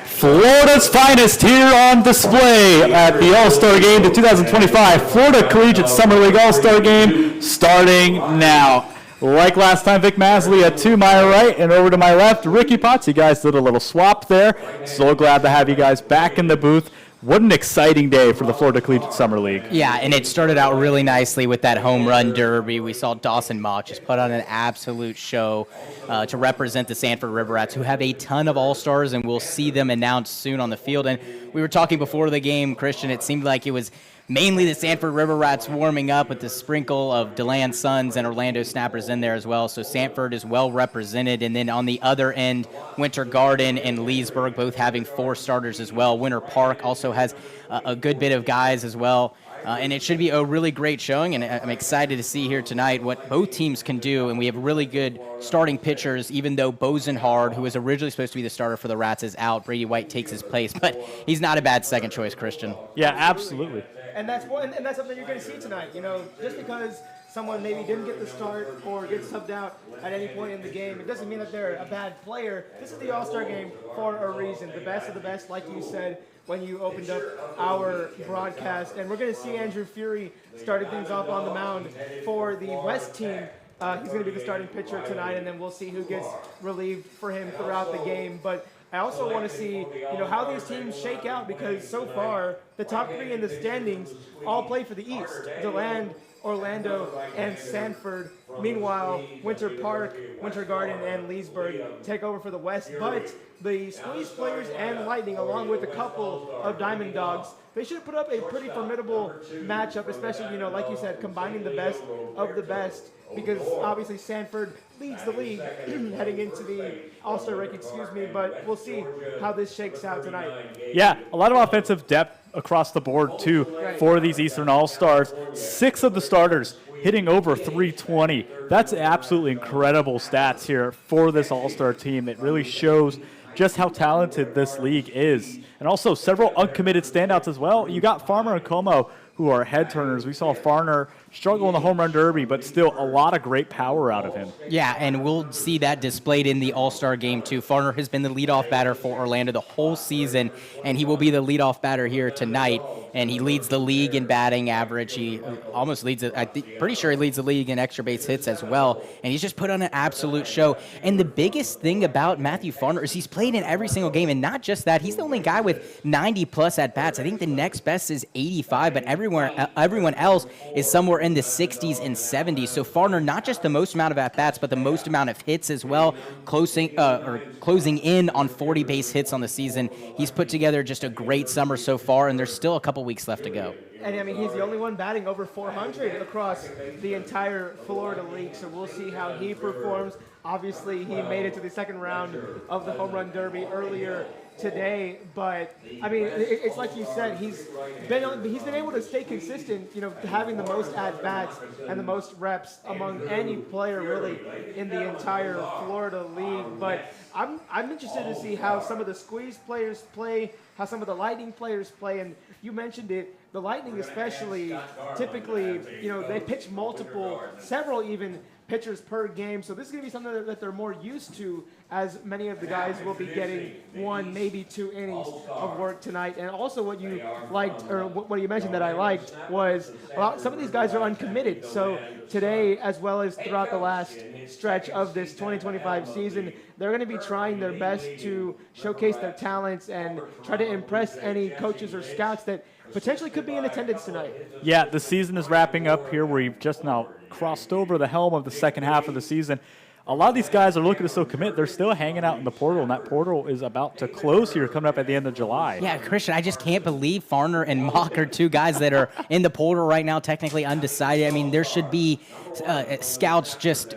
Florida's finest here on display at the All-Star Game, the 2025 Florida Collegiate Summer League All-Star Game, starting now. Like last time, Vic Masley to my right and over to my left, Ricky Potts. You guys did a little swap there. So glad to have you guys back in the booth. What an exciting day for the Florida Collegiate Summer League. Yeah, and it started out really nicely with that home run derby. We saw Dawson Mock just put on an absolute show to represent the Sanford River Rats, who have a ton of all-stars, and we'll see them announced soon on the field. And we were talking before the game, Christian, it seemed like it was mainly the Sanford River Rats warming up with the sprinkle of DeLand Suns and Orlando Snappers in there as well. So Sanford is well represented. And then on the other end, Winter Garden and Leesburg both having 4 starters as well. Winter Park also has a good bit of guys as well. And it should be a really great showing, and I'm excited to see here tonight what both teams can do. And we have really good starting pitchers, even though Bozenhard, who was originally supposed to be the starter for the Rats, is out. Brady White takes his place, but he's not a bad second choice, Christian. Yeah, absolutely. And that's something you're going to see tonight. You know, just because someone maybe didn't get the start or gets subbed out at any point in the game, it doesn't mean that they're a bad player. This is the All-Star Game for a reason. The best of the best, like you said when you opened up our broadcast. And we're going to see Andrew Fury starting things off on the mound for the West team. He's going to be the starting pitcher tonight, and then we'll see who gets relieved for him throughout the game. But I also want to see, how these teams shake out, because so far the top 3 in the standings all play for the East: DeLand, Orlando, and Sanford. Meanwhile, Winter Park, Winter Garden, and Leesburg take over for the West. But the Squeeze Players and Lightning, along with a couple of Diamond Dogs, they should put up a pretty formidable matchup, especially, like you said, combining the best of the best, because obviously Sanford leads the league heading into the All-Star break, but we'll see how this shakes out tonight. Yeah, a lot of offensive depth across the board, too, for these Eastern All-Stars. 6 of the starters hitting over 320. That's absolutely incredible stats here for this All-Star team. It really shows just how talented this league is. And also several uncommitted standouts as well. You got Farmer and Como, who are head turners. We saw Farner struggle in the home run derby, but still a lot of great power out of him. Yeah, and we'll see that displayed in the All-Star game too. Farner has been the leadoff batter for Orlando the whole season, and he will be the leadoff batter here tonight. And he leads the league in batting average. He almost leads it. Pretty sure he leads the league in extra base hits as well. And he's just put on an absolute show. And the biggest thing about Matthew Farner is he's played in every single game, and not just that. He's the only guy with 90+ at bats. I think the next best is 85, but everyone else is somewhere in the 60s and 70s. So Farner, not just the most amount of at bats, but the most amount of hits as well, closing in on 40 base hits on the season. He's put together just a great summer so far, and there's still a couple weeks left to go. And he's the only one batting over 400 across the entire Florida League, so we'll see how he performs. Obviously, he made it to the second round of the Home Run Derby earlier today, but it's like you said, he's been able to stay consistent, having the most at bats and the most reps among any player really in the entire Florida League. But I'm interested to see how some of the Squeeze players play, how some of the Lightning players play, and you mentioned it. The Lightning especially, typically, they pitch several even pitchers per game. So this is going to be something that they're more used to, as many of the guys will be getting 1, maybe 2 innings of work tonight. And also what you liked, or what you mentioned that I liked, was some of these guys are uncommitted. So today, as well as throughout the last stretch of this 2025 season, they're going to be trying their best to showcase their talents and try to impress any coaches or scouts that potentially could be in attendance tonight. Yeah, the season is wrapping up here. We've just now crossed over the helm of the second half of the season. A lot of these guys are looking to still commit. They're still hanging out in the portal, and that portal is about to close here, coming up at the end of July. Yeah, Christian, I just can't believe Farner and Mock are 2 guys that are in the portal right now, technically undecided. There should be scouts just,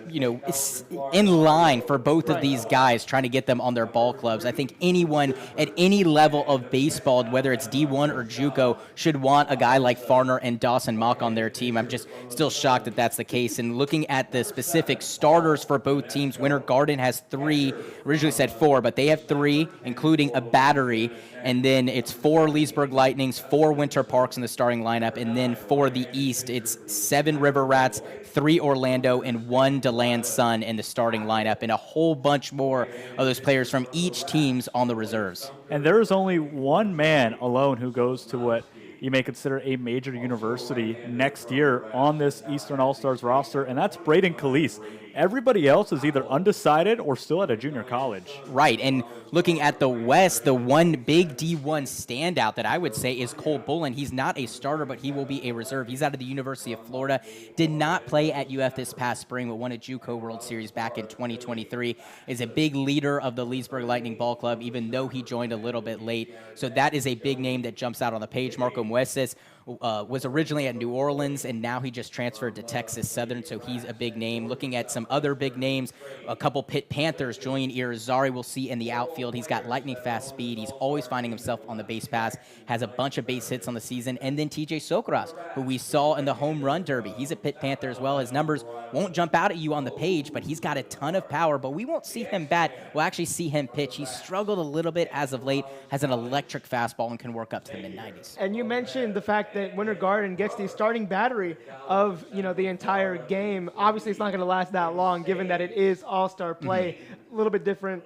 in line for both of these guys, trying to get them on their ball clubs. I think anyone at any level of baseball, whether it's D1 or JUCO, should want a guy like Farner and Dawson Mock on their team. I'm just still shocked that that's the case. And looking at the specific starters for both both teams. Winter Garden has 3, originally said 4, but they have 3, including a battery. And then it's 4 Leesburg Lightnings, 4 Winter Parks in the starting lineup. And then for the East, it's 7 River Rats, 3 Orlando, and 1 DeLand Sun in the starting lineup, and a whole bunch more of those players from each team's on the reserves. And there is only one man alone who goes to what you may consider a major university next year on this Eastern All-Stars roster, and that's Braden Calise. Everybody else is either undecided or still at a junior college. Right, and looking at the West, the one big D1 standout that I would say is Cole Bullen. He's not a starter, but he will be a reserve. He's out of the University of Florida. Did not play at UF this past spring, but won a JUCO World Series back in 2023. Is a big leader of the Leesburg Lightning Ball Club, even though he joined a little bit late. So that is a big name that jumps out on the page. Marco Mueces was originally at New Orleans, and now he just transferred to Texas Southern, so he's a big name. Looking at some other big names, a couple Pitt Panthers, Julian Irizarry we'll see in the outfield. He's got lightning fast speed. He's always finding himself on the base pass, has a bunch of base hits on the season. And then TJ Sokras, who we saw in the home run derby. He's a Pitt Panther as well. His numbers won't jump out at you on the page, but he's got a ton of power, but we won't see him bat. We'll actually see him pitch. He's struggled a little bit as of late, has an electric fastball, and can work up to the mid-90s. And you mentioned the fact that Winter Garden gets the starting battery of the entire game. Obviously, it's not going to last that long, given that it is all-star play. A little bit different,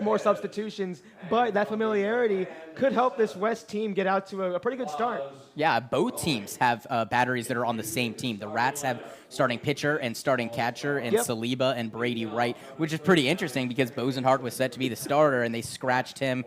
more substitutions, but that familiarity could help this West team get out to a pretty good start. Yeah, both teams have batteries that are on the same team. The Rats have starting pitcher and starting catcher, and Saliba and Brady Wright, which is pretty interesting because Bosenhart was set to be the starter, and they scratched him.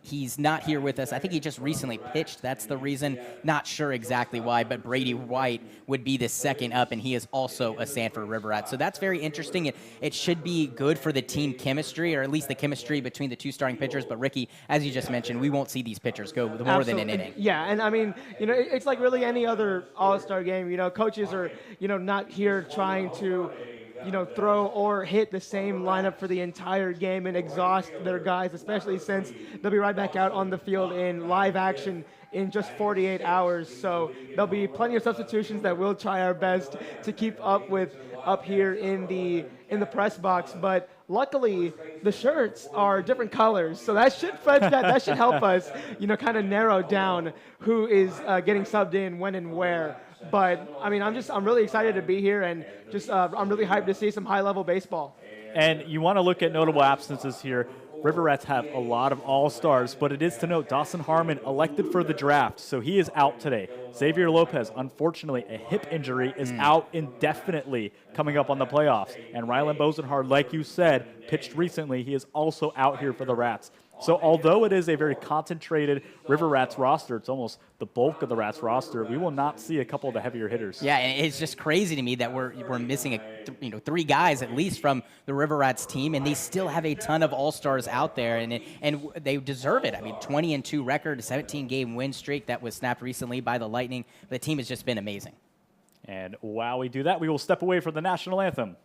He's not here with us. I think he just recently pitched. That's the reason. Not sure exactly why, but Brady Wright would be the second up, and he is also a Sanford River Rat. So that's very interesting. It should be good for the team chemistry, or at least the chemistry between the two starting pitchers. But, Ricky, as you just mentioned, we won't see these pitchers go more than an inning. Yeah, and I mean, it's like really any other all-star game. Coaches are, not here trying to, throw or hit the same lineup for the entire game and exhaust their guys, especially since they'll be right back out on the field in live action in just 48 hours. So there'll be plenty of substitutions that we'll try our best to keep up with up here in the press box. But luckily, the shirts are different colors, so that should help us, kind of narrow down who is getting subbed in when and where. But I mean, I'm really excited to be here, and just I'm really hyped to see some high-level baseball. And you want to look at notable absences here. River Rats have a lot of all-stars, but it is to note Dawson Harmon elected for the draft, so he is out today. Xavier Lopez, unfortunately, a hip injury, is out indefinitely coming up on the playoffs. And Rylan Bosenhard, like you said, pitched recently. He is also out here for the Rats. So although it is a very concentrated River Rats roster, it's almost the bulk of the Rats roster, we will not see a couple of the heavier hitters. Yeah, and it's just crazy to me that we're missing 3 guys at least from the River Rats team, and they still have a ton of all-stars out there, and they deserve it. I mean, 20-2 record, a 17-game win streak that was snapped recently by the Lightning. The team has just been amazing. And while we do that, we will step away from the national anthem.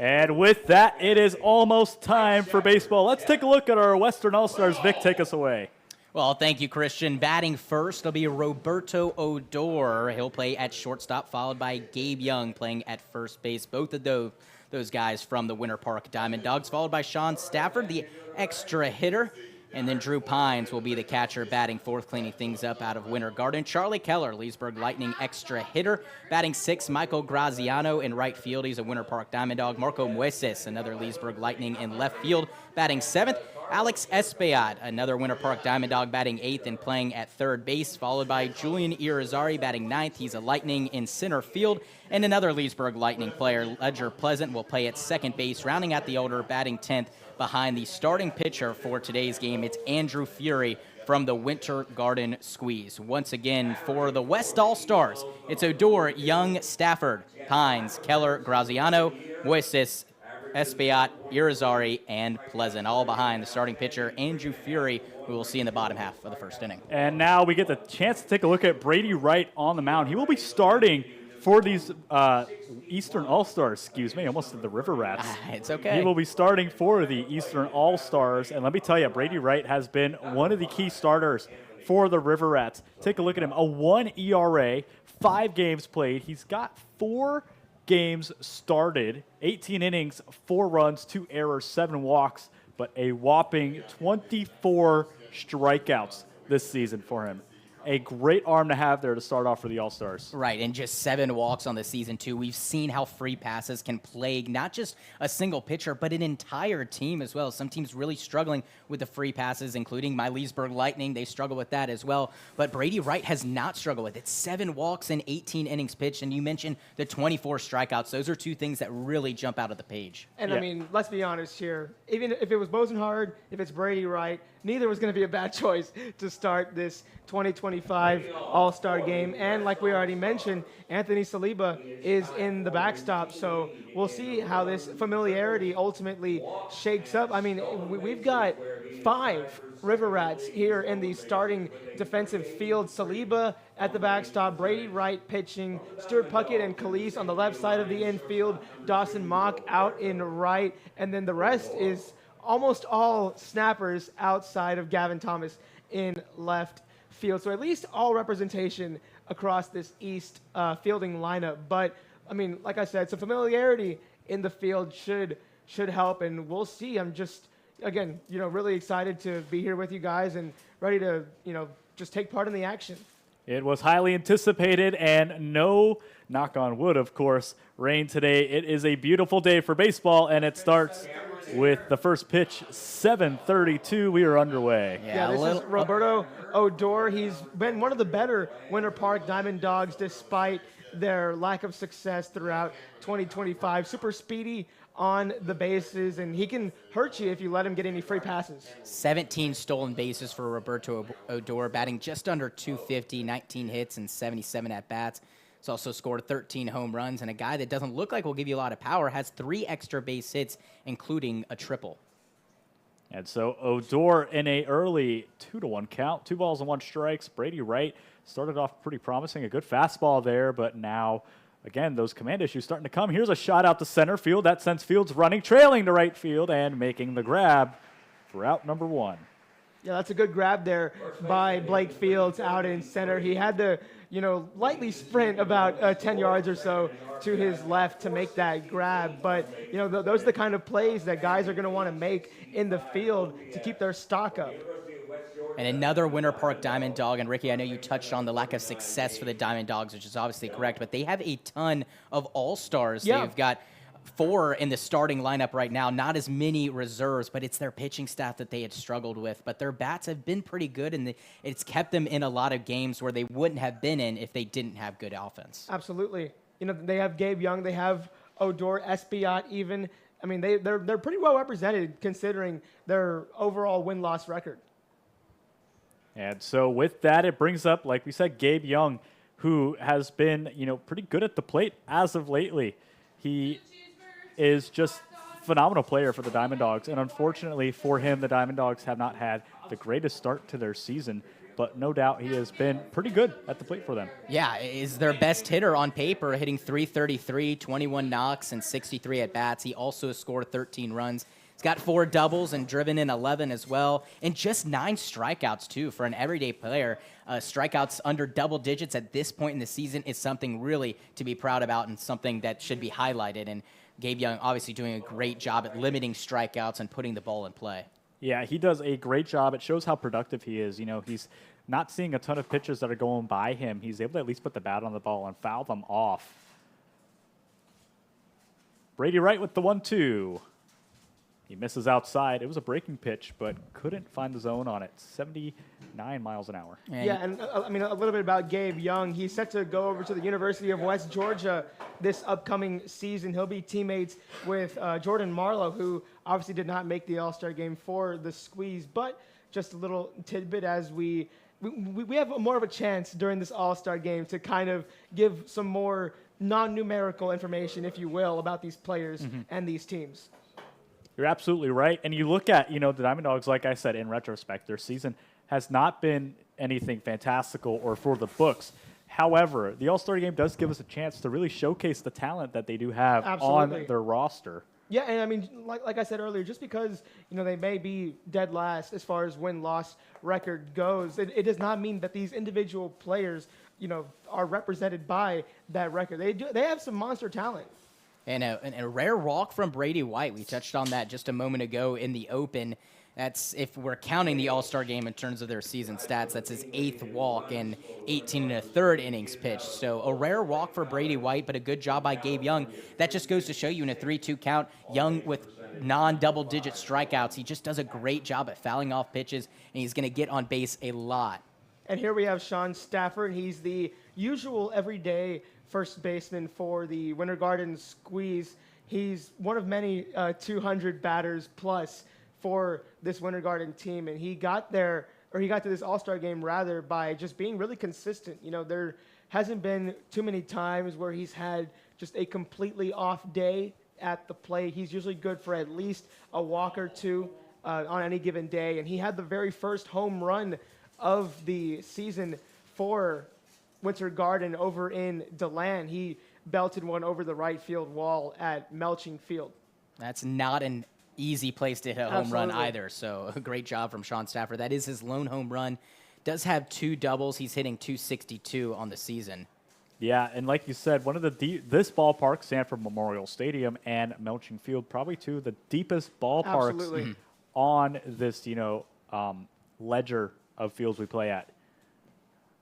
And with that, it is almost time for baseball. Let's take a look at our Western All-Stars. Vic, take us away. Well, thank you, Christian. Batting first, it'll be Roberto Odor. He'll play at shortstop, followed by Gabe Young playing at first base. Both of those guys from the Winter Park Diamond Dogs, followed by Sean Stafford, the extra hitter. And then Drew Pines will be the catcher, batting fourth, cleaning things up out of Winter Garden. Charlie Keller, Leesburg Lightning extra hitter. Batting sixth, Michael Graziano in right field. He's a Winter Park Diamond Dog. Marco Mueces, another Leesburg Lightning in left field. Batting seventh, Alex Espaillat, another Winter Park Diamond Dog, batting eighth and playing at third base, followed by Julian Irizarry, batting ninth. He's a Lightning in center field. And another Leesburg Lightning player, Ledger Pleasant, will play at second base, rounding out the order, batting 10th. Behind the starting pitcher for today's game, it's Andrew Fury from the Winter Garden Squeeze. Once again, for the West All-Stars, it's Odor, Young, Stafford, Pines, Keller, Graziano, Mueces, Espaillat, Irizarry, and Pleasant, all behind the starting pitcher, Andrew Fury, who we'll see in the bottom half of the first inning. And now we get the chance to take a look at Brady Wright on the mound. He will be starting for these Eastern All-Stars, I almost said the River Rats. It's okay. He will be starting for the Eastern All-Stars. And let me tell you, Brady Wright has been one of the key starters for the River Rats. Take a look at him. A 1 ERA, 5 games played. He's got 4 games started, 18 innings, 4 runs, 2 errors, 7 walks, but a whopping 24 strikeouts this season for him. A great arm to have there to start off for the All-Stars. Right, and just 7 walks on the season, too. We've seen how free passes can plague not just a single pitcher, but an entire team as well. Some teams really struggling with the free passes, including my Leesburg Lightning. They struggle with that as well. But Brady Wright has not struggled with it. 7 walks and 18 innings pitched, and you mentioned the 24 strikeouts. Those are 2 things that really jump out of the page. And Yeah. I mean, let's be honest here. Even if it was Bosenhard, if it's Brady Wright, neither was going to be a bad choice to start this 2025 All-Star game. And like we already mentioned, Anthony Saliba is in the backstop. So we'll see how this familiarity ultimately shakes up. I mean, we've got 5 River Rats here in the starting defensive field. Saliba at the backstop, Brady Wright pitching, Stuart Puckett and Khalees on the left side of the infield, Dawson Mock out in right, and then the rest is almost all snappers outside of Gavin Thomas in left field. So at least all representation across this East fielding lineup. But, I mean, like I said, some familiarity in the field should help, and we'll see. I'm just, again, really excited to be here with you guys and ready to, just take part in the action. It was highly anticipated, and no, knock on wood, of course, rain today. It is a beautiful day for baseball, and it starts with the first pitch, 7:32. We are underway. Yeah, this is Roberto Odor. He's been one of the better Winter Park Diamond Dogs despite their lack of success throughout 2025. Super speedy on the bases, and he can hurt you if you let him get any free passes. 17 stolen bases for Roberto Odor, batting just under 250, 19 hits and 77 at-bats. He's also scored 13 home runs, and a guy that doesn't look like will give you a lot of power has 3 extra base hits, including a triple. And so Odor in a early 2-1 count, 2 balls and 1 strikes. Brady Wright started off pretty promising, a good fastball there, but now, again, those command issues starting to come. Here's a shot out to center field. That sends Fields running, trailing to right field, and making the grab for out number 1. Yeah, that's a good grab there by Blake Fields out in center. He had to, lightly sprint about 10 yards or so to his left to make that grab. But, those are the kind of plays that guys are going to want to make in the field to keep their stock up. And another Winter Park Diamond Dog. And Ricky, I know you touched on the lack of success for the Diamond Dogs, which is obviously correct, but they have a ton of all-stars. Yeah. They've got 4 in the starting lineup right now, not as many reserves, but it's their pitching staff that they had struggled with. But their bats have been pretty good, and it's kept them in a lot of games where they wouldn't have been in if they didn't have good offense. Absolutely. They have Gabe Young, they have Odor, Espaillat even. I mean, they're pretty well represented considering their overall win-loss record. And so with that, it brings up, like we said, Gabe Young, who has been, pretty good at the plate as of lately. He is just a phenomenal player for the Diamond Dogs. And unfortunately for him, the Diamond Dogs have not had the greatest start to their season. but no doubt he has been pretty good at the plate for them. Yeah, is their best hitter on paper, hitting 333, 21 knocks, and 63 at bats. He also has scored 13 runs. He's got 4 doubles and driven in 11 as well, and just 9 strikeouts, too, for an everyday player. Strikeouts under double digits at this point in the season is something really to be proud about and something that should be highlighted. And Gabe Young obviously doing a great job at limiting strikeouts and putting the ball in play. Yeah, he does a great job. It shows how productive he is. You know, he's not seeing a ton of pitches that are going by him. He's able to at least put the bat on the ball and foul them off. Brady Wright with the 1-2. He misses outside. It was a breaking pitch, but couldn't find the zone on it. 79 miles an hour. Yeah, and I mean, a little bit about Gabe Young. He's set to go over to the University of West Georgia this upcoming season. He'll be teammates with Jordan Marlowe, who obviously did not make the All-Star game for the Squeeze. But just a little tidbit as we have more of a chance during this All-Star game to kind of give some more non-numerical information, if you will, about these players and these teams. You're absolutely right. And you look at, the Diamond Dogs, like I said, in retrospect, their season has not been anything fantastical or for the books. However, the All-Star game does give us a chance to really showcase the talent that they do have on their roster. Yeah, and I mean, like I said earlier, just because, they may be dead last as far as win-loss record goes, it does not mean that these individual players, are represented by that record. They have some monster talent. And a rare walk from Brady White. We touched on that just a moment ago in the Open. That's, if we're counting the All-Star game in terms of their season stats, that's his 8th walk and 18 1/3 innings pitched. So a rare walk for Brady White, but a good job by Gabe Young. That just goes to show you in a 3-2 count, Young with non-double-digit strikeouts. He just does a great job at fouling off pitches, and he's going to get on base a lot. And here we have Sean Stafford. He's the usual everyday first baseman for the Winter Garden Squeeze. He's one of many 200 batters plus for this Winter Garden team, and he got to this All-Star game rather by just being really consistent. There hasn't been too many times where he's had just a completely off day at the plate. He's usually good for at least a walk or two on any given day, and he had the very first home run of the season for Winter Garden over in DeLand. He belted one over the right field wall at Melching Field. That's not an easy place to hit a home run either, so a great job from Sean Stafford. That is his lone home run. Does have 2 doubles. He's hitting .262 on the season. Yeah, and like you said, one of this ballpark, Sanford Memorial Stadium and Melching Field, probably 2 of the deepest ballparks on this, ledger of fields we play at.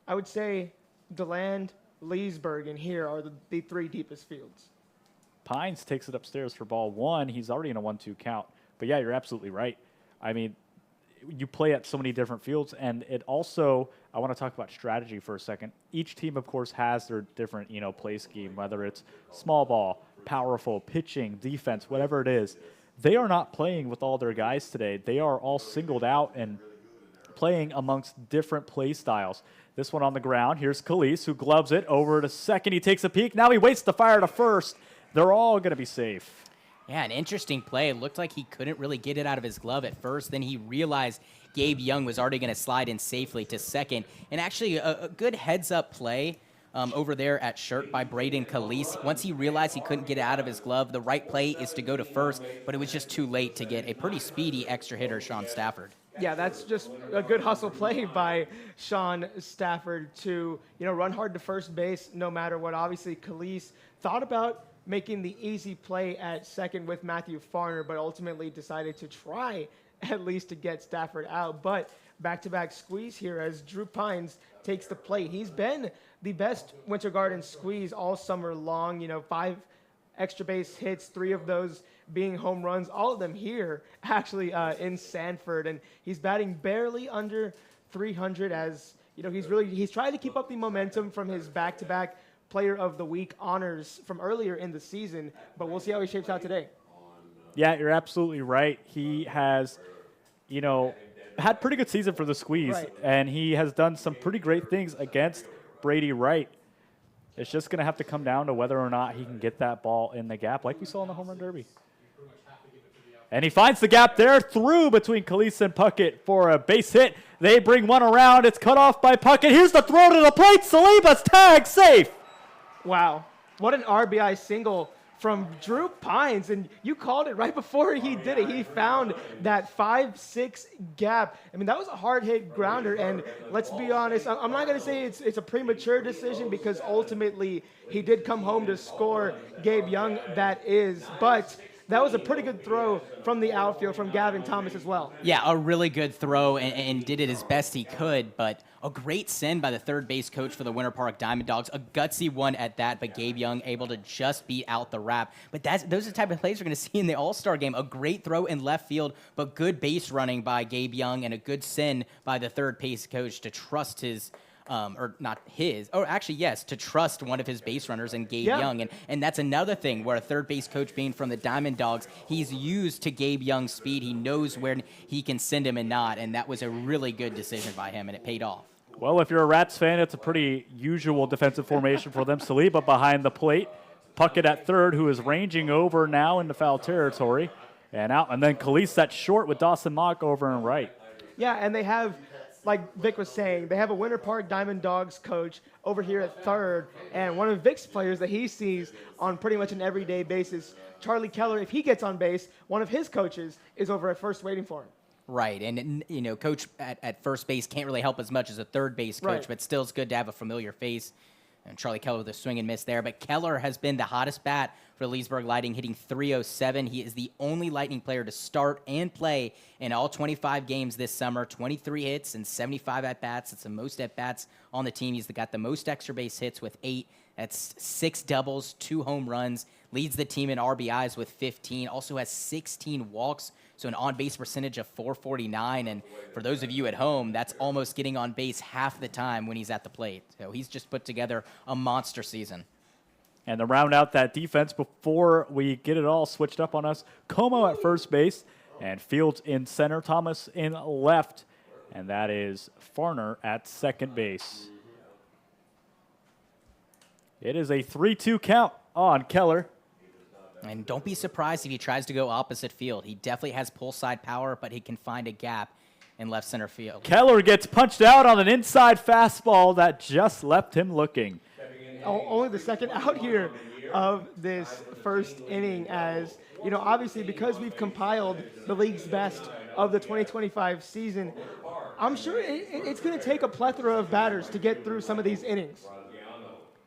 I would say DeLand, Leesburg, and here are the 3 deepest fields. Pines takes it upstairs for ball 1. He's already in a 1-2 count. But yeah, you're absolutely right. I mean, you play at so many different fields, and it also, I want to talk about strategy for a second. Each team, of course, has their different, play scheme, whether it's small ball, powerful, pitching, defense, whatever it is. They are not playing with all their guys today. They are all singled out and playing amongst different play styles. This one on the ground. Here's Khalees, who gloves it over to second. He takes a peek. Now he waits to fire to first. They're all going to be safe. Yeah, an interesting play. It looked like he couldn't really get it out of his glove at first. Then he realized Gabe Young was already going to slide in safely to second. And actually a good heads-up play over there at shirt by Braden Khalees. Once he realized he couldn't get it out of his glove, the right play is to go to first, but it was just too late to get a pretty speedy extra hitter, Sean Stafford. Yeah, that's just a good hustle play by Sean Stafford to, run hard to first base no matter what. Obviously, Khalees thought about making the easy play at second with Matthew Farner, but ultimately decided to try at least to get Stafford out. But back-to-back squeeze here as Drew Pines takes the plate. He's been the best Winter Garden squeeze all summer long. 5 extra base hits, 3 of those being home runs, all of them here actually in Sanford. And he's batting barely under 300 as, he's trying to keep up the momentum from his back-to-back Player of the Week honors from earlier in the season, but we'll see how he shapes out today. Yeah, you're absolutely right. He has, had pretty good season for the squeeze, and he has done some pretty great things against Brady Wright. It's just going to have to come down to whether or not he can get that ball in the gap like we saw in the home run derby. And he finds the gap there, through between Khalees and Puckett for a base hit. They bring one around. It's cut off by Puckett. Here's the throw to the plate. Saliba's tag, safe. Wow. What an RBI single from Drew Pines, and you called it right before he did it. He found that 5-6 gap. I mean, that was a hard-hit grounder, and let's be honest, I'm not going to say it's a premature decision because ultimately he did come home to score. Gabe Young, that is, but that was a pretty good throw from the outfield from Gavin Thomas as well. Yeah, a really good throw and did it as best he could, but a great send by the third base coach for the Winter Park Diamond Dogs. A gutsy one at that, but Gabe Young able to just beat out the wrap. But those are the type of plays we're going to see in the All-Star game. A great throw in left field, but good base running by Gabe Young and a good send by the third base coach to trust his to trust one of his base runners in Gabe Young. And that's another thing where a third base coach being from the Diamond Dogs, he's used to Gabe Young's speed. He knows where he can send him and not, and that was a really good decision by him, and it paid off. Well, if you're a Rats fan, it's a pretty usual defensive formation for them. Saliba behind the plate. Puckett at third, who is ranging over now into foul territory. And out, and then Khalees at short with Dawson Mock over and right. Yeah, and they have, like Vic was saying, they have a Winter Park Diamond Dogs coach over here at third, and one of Vic's players that he sees on pretty much an everyday basis, Charlie Keller, if he gets on base, one of his coaches is over at first waiting for him. Right, and coach at first base can't really help as much as a third base coach, but still it's good to have a familiar face. And Charlie Keller with a swing and miss there. But Keller has been the hottest bat for Leesburg Lightning, hitting .307. He is the only Lightning player to start and play in all 25 games this summer. 23 hits and 75 at-bats. It's the most at-bats on the team. He's got the most extra base hits with 8. That's 6 doubles, 2 home runs. Leads the team in RBIs with 15. Also has 16 walks, so an on-base percentage of .449. And for those of you at home, that's almost getting on base half the time when he's at the plate. So he's just put together a monster season. And to round out that defense before we get it all switched up on us, Como at first base and Fields in center, Thomas in left, and that is Farner at second base. It is a 3-2 count on Keller. And don't be surprised if he tries to go opposite field. He definitely has pull side power, but he can find a gap in left center field. Keller gets punched out on an inside fastball that just left him looking. Only the second out here of this first inning, as obviously because we've compiled the league's best of the 2025 season, I'm sure it's going to take a plethora of batters to get through some of these innings.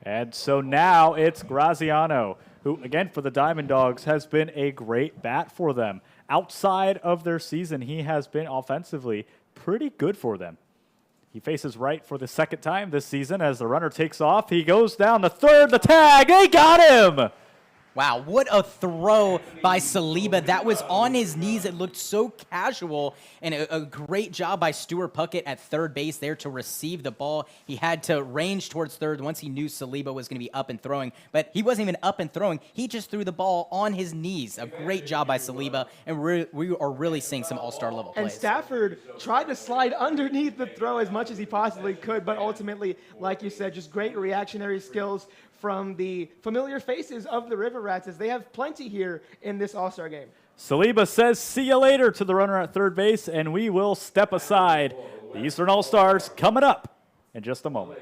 And so now it's Graziano, who, again, for the Diamond Dogs, has been a great bat for them. Outside of their season, he has been offensively pretty good for them. He faces right for the second time this season as the runner takes off. He goes down the third, the tag, they got him! Wow, what a throw by Saliba. That was on his knees. It looked so casual, and a great job by Stuart Puckett at third base there to receive the ball. He had to range towards third once he knew Saliba was going to be up and throwing, but he wasn't even up and throwing. He just threw the ball on his knees. A great job by Saliba, and we are really seeing some all-star level plays. And Stafford tried to slide underneath the throw as much as he possibly could, but ultimately, like you said, just great reactionary skills from the familiar faces of the River Rats, as they have plenty here in this All-Star game. Saliba says, see you later to the runner at third base, and we will step aside. The Eastern All-Stars coming up in just a moment.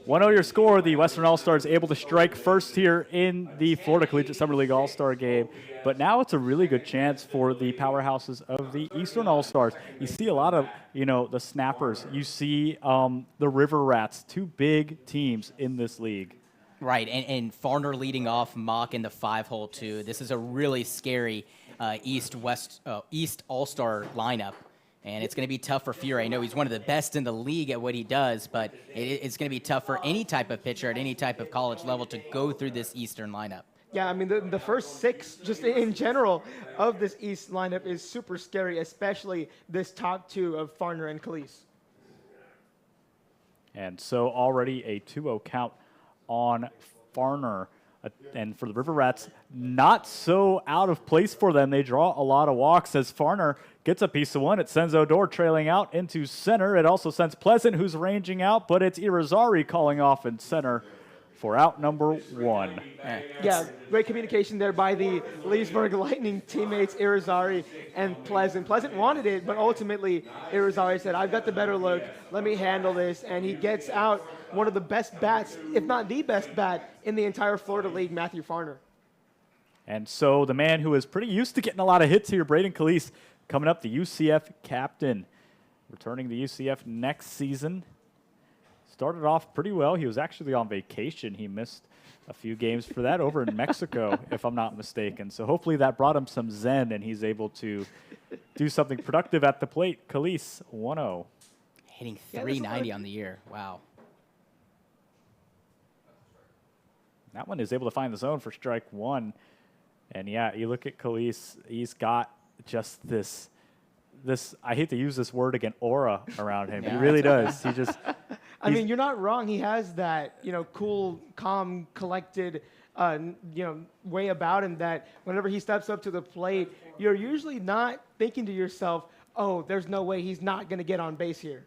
1-0 your score. The Western All-Stars able to strike first here in the Florida Collegiate Summer League All-Star game. But now it's a really good chance for the powerhouses of the Eastern All-Stars. You see a lot of, the snappers. You see the River Rats, two big teams in this league. Right, and Farner leading off Mock in the 5-hole too. This is a really scary East All-Star lineup. And it's going to be tough for Fury. I know he's one of the best in the league at what he does, but it's going to be tough for any type of pitcher at any type of college level to go through this Eastern lineup. Yeah, I mean, the first 6, just in general, of this East lineup is super scary, especially this top 2 of Farner and Khalees. And so already a 2-0 count on Farner. And for the River Rats, not so out of place for them. They draw a lot of walks as Farner gets a piece of one. It sends Odor trailing out into center. It also sends Pleasant, who's ranging out, but it's Irizarry calling off in center for out number 1. Yeah, great communication there by the Leesburg Lightning teammates, Irizarry and Pleasant. Pleasant wanted it, but ultimately Irizarry said, I've got the better look. Let me handle this. And he gets out one of the best bats, if not the best bat, in the entire Florida League, Matthew Farner. And so the man who is pretty used to getting a lot of hits here, Braden Khalees, coming up, the UCF captain, returning to UCF next season. Started off pretty well. He was actually on vacation. He missed a few games for that over in Mexico, if I'm not mistaken. So hopefully that brought him some zen, and he's able to do something productive at the plate. Khalees, 1-0. Hitting 390 on the year. Wow. That one is able to find the zone for strike 1. And, yeah, you look at Khalees, he's got just this, I hate to use this word again, aura around him. Yeah. He really does. He just... I mean, you're not wrong. He has that, cool, calm, collected, way about him that whenever he steps up to the plate, you're usually not thinking to yourself, oh, there's no way he's not going to get on base here.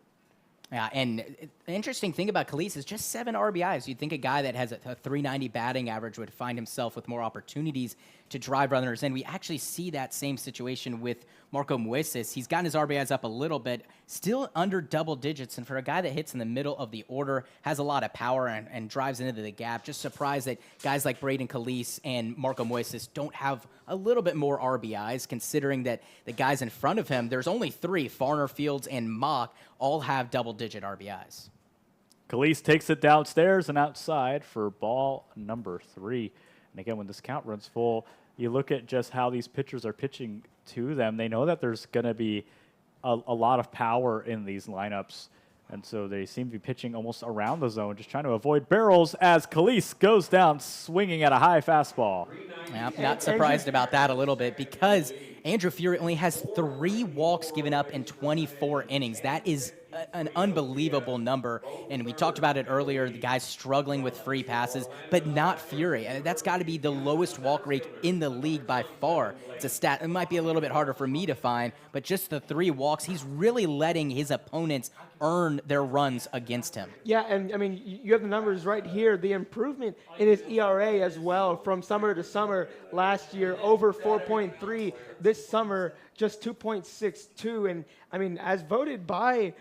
Yeah, and the interesting thing about Khalees is just 7 RBIs. You'd think a guy that has a 390 batting average would find himself with more opportunities to drive runners in. We actually see that same situation with Marco Mueces. He's gotten his RBIs up a little bit, still under double digits, and for a guy that hits in the middle of the order, has a lot of power and drives into the gap. Just surprised that guys like Braden Khalees and Marco Mueces don't have a little bit more RBIs, considering that the guys in front of him, there's only 3, Farner, Fields, and Mock, all have double-digit RBIs. Khalees takes it downstairs and outside for ball number 3. And again, when this count runs full, you look at just how these pitchers are pitching to them. They know that there's going to be a lot of power in these lineups. And so they seem to be pitching almost around the zone, just trying to avoid barrels as Khalees goes down swinging at a high fastball. Yeah, not surprised about that a little bit because Andrew Fury only has 3 walks given up in 24 innings. That is an unbelievable number, and we talked about it earlier, the guy's struggling with free passes, but not Fury. That's got to be the lowest walk rate in the league by far. It's a stat, it might be a little bit harder for me to find, but just the 3 walks, he's really letting his opponents earn their runs against him. Yeah, and I mean, you have the numbers right here. The improvement in his ERA as well from summer to summer last year, over 4.3. This summer, just 2.62. And I mean, as voted by,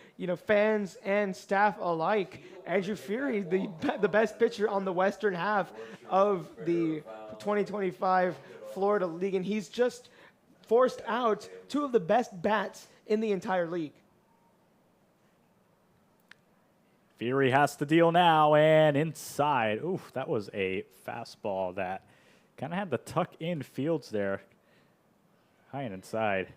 fans and staff alike, Andrew Fury, the best pitcher on the western half of the 2025 Florida League. And he's just forced out 2 of the best bats in the entire league. Fury has to deal now, and inside. Oof, that was a fastball that kind of had the tuck-in Fields there. High and inside.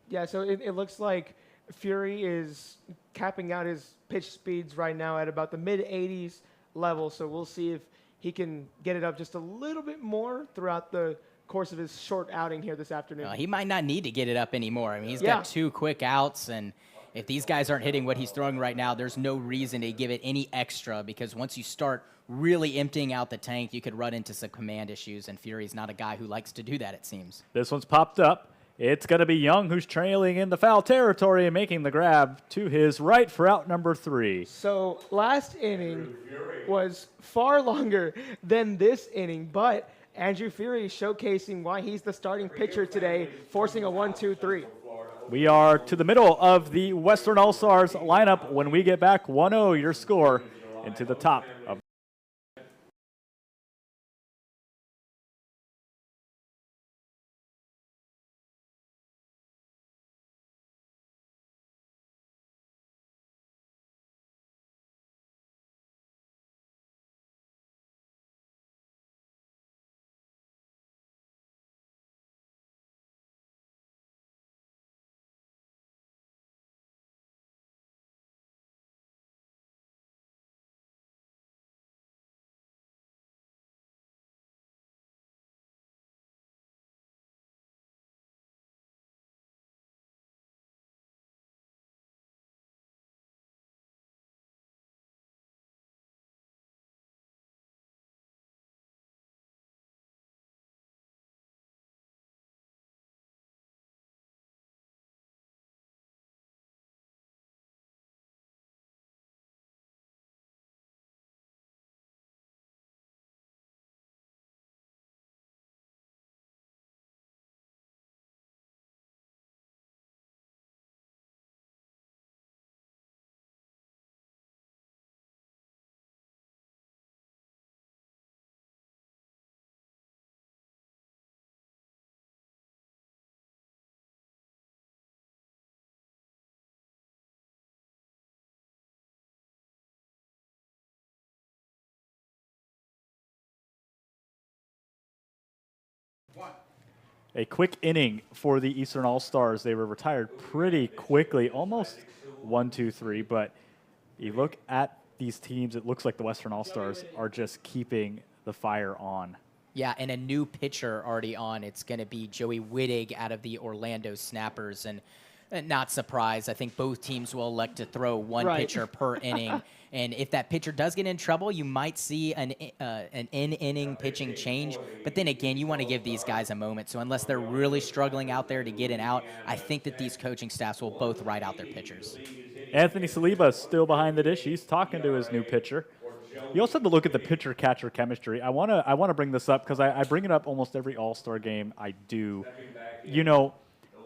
Yeah, so it looks like Fury is capping out his pitch speeds right now at about the mid-80s level, so we'll see if he can get it up just a little bit more throughout the course of his short outing here this afternoon. He might not need to get it up anymore. I mean, he's got 2 quick outs, and if these guys aren't hitting what he's throwing right now, there's no reason to give it any extra because once you start really emptying out the tank, you could run into some command issues, and Fury's not a guy who likes to do that, it seems. This one's popped up. It's going to be Young who's trailing in the foul territory and making the grab to his right for out number 3. So last inning was far longer than this inning, but Andrew Fury showcasing why he's the starting pitcher today, forcing a 1-2-3. We are to the middle of the Western All-Stars lineup. When we get back, 1-0 your score into the top of a quick inning for the Eastern All-Stars. They were retired pretty quickly, almost 1-2-3, but you look at these teams, it looks like the Western All-Stars are just keeping the fire on. Yeah, and a new pitcher already on. It's going to be Joey Wittig out of the Orlando Snappers. And not surprised, I think both teams will elect to throw one pitcher per inning. And if that pitcher does get in trouble, you might see an in-inning pitching change. But then again, you want to give these guys a moment. So unless they're really struggling out there to get an out, I think that these coaching staffs will both ride out their pitchers. Anthony Saliba is still behind the dish. He's talking to his new pitcher. You also have to look at the pitcher-catcher chemistry. I want to bring this up because I bring it up almost every All-Star game I do. You know,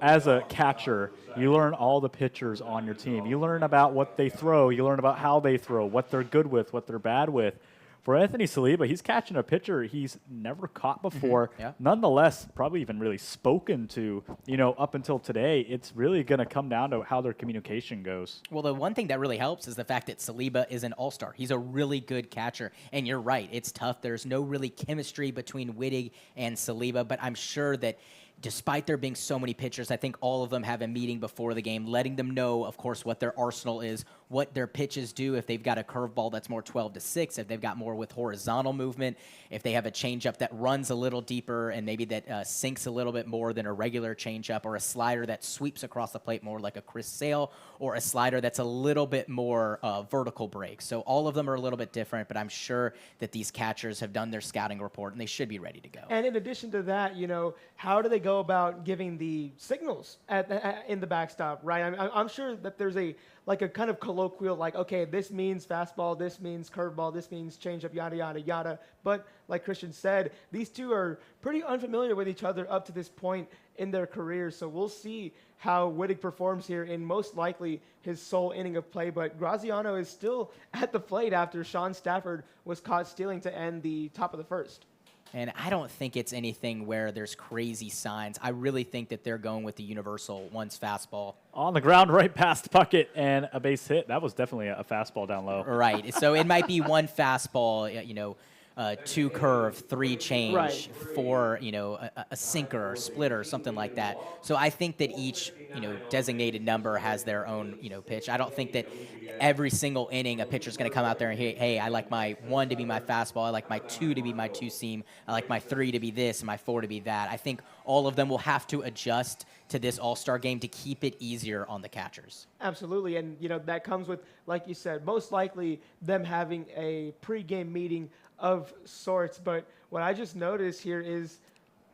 as a catcher, you learn all the pitchers on your team. You learn about what they throw. You learn about how they throw, what they're good with, what they're bad with. For Anthony Saliba, he's catching a pitcher he's never caught before. Yeah. Nonetheless, probably even really spoken to, you know, up until today. It's really going to come down to how their communication goes. Well, the one thing that really helps is the fact that Saliba is an all-star. He's a really good catcher. And you're right, it's tough. There's no really chemistry between Wittig and Saliba, but I'm sure that despite there being so many pitchers, I think all of them have a meeting before the game, letting them know, of course, what their arsenal is, what their pitches do, if they've got a curveball that's more 12-6, if they've got more with horizontal movement, if they have a changeup that runs a little deeper and maybe that sinks a little bit more than a regular changeup, or a slider that sweeps across the plate more like a Chris Sale, or a slider that's a little bit more vertical break. So all of them are a little bit different, but I'm sure that these catchers have done their scouting report and they should be ready to go. And in addition to that, you know, how do they go about giving the signals in the backstop, right? I'm sure that there's a kind of colloquial, like, okay, this means fastball, this means curveball, this means changeup, yada, yada, yada. But like Christian said, these two are pretty unfamiliar with each other up to this point in their careers. So we'll see how Wittig performs here in most likely his sole inning of play. But Graziano is still at the plate after Sean Stafford was caught stealing to end the top of the first. And I don't think it's anything where there's crazy signs. I really think that they're going with the universal once fastball. On the ground, right past Puckett, and a base hit. That was definitely a fastball down low. Right. So it might be one fastball, you know, two curve, three change, right, four, you know, a sinker or splitter, something like that. So I think that each, you know, designated number has their own, you know, pitch. I don't think that every single inning a pitcher's going to come out there and hey, I like my 1 to be my fastball, I like my 2 to be my 2-seam, I like my 3 to be this, and my 4 to be that. I think all of them will have to adjust to this All-Star game to keep it easier on the catchers. Absolutely, and you know that comes with, like you said, most likely them having a pregame meeting of sorts. But what I just noticed here is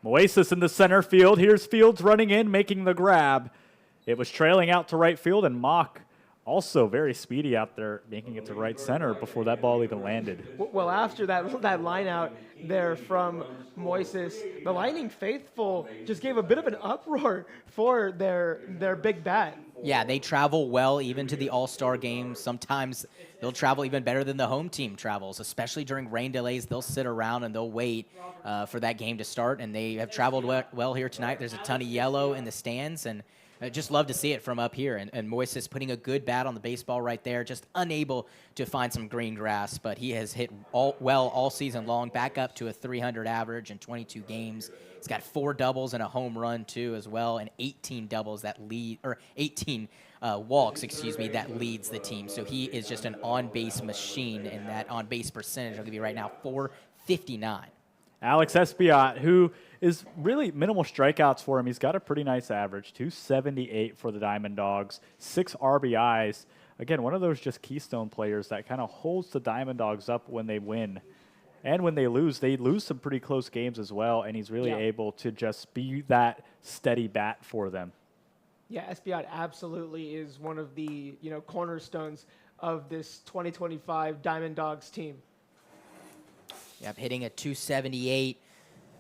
Moises in the center field. Here's Fields running in, making the grab. It was trailing out to right field, and Mock Also very speedy out there, making it to right center before that ball even landed. Well, after that line out there from Moises, the Lightning faithful just gave a bit of an uproar for their big bat. Yeah, they travel well even to the All-Star game. Sometimes they'll travel even better than the home team travels, especially during rain delays. They'll sit around and they'll wait for that game to start, and they have traveled well here tonight. There's a ton of yellow in the stands, and I just love to see it from up here. And Moises putting a good bat on the baseball right there, just unable to find some green grass, but he has hit all season long, back up to a 300 average in 22 games. He's got 4 doubles and a home run too as well, and 18 doubles that lead, or 18 walks, excuse me, that leads the team. So he is just an on-base machine, and that on-base percentage, I'll give you right now, 459. Alex Espiat, who is really minimal strikeouts for him. He's got a pretty nice average, 278 for the Diamond Dogs, 6 RBIs. Again, one of those just keystone players that kind of holds the Diamond Dogs up when they win. And when they lose some pretty close games as well, and he's really able to just be that steady bat for them. Yeah, Espiat absolutely is one of the cornerstones of this 2025 Diamond Dogs team. Yep, hitting a 278.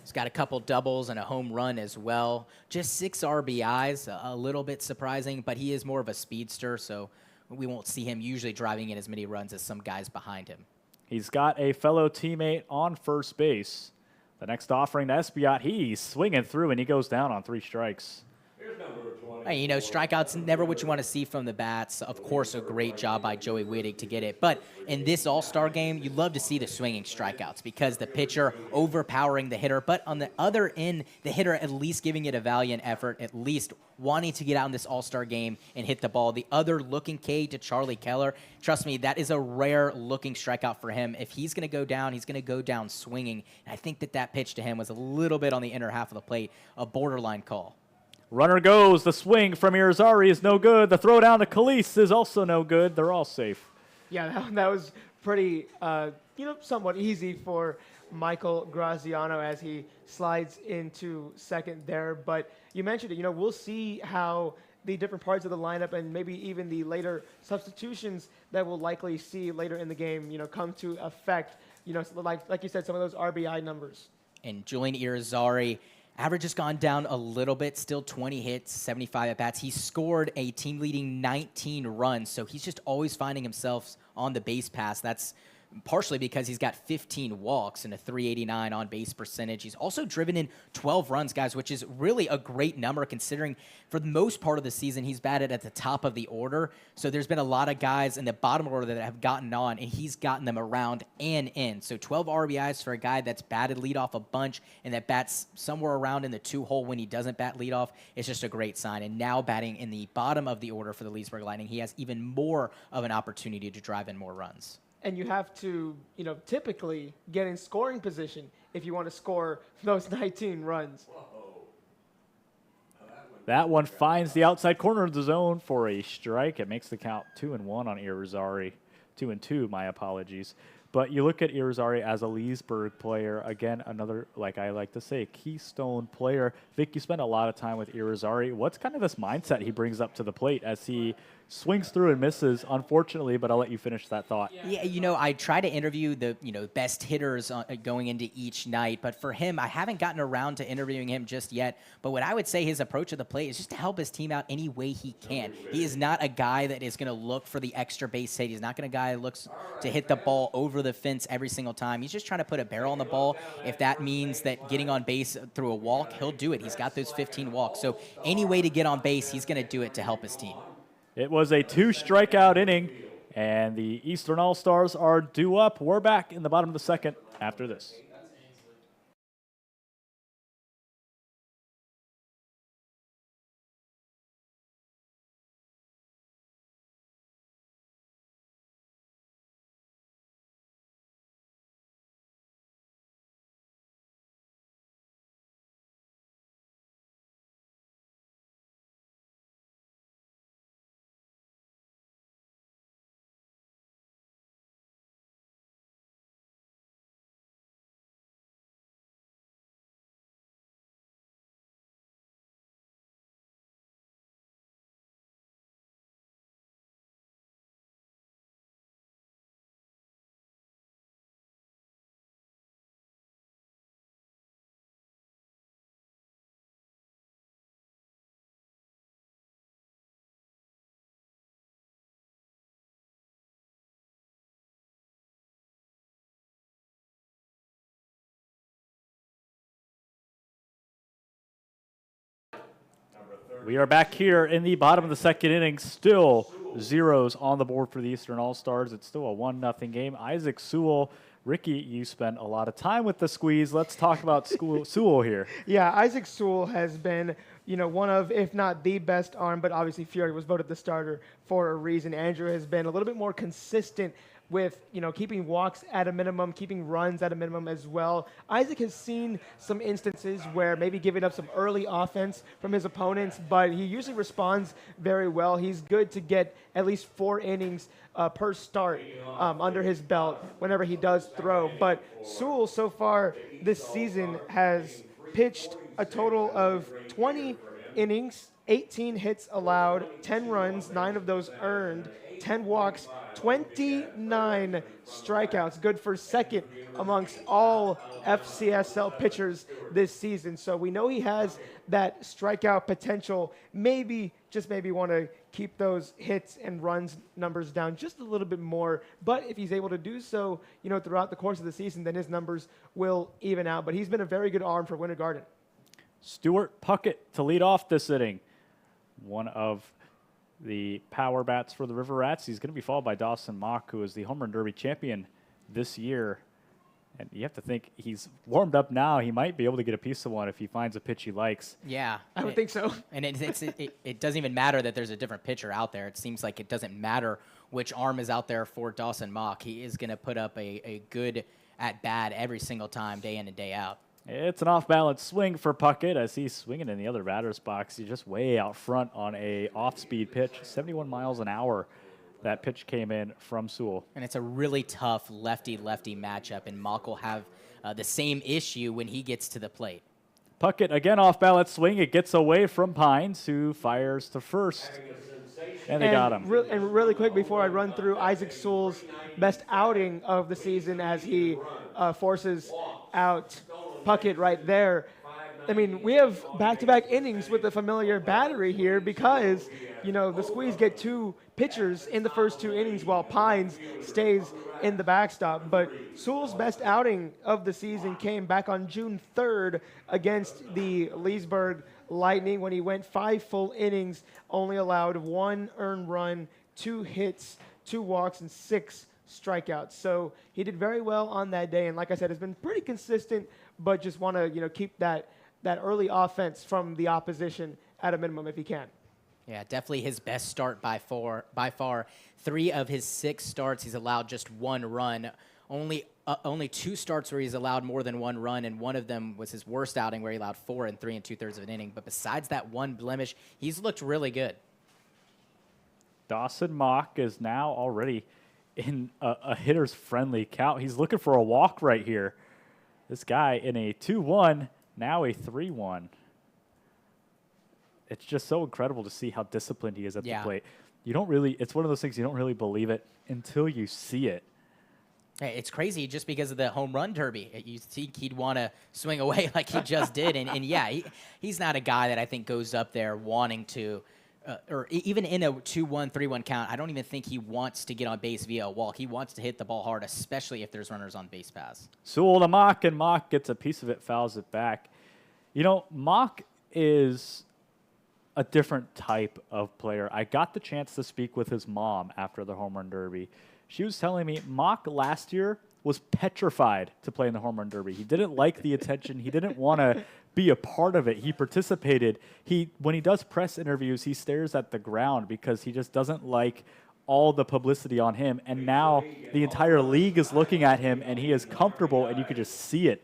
He's got a couple doubles and a home run as well. Just 6 RBIs, a little bit surprising, but he is more of a speedster, so we won't see him usually driving in as many runs as some guys behind him. He's got a fellow teammate on first base. The next offering to Espiat, he's swinging through, and he goes down on 3 strikes. Hey, strikeouts never what you want to see from the bats. Of course, a great job by Joey Wittig to get it. But in this All-Star game, you love to see the swinging strikeouts because the pitcher overpowering the hitter. But on the other end, the hitter at least giving it a valiant effort, at least wanting to get out in this All-Star game and hit the ball. The other looking K to Charlie Keller. Trust me, that is a rare looking strikeout for him. If he's going to go down, he's going to go down swinging. And I think that pitch to him was a little bit on the inner half of the plate, a borderline call. Runner goes. The swing from Irizarry is no good. The throw down to Calise is also no good. They're all safe. Yeah, that was pretty, somewhat easy for Michael Graziano as he slides into second there. But you mentioned it. We'll see how the different parts of the lineup and maybe even the later substitutions that we'll likely see later in the game, come to affect, like you said, some of those RBI numbers. And Julian Irizarry, average has gone down a little bit, still 20 hits, 75 at-bats. He scored a team-leading 19 runs, so he's just always finding himself on the base pass. That's partially because he's got 15 walks and a 389 on-base percentage. He's also driven in 12 runs, guys, which is really a great number considering for the most part of the season he's batted at the top of the order. So there's been a lot of guys in the bottom order that have gotten on, and he's gotten them around and in. So 12 RBIs for a guy that's batted leadoff a bunch and that bats somewhere around in the 2-hole when he doesn't bat leadoff is just a great sign. And now batting in the bottom of the order for the Leesburg Lightning, he has even more of an opportunity to drive in more runs. And you have to, typically get in scoring position if you want to score those 19 runs. That one finds the outside corner of the zone for a strike. It makes the count 2-1 on Irizarry. 2-2, my apologies. But you look at Irizarry as a Leesburg player. Again, another, like I like to say, keystone player. Vic, you spend a lot of time with Irizarry. What's kind of this mindset he brings up to the plate as he swings through and misses, unfortunately, but I'll let you finish that thought. Yeah, I try to interview the, best hitters going into each night, but for him, I haven't gotten around to interviewing him just yet, but what I would say his approach to the plate is just to help his team out any way he can. He is not a guy that is going to look for the extra base hit. He's not going to guy that looks to hit the ball over the fence every single time. He's just trying to put a barrel on the ball. If that means that getting on base through a walk, he'll do it. He's got those 15 walks, so any way to get on base, he's going to do it to help his team. It was a 2-strikeout inning, and the Eastern All-Stars are due up. We're back in the bottom of the second after this. We are back here in the bottom of the second inning. Still zeros on the board for the Eastern All-Stars. It's still a 1-0 game. Isaac Sewell. Ricky, you spent a lot of time with the squeeze. Let's talk about Sewell here. Yeah, Isaac Sewell has been, one of, if not the best arm, but obviously Fury was voted the starter for a reason. Andrew has been a little bit more consistent with, keeping walks at a minimum, keeping runs at a minimum as well. Isaac has seen some instances where maybe giving up some early offense from his opponents, but he usually responds very well. He's good to get at least 4 innings per start under his belt whenever he does throw. But Sewell so far this season has pitched a total of 20 innings, 18 hits allowed, 10 runs, 9 of those earned, 10 walks, 29 strikeouts, good for second amongst all Fcsl pitchers this season. So we know he has that strikeout potential. Just maybe want to keep those hits and runs numbers down just a little bit more. But if he's able to do so, throughout the course of the season, then his numbers will even out. But he's been a very good arm for Winter Garden. Stuart Puckett to lead off this inning. One of the power bats for the River Rats. He's going to be followed by Dawson Mock, who is the Home Run Derby champion this year. And you have to think he's warmed up now. He might be able to get a piece of one if he finds a pitch he likes. Yeah. I would think so. And it doesn't even matter that there's a different pitcher out there. It seems like it doesn't matter which arm is out there for Dawson Mock. He is going to put up a good at-bat every single time, day in and day out. It's an off-balance swing for Puckett as he's swinging in the other batter's box. He's just way out front on a off-speed pitch, 71 miles an hour. That pitch came in from Sewell. And it's a really tough lefty-lefty matchup, and Mock will have the same issue when he gets to the plate. Puckett, again, off-balance swing. It gets away from Pines, who fires to first. And they got him. And really quick before I run through Isaac Sewell's best outing of the season as he forces out Puckett right there. I mean, we have back-to-back innings with the familiar battery here because, the Squeeze get 2 pitchers in the first 2 innings while Pines stays in the backstop. But Sewell's best outing of the season came back on June 3rd against the Leesburg Lightning when he went 5 full innings, only allowed 1 earned run, 2 hits, 2 walks, and 6 strikeouts. So he did very well on that day. And like I said, it's been pretty consistent, but just want to, keep that early offense from the opposition at a minimum if he can. Yeah, definitely his best start by far. 3 of his 6 starts, he's allowed just 1 run. Only 2 starts where he's allowed more than 1 run, and one of them was his worst outing where he allowed 4 in 3 2/3 of an inning. But besides that one blemish, he's looked really good. Dawson Mock is now already in a hitter's friendly count. He's looking for a walk right here. This guy in a 2-1, now a 3-1. It's just so incredible to see how disciplined he is at the plate. It's one of those things you don't really believe it until you see it. Hey, it's crazy just because of the home run derby. You think he'd want to swing away like he just did. And yeah, he's not a guy that I think goes up there wanting to, or even in a 2-1, 3-1 count, I don't even think he wants to get on base via a walk. He wants to hit the ball hard, especially if there's runners on base pass. Sewell to Mock, and Mock gets a piece of it, fouls it back. Mock is a different type of player. I got the chance to speak with his mom after the home run derby. She was telling me Mock last year was petrified to play in the home run derby. He didn't like the attention. He didn't want to be a part of it. He participated. When he does press interviews, he stares at the ground because he just doesn't like all the publicity on him. And now the entire league is looking at him, and he is comfortable, and you could just see it.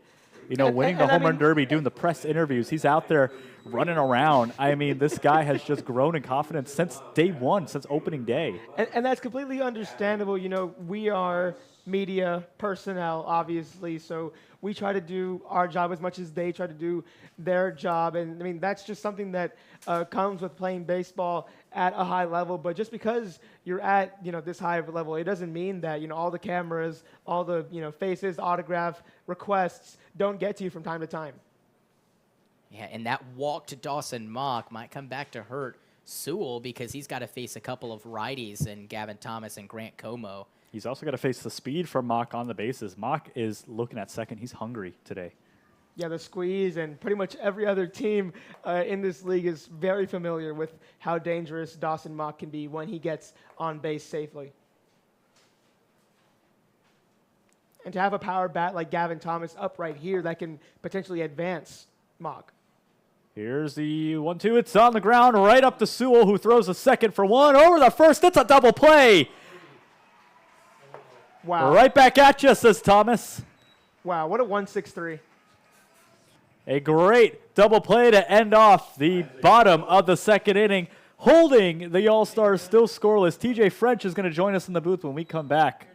Winning the home run derby, doing the press interviews. He's out there running around. I mean, this guy has just grown in confidence since day one, since opening day. And that's completely understandable. We are media personnel, obviously, so we try to do our job as much as they try to do their job. And, I mean, that's just something that comes with playing baseball at a high level. But just because you're at, this high of a level, it doesn't mean that, all the cameras, all the, faces, autograph requests don't get to you from time to time. Yeah, and that walk to Dawson Mock might come back to hurt Sewell because he's got to face a couple of righties in Gavin Thomas and Grant Como. He's also got to face the speed from Mock on the bases. Mock is looking at second. He's hungry today. Yeah, the squeeze, and pretty much every other team in this league is very familiar with how dangerous Dawson Mock can be when he gets on base safely. And to have a power bat like Gavin Thomas up right here that can potentially advance Mock. Here's the 1-2. It's on the ground right up to Sewell, who throws a second for one. Over the first. It's a double play. Wow. Right back at you, says Thomas. Wow, what a 1-6-3. A great double play to end off the bottom of the second inning. Holding the All-Stars still scoreless. TJ French is going to join us in the booth when we come back.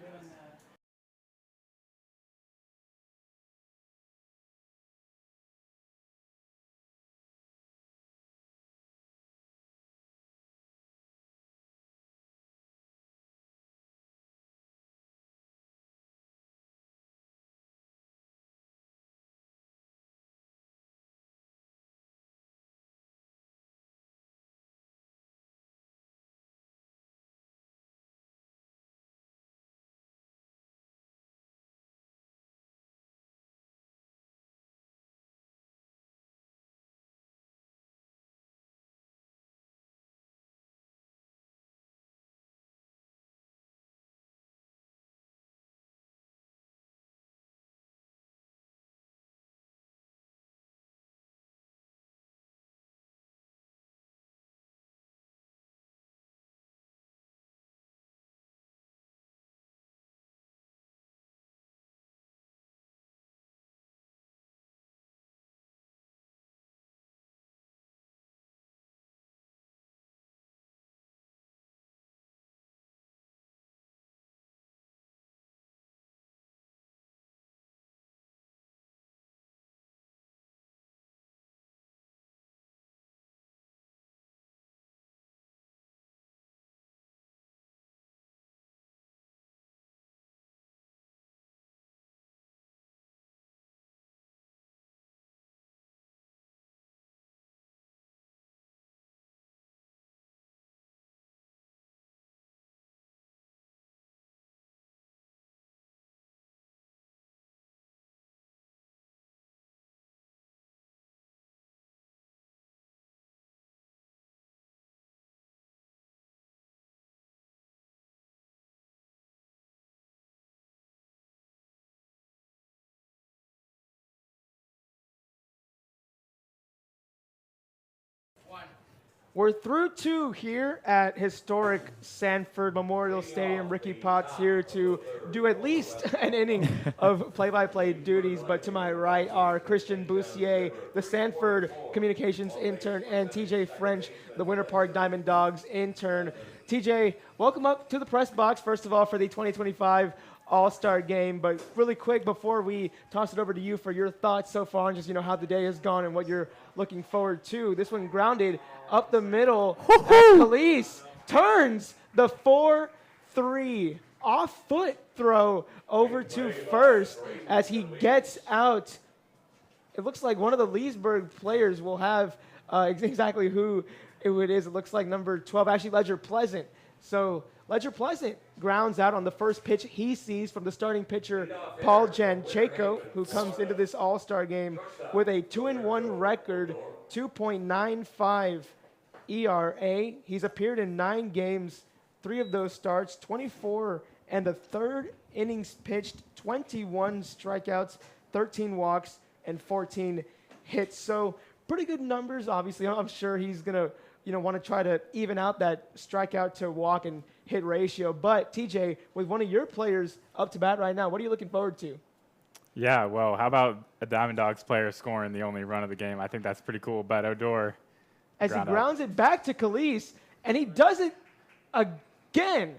We're through two here at historic Sanford Memorial Stadium. Ricky Potts here to do at least an inning of play-by-play duties. But to my right are Christian Boussier, the Sanford Communications intern, and TJ French, the Winter Park Diamond Dogs intern. TJ, welcome up to the press box, first of all, for the 2025 All-Star Game. But really quick, before we toss it over to you for your thoughts so far and just, how the day has gone and what you're looking forward to. This one grounded up the middle. Police turns the 4-3 off-foot throw over to first as he gets out. It looks like one of the Leesburg players will have exactly who it is. It looks like number 12, actually Ledger Pleasant. So Ledger Pleasant grounds out on the first pitch he sees from the starting pitcher, Paul Jancheko, who comes into this All-Star game with a 2-1 record, 2.95 ERA. He's appeared in 9 games, 3 of those starts, 24 and a third innings pitched, 21 strikeouts, 13 walks, and 14 hits. So pretty good numbers, obviously. I'm sure he's going to want to try to even out that strikeout to walk and hit ratio. But TJ, with one of your players up to bat right now, what are you looking forward to? Yeah, well, how about a Diamond Dogs player scoring the only run of the game? I think that's pretty cool. But Odor, as he grounds it back to Khalees, and he does it again.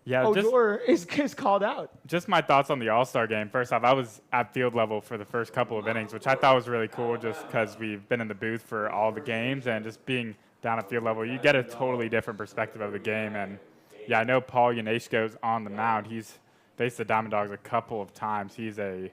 Yeah, Odor is called out. Just my thoughts on the All-Star game. First off, I was at field level for the first couple of innings, which I thought was really cool just because we've been in the booth for all the games, and just being down at field level, you get a totally different perspective of the game. And, yeah, I know Paul Yaneshko's on the mound. He's faced the Diamond Dogs a couple of times. He's a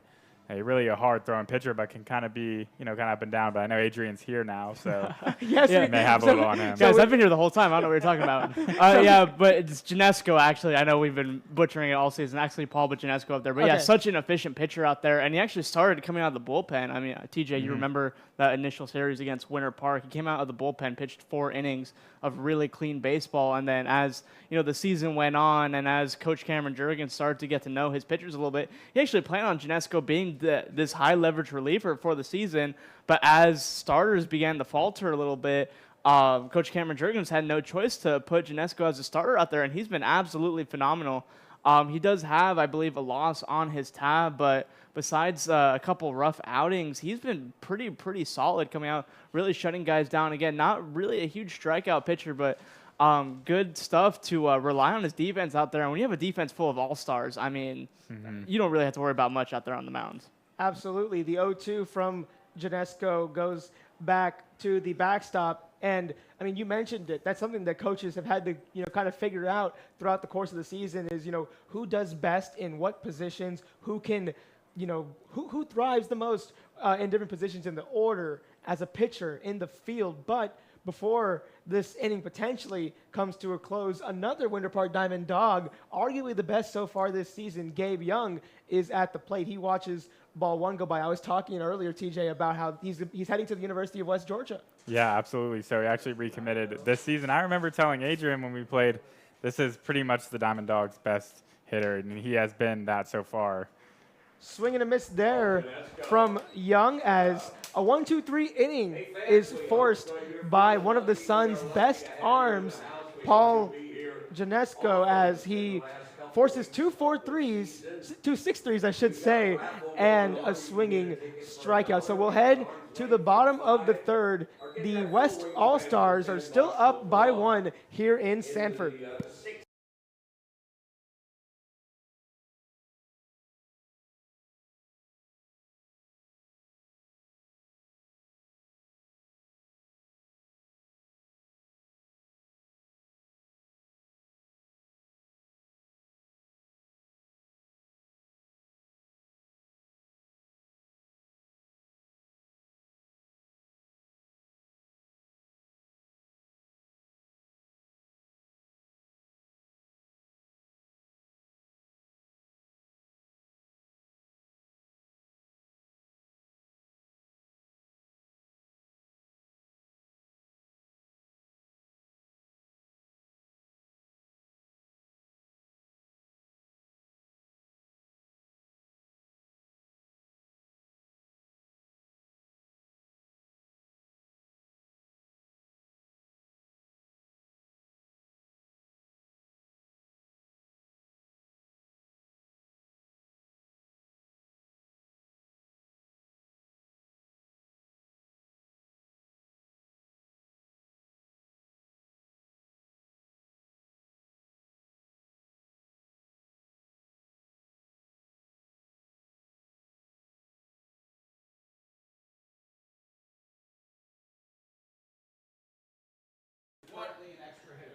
really a hard throwing pitcher, but can kind of be, kind of up and down. But I know Adrian's here now, so Yes, we may have a little on him. Guys, I've been here the whole time. I don't know what you're talking about. Yeah, but it's Janesco, actually. I know we've been butchering it all season. Actually, Paul but Janesco up there. But yeah, Okay. such an efficient pitcher out there. And he actually started coming out of the bullpen. I mean, TJ, you remember that initial series against Winter Park. He came out of the bullpen, pitched 4 innings of really clean baseball. And then as, the season went on and as Coach Cameron Jurgens started to get to know his pitchers a little bit, he actually planned on Janesco being this high leverage reliever for the season. But as starters began to falter a little bit, Coach Cameron Jurgens had no choice to put Janesco as a starter out there, and he's been absolutely phenomenal. He does have, I believe, a loss on his tab, but besides a couple rough outings, he's been pretty solid coming out, really shutting guys down. Again, not really a huge strikeout pitcher, but good stuff to rely on his defense out there. And when you have a defense full of all-stars, I mean, you don't really have to worry about much out there on the mounds. Absolutely. The 0-2 from Janesco goes back to the backstop. And, I mean, you mentioned it. That's something that coaches have had to, kind of figure out throughout the course of the season is, who does best in what positions, who can, who thrives the most in different positions in the order as a pitcher in the field. But before this inning potentially comes to a close, another Winter Park Diamond Dog, arguably the best so far this season, Gabe Young, is at the plate. He watches ball 1 go by. I was talking earlier, TJ, about how he's heading to the University of West Georgia. Yeah, absolutely. So he actually recommitted this season. I remember telling Adrian when we played, this is pretty much the Diamond Dogs' best hitter, and he has been that so far. Swing and a miss there from Young as a 1-2-3 inning is forced by one of the Suns' best arms, Paul Janesco, as he forces 2 6-3s, I should say, and a swinging strikeout. So we'll head to the bottom of the third. The West All-Stars are still up by 1 here in Sanford.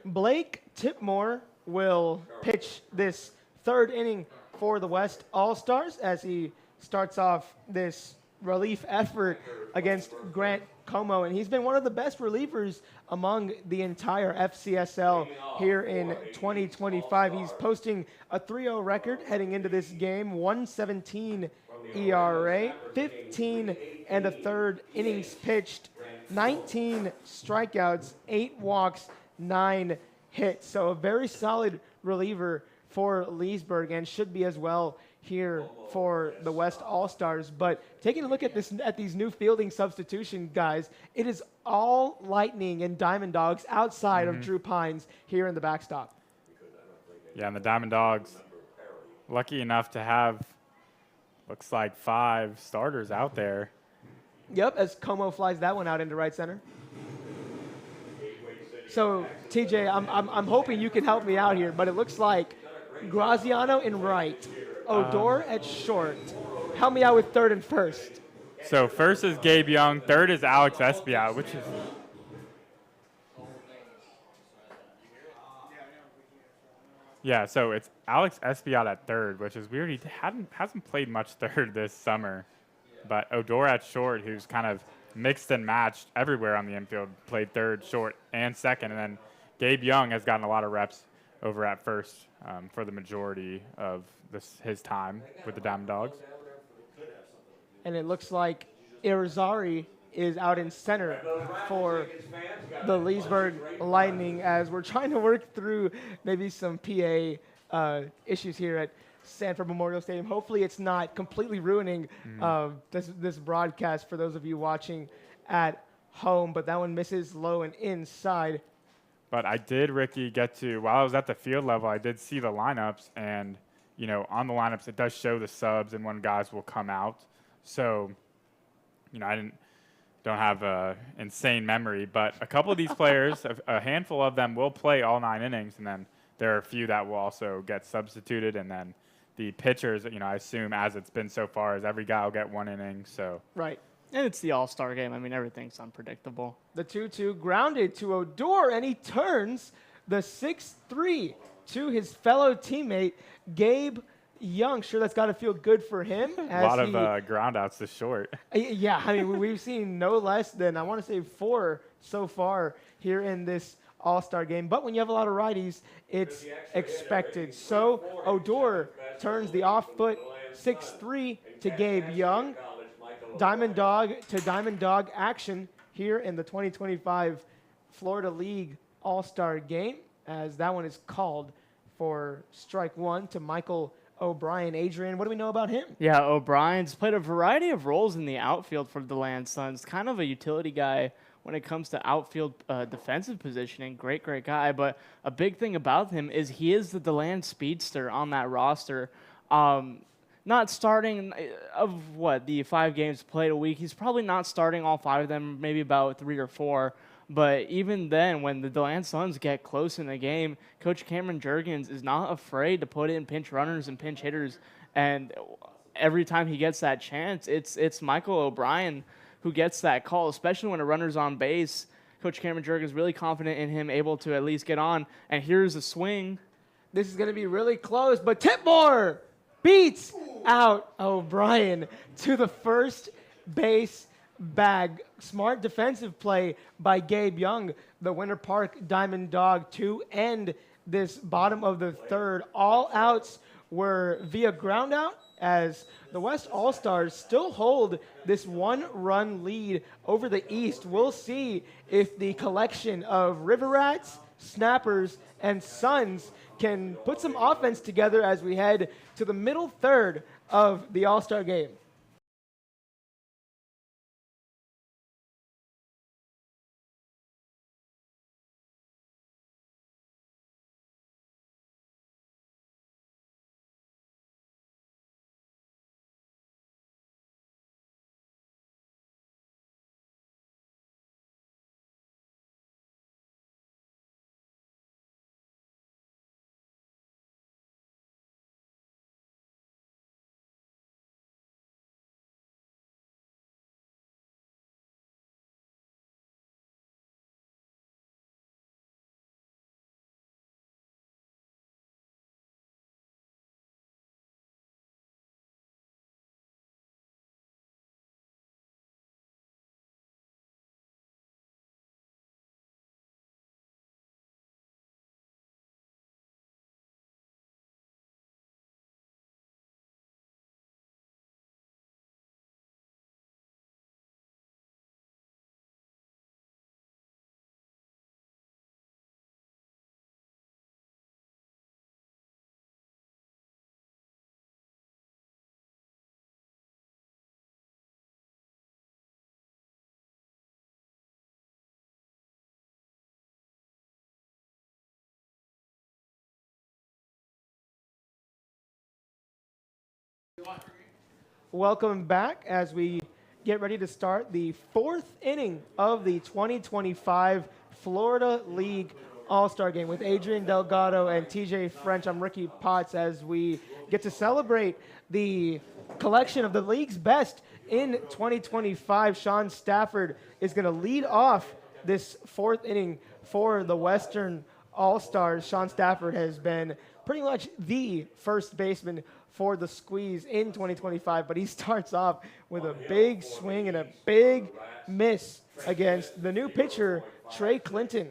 Blake Tipmore will pitch this third inning for the West All-Stars as he starts off this relief effort against Grant Como. And he's been one of the best relievers among the entire FCSL here in 2025. He's posting a 3-0 record heading into this game, 1.17 ERA, 15 and a third innings pitched, 19 strikeouts, 8 walks, 9 hits. So a very solid reliever for Leesburg and should be as well here for the West All-Stars. But taking a look at these new fielding substitution guys, it is all Lightning and Diamond Dogs outside of Drew Pines here in the backstop. Yeah, and the Diamond Dogs, lucky enough to have, looks like 5 starters out there. Yep, as Como flies that one out into right center. So, TJ, I'm hoping you can help me out here, but it looks like Graziano in right, Odor at short. Help me out with third and first. So first is Gabe Young, third is Alex Espiat, which is Yeah, so it's Alex Espiat at third, which is weird. He hasn't played much third this summer. But Odor at short, who's kind of mixed and matched everywhere on the infield, played third, short, and second. And then Gabe Young has gotten a lot of reps over at first for the majority of his time with the Diamond Dogs. And it looks like Irizarry is out in center for the Leesburg Lightning as we're trying to work through maybe some PA issues here at Sanford Memorial Stadium. Hopefully it's not completely ruining this broadcast for those of you watching at home, but that one misses low and inside. But I did, Ricky, while I was at the field level, I did see the lineups, and, on the lineups, it does show the subs and when guys will come out. So, I don't have an insane memory, but a couple of these players, a handful of them will play all 9 innings, and then there are a few that will also get substituted, and then the pitchers, I assume as it's been so far, is every guy will get 1 inning. So right. And it's the all-star game. I mean, everything's unpredictable. The 2-2 grounded to Odor, and he turns the 6-3 to his fellow teammate, Gabe Young. Sure, that's got to feel good for him. A lot of ground outs to short. Yeah, I mean, we've seen no less than, I want to say, 4 so far here in this all-star game. But when you have a lot of righties, it's expected. So Odor turns the off-foot 6-3 to Gabe Young. Diamond Dog to Diamond Dog action here in the 2025 Florida League All-Star Game, as that one is called for strike 1 to Michael O'Brien. Adrian, what do we know about him? Yeah, O'Brien's played a variety of roles in the outfield for the Land Suns. Kind of a utility guy when it comes to outfield defensive positioning. Great guy. But a big thing about him is he is the DeLand speedster on that roster. Not starting of the 5 games played a week. He's probably not starting all 5 of them, maybe about 3 or 4. But even then, when the DeLand Suns get close in the game, Coach Cameron Jurgens is not afraid to put in pinch runners and pinch hitters. And every time he gets that chance, it's Michael O'Brien who gets that call, especially when a runner's on base. Coach Cameron Jurgens is really confident in him, able to at least get on. And here's a swing. This is going to be really close, but Tipmore beats out O'Brien to the first base bag. Smart defensive play by Gabe Young, the Winter Park Diamond Dog, to end this bottom of the third. All outs were via ground out, as the West All-Stars still hold this 1-run lead over the East. We'll see if the collection of River Rats, Snappers, and Suns can put some offense together as we head to the middle third of the All-Star game. Welcome back as we get ready to start the 4th inning of the 2025 Florida League All-Star Game with Adrian Delgado and TJ French. I'm Ricky Potts as we get to celebrate the collection of the league's best in 2025. Sean Stafford is going to lead off this 4th inning for the Western All-Stars. Sean Stafford has been pretty much the first baseman for the Squeeze in 2025, but he starts off with a big swing and a big miss against the new pitcher, Trey Clinton.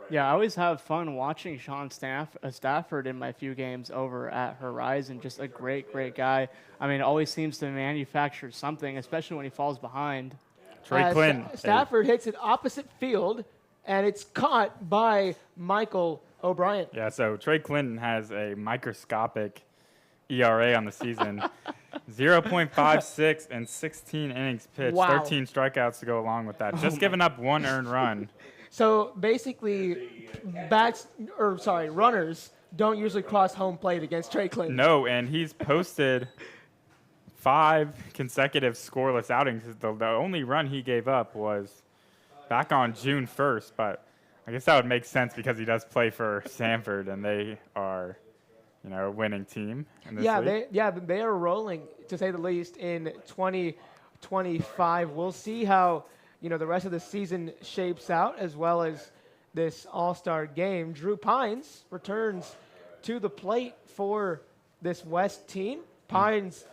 Yeah, I always have fun watching Sean Stafford in my few games over at Horizon. Just a great, great guy. I mean, always seems to manufacture something, especially when he falls behind. Trey Clinton. Stafford hits it opposite field, and it's caught by Michael O'Brien. Yeah, so Trey Clinton has a microscopic ERA on the season. 0.56 and 16 innings pitched, Wow. 13 strikeouts to go along with that. Just giving up 1 earned run. So basically, runners don't usually cross home plate against Trey Clinton. No, and he's posted 5 consecutive scoreless outings. The only run he gave up was back on June 1st, but I guess that would make sense because he does play for Sanford, and they are, a winning team in this league. They are rolling, to say the least, in 2025. We'll see how the rest of the season shapes out, as well as this All-Star game. Drew Pines returns to the plate for this West team. Pines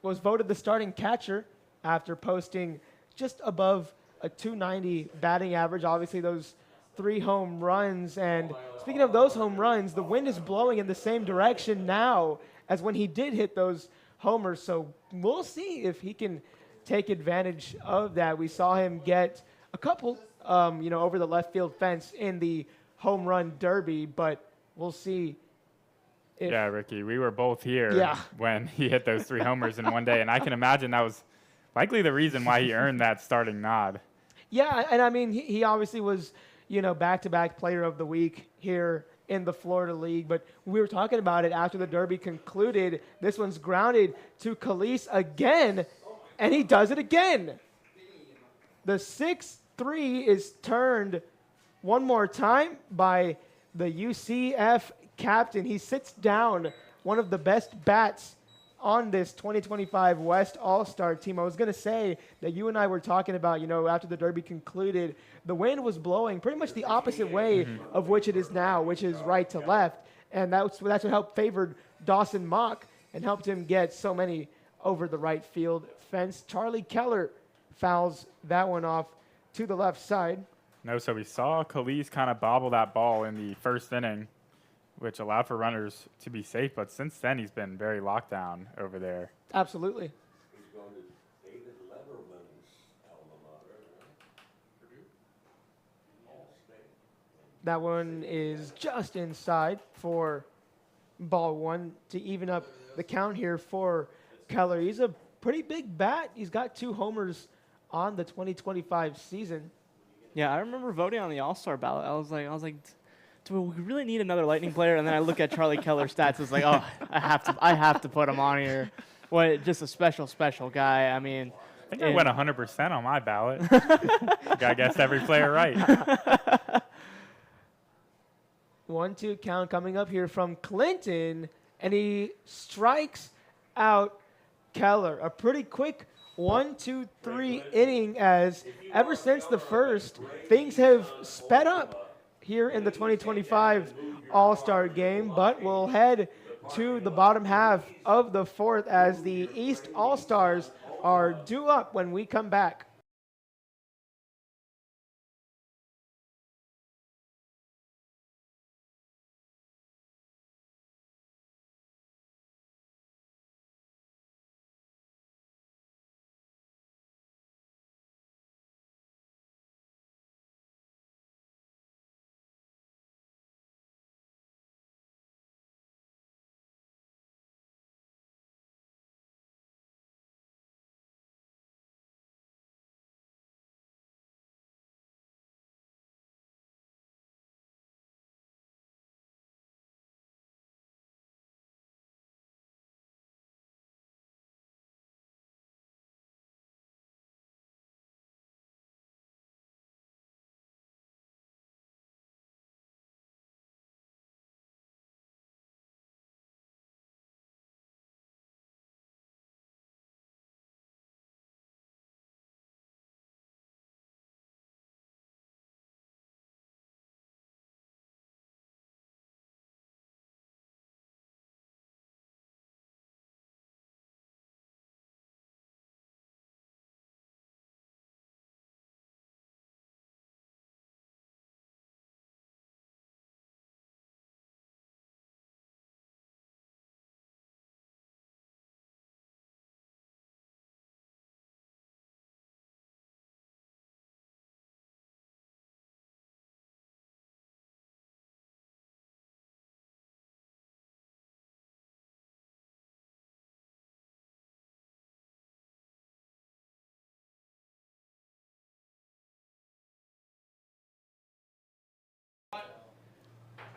was voted the starting catcher after posting just above a 290 batting average. Obviously, those 3 home runs. And speaking of those home runs, the wind is blowing in the same direction now as when he did hit those homers. So we'll see if he can take advantage of that. We saw him get a couple, over the left field fence in the home run derby, but we'll see. Yeah, Ricky, we were both here when he hit those 3 homers in one day, and I can imagine that was likely the reason why he earned that starting nod. Yeah, and I mean, he obviously was, back-to-back player of the week here in the Florida League, but we were talking about it after the derby concluded. This one's grounded to Khalees again, and he does it again. The 6-3 is turned one more time by the UCF captain. He sits down one of the best bats on this 2025 West All-Star team. I was going to say that you and I were talking about, after the derby concluded, the wind was blowing pretty much the opposite way of which it is now, which is right to left. And that's what helped favored Dawson Mock and helped him get so many over the right field fence. Charlie Keller fouls that one off to the left side. No, so we saw Khalees kind of bobble that ball in the first inning, which allowed for runners to be safe. But since then, he's been very locked down over there. Absolutely. He's going to David Letterman's alma mater. That one is just inside for ball 1 to even up the count here for Keller. He's a pretty big bat. He's got 2 homers on the 2025 season. Yeah, I remember voting on the All-Star ballot. I was like, do we really need another Lightning player? And then I look at Charlie Keller's stats. It's like, oh, I have to put him on here. What, just a special guy. I mean, I think I went 100% on my ballot. I guessed every player right. 1-2 count coming up here from Clinton, and he strikes out Keller. A pretty quick 1-2-3 inning, as ever since the first, things have sped up here in the 2025 All-Star game, but we'll head to the bottom half of the 4th as the East All-Stars are due up when we come back.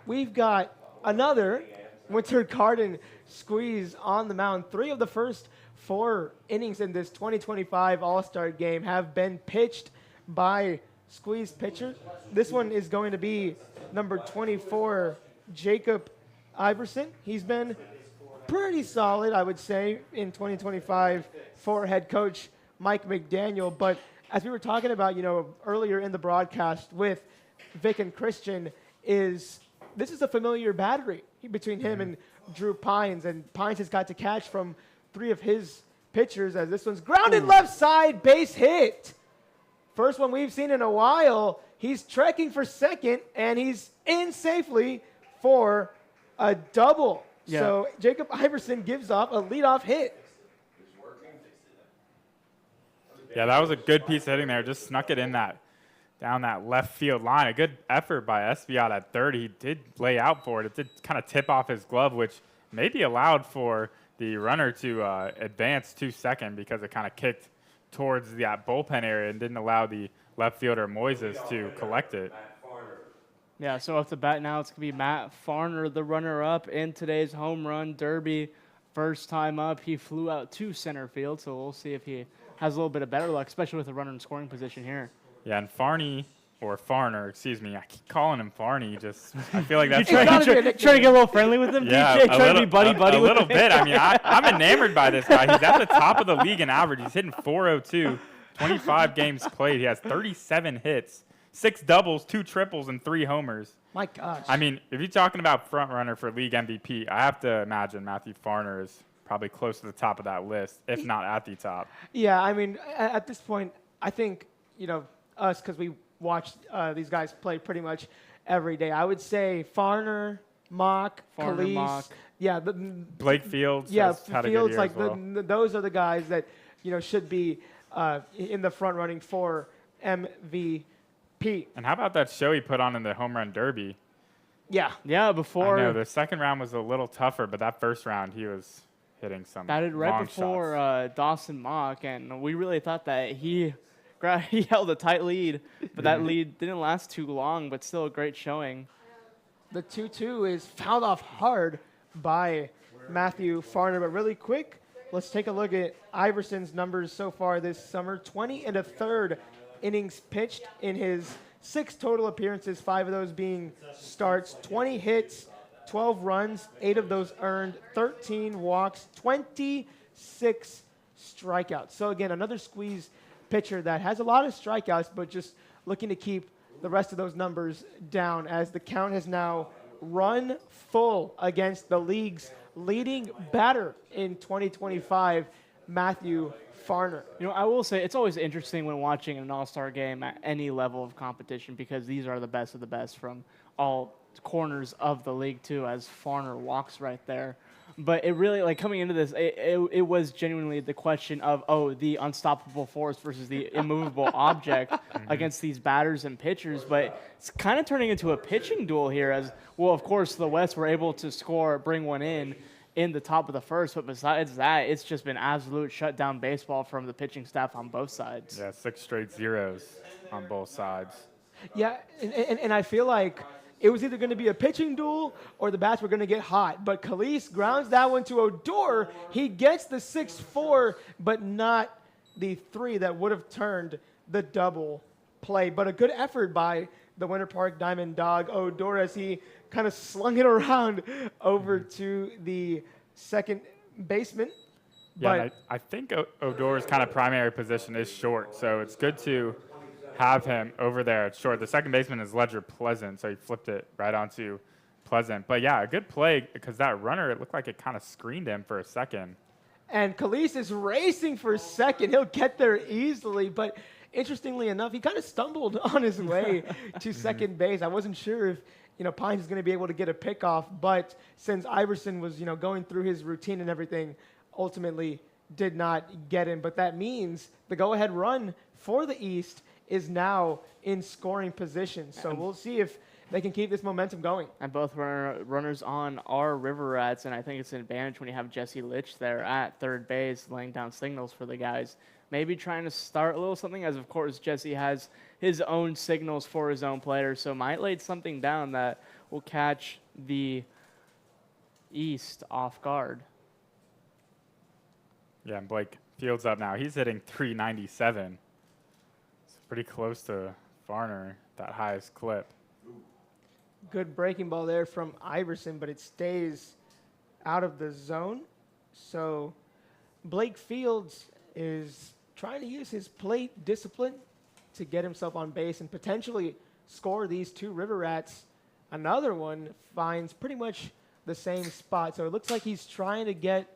we've got another Winter Garden squeeze on the mound. 3 of the first 4 innings in this 2025 All-Star game have been pitched by squeeze pitchers. This one is going to be number 24, Jacob Iverson. He's been pretty solid, I would say, in 2025 for head coach Mike McDaniel. But as we were talking about, earlier in the broadcast with Vic and Christian, this is a familiar battery between him and Drew Pines, and Pines has got to catch from 3 of his pitchers as this one's grounded left side, base hit. First one we've seen in a while. He's trekking for second, and he's in safely for a double. Yeah. So Jacob Iverson gives off a leadoff hit. Yeah, that was a good piece of hitting there. Just snuck it in down that left field line. A good effort by Esbiot at third. He did lay out for it. It did kind of tip off his glove, which maybe allowed for the runner to advance to second because it kind of kicked towards that bullpen area and didn't allow the left fielder Moises to collect it. Yeah, so off the bat now, it's going to be Matt Farner, the runner-up in today's home run derby. First time up, he flew out to center field, so we'll see if he has a little bit of better luck, especially with the runner in scoring position here. Yeah, and Farner, excuse me, I keep calling him Farney. I feel like that's Trying to get a little friendly with him, yeah, DJ? Trying to be buddy a with little him? bit. I mean, I'm enamored by this guy. He's at the top of the league in average. He's hitting .402, 25 games played. He has 37 hits, 6 doubles, 2 triples, and 3 homers. My gosh. I mean, if you're talking about front runner for league MVP, I have to imagine Matthew Farner is probably close to the top of that list, if not at the top. Yeah, I mean, at this point, I think, us, because we watch these guys play pretty much every day. I would say Farner, Mock, Farner, Khalees. Mock. Yeah, Blake Fields. yeah, has had a good Fields, year like as well. those are the guys that should be in the front running for MVP. And how about that show he put on in the home run derby? Yeah, Yeah, I before know the second round was a little tougher, but that first round he was hitting some batted right long before shots. Dawson Mock, and we really thought that he held a tight lead, but that lead didn't last too long, but still a great showing. the 2-2 is fouled off hard by Matthew Farner. But really quick, let's take a look at Iverson's numbers so far this summer. 20 1/3 innings pitched in his 6 total appearances, 5 of those being starts, 20 hits, 12 runs, 8 of those earned, 13 walks, 26 strikeouts. So again, another squeeze pitcher that has a lot of strikeouts, but just looking to keep the rest of those numbers down as the count has now run full against the league's leading batter in 2025, Matthew Farner. I will say it's always interesting when watching an all-star game at any level of competition because these are the best of the best from all corners of the league too, as Farner walks right there. But it really, coming into this, it was genuinely the question of, the unstoppable force versus the immovable object against these batters and pitchers. But it's kind of turning into a pitching duel here as, well, of course, the West were able to bring one in the top of the first. But besides that, it's just been absolute shutdown baseball from the pitching staff on both sides. Yeah, 6 straight zeros on both sides. Yeah, and I feel like it was either going to be a pitching duel or the bats were going to get hot. But Khalees grounds that one to Odor. He gets the 6-4, but not the 3 that would have turned the double play. But a good effort by the Winter Park Diamond Dog, Odor, as he kind of slung it around over to the second baseman. Yeah, But and I think Odor's kind of primary position is short, so it's good to have him over there at short. The second baseman is Ledger Pleasant, so he flipped it right onto Pleasant. But yeah, a good play because that runner, it looked like it kind of screened him for a second. And Khalees is racing for second. He'll get there easily, but interestingly enough, he kind of stumbled on his way to second base. I wasn't sure if Pines is going to be able to get a pickoff, but since Iverson was going through his routine and everything, ultimately did not get him. But that means the go-ahead run for the East is now in scoring position. So we'll see if they can keep this momentum going. And both runners on are River Rats, and I think it's an advantage when you have Jesse Litch there at third base laying down signals for the guys maybe trying to start a little something, as of course Jesse has his own signals for his own players, so might lay something down that will catch the East off guard. Yeah, and Blake Fields up now. He's hitting 397. It's pretty close to Varner, that highest clip. Good breaking ball there from Iverson, but it stays out of the zone. So Blake Fields is trying to use his plate discipline to get himself on base and potentially score these 2 River Rats. Another one finds pretty much the same spot. So it looks like he's trying to get,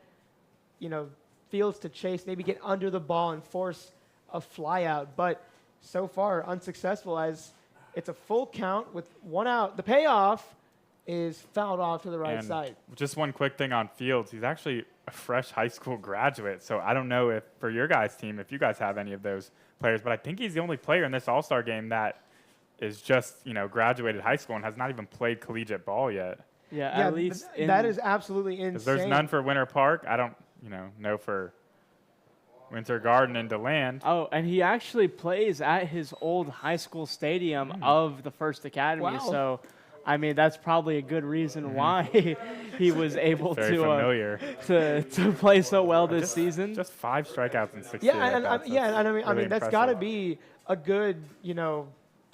Fields to chase, maybe get under the ball and force a fly out. But so far unsuccessful, as it's a full count with 1 out. The payoff is fouled off to the right And side. just one quick thing on Fields. He's actually a fresh high school graduate, so I don't know if for your guys' team, if you guys have any of those players, but I think he's the only player in this All-Star game that is just, graduated high school and has not even played collegiate ball yet. Yeah, Yeah, at least that is absolutely insane. Because there's none for Winter Park. I don't, know for Winter Garden and DeLand. Oh, and he actually plays at his old high school stadium of the First Academy. Wow. So, I mean, that's probably a good reason why he was able Very familiar. to play so well this season. Just 5 strikeouts in 6 Yeah, and I mean that's got to be a good,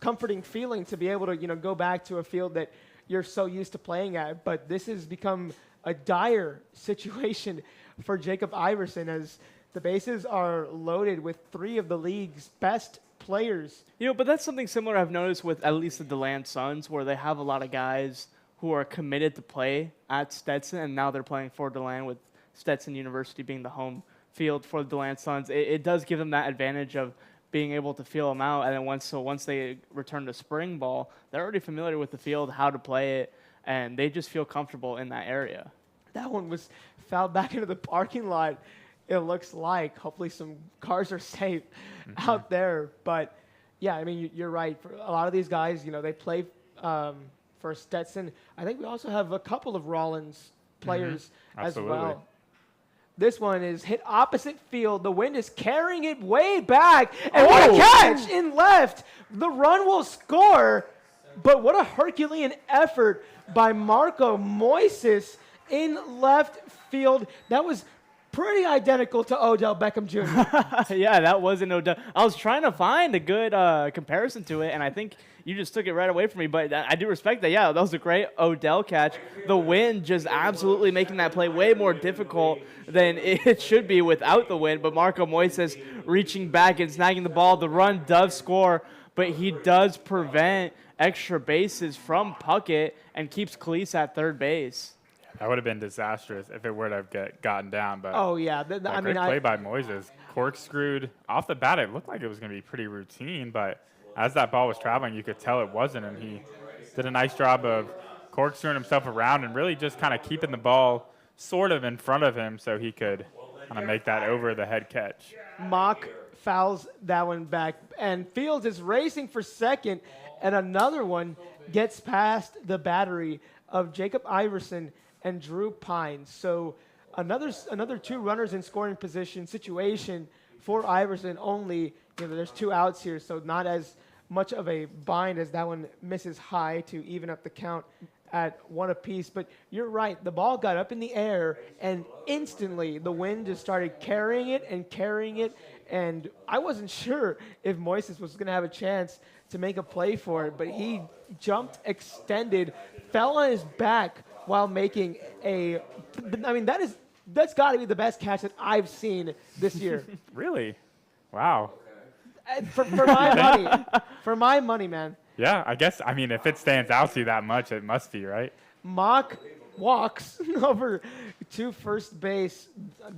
comforting feeling to be able to, go back to a field that you're so used to playing at. But this has become a dire situation for Jacob Iverson, as the bases are loaded with 3 of the league's best players. But that's something similar I've noticed with at least the DeLand Suns, where they have a lot of guys who are committed to play at Stetson, and now they're playing for DeLand, with Stetson University being the home field for the DeLand Suns. It does give them that advantage of being able to feel them out, and then once they return to spring ball, they're already familiar with the field, how to play it, and they just feel comfortable in that area. That one was fouled back into the parking lot. It looks like, hopefully some cars are safe out there. But, yeah, I mean, you're right. For a lot of these guys, they play for Stetson. I think we also have a couple of Rollins players as Absolutely. well. This one is hit opposite field. The wind is carrying it way back. And what a catch in left. The run will score. But what a Herculean effort by Marco Moises in left field. That was pretty identical to Odell Beckham Jr. Yeah, that was an Odell. I was trying to find a good comparison to it, and I think you just took it right away from me. But I do respect that. Yeah, that was a great Odell catch. The wind just absolutely making that play way more difficult than it should be without the wind. But Marco Moises reaching back and snagging the ball. The run does score, but he does prevent extra bases from Puckett and keeps Cleese at third base. That would have been disastrous if it were to have gotten down. But Oh, yeah. great play by Moises. Corkscrewed off the bat. It looked like it was going to be pretty routine, but as that ball was traveling, you could tell it wasn't, and he did a nice job of corkscrewing himself around and really just kind of keeping the ball sort of in front of him so he could kind of make that over-the-head catch. Mock fouls that one back, and Fields is racing for second, and another one gets past the battery of Jacob Iverson and Drew Pines. So another 2 runners in scoring position situation for Iverson. Only, there's 2 outs here, so not as much of a bind as that one misses high to even up the count at 1 apiece. But you're right, the ball got up in the air, and instantly the wind just started carrying it, and I wasn't sure if Moises was going to have a chance to make a play for it, but he jumped, extended, fell on his back while making that's got to be the best catch that I've seen this year. Really? Wow. For my money. For my money, man. Yeah, I guess, if it stands out to you that much, it must be, right? Mock walks over to first base.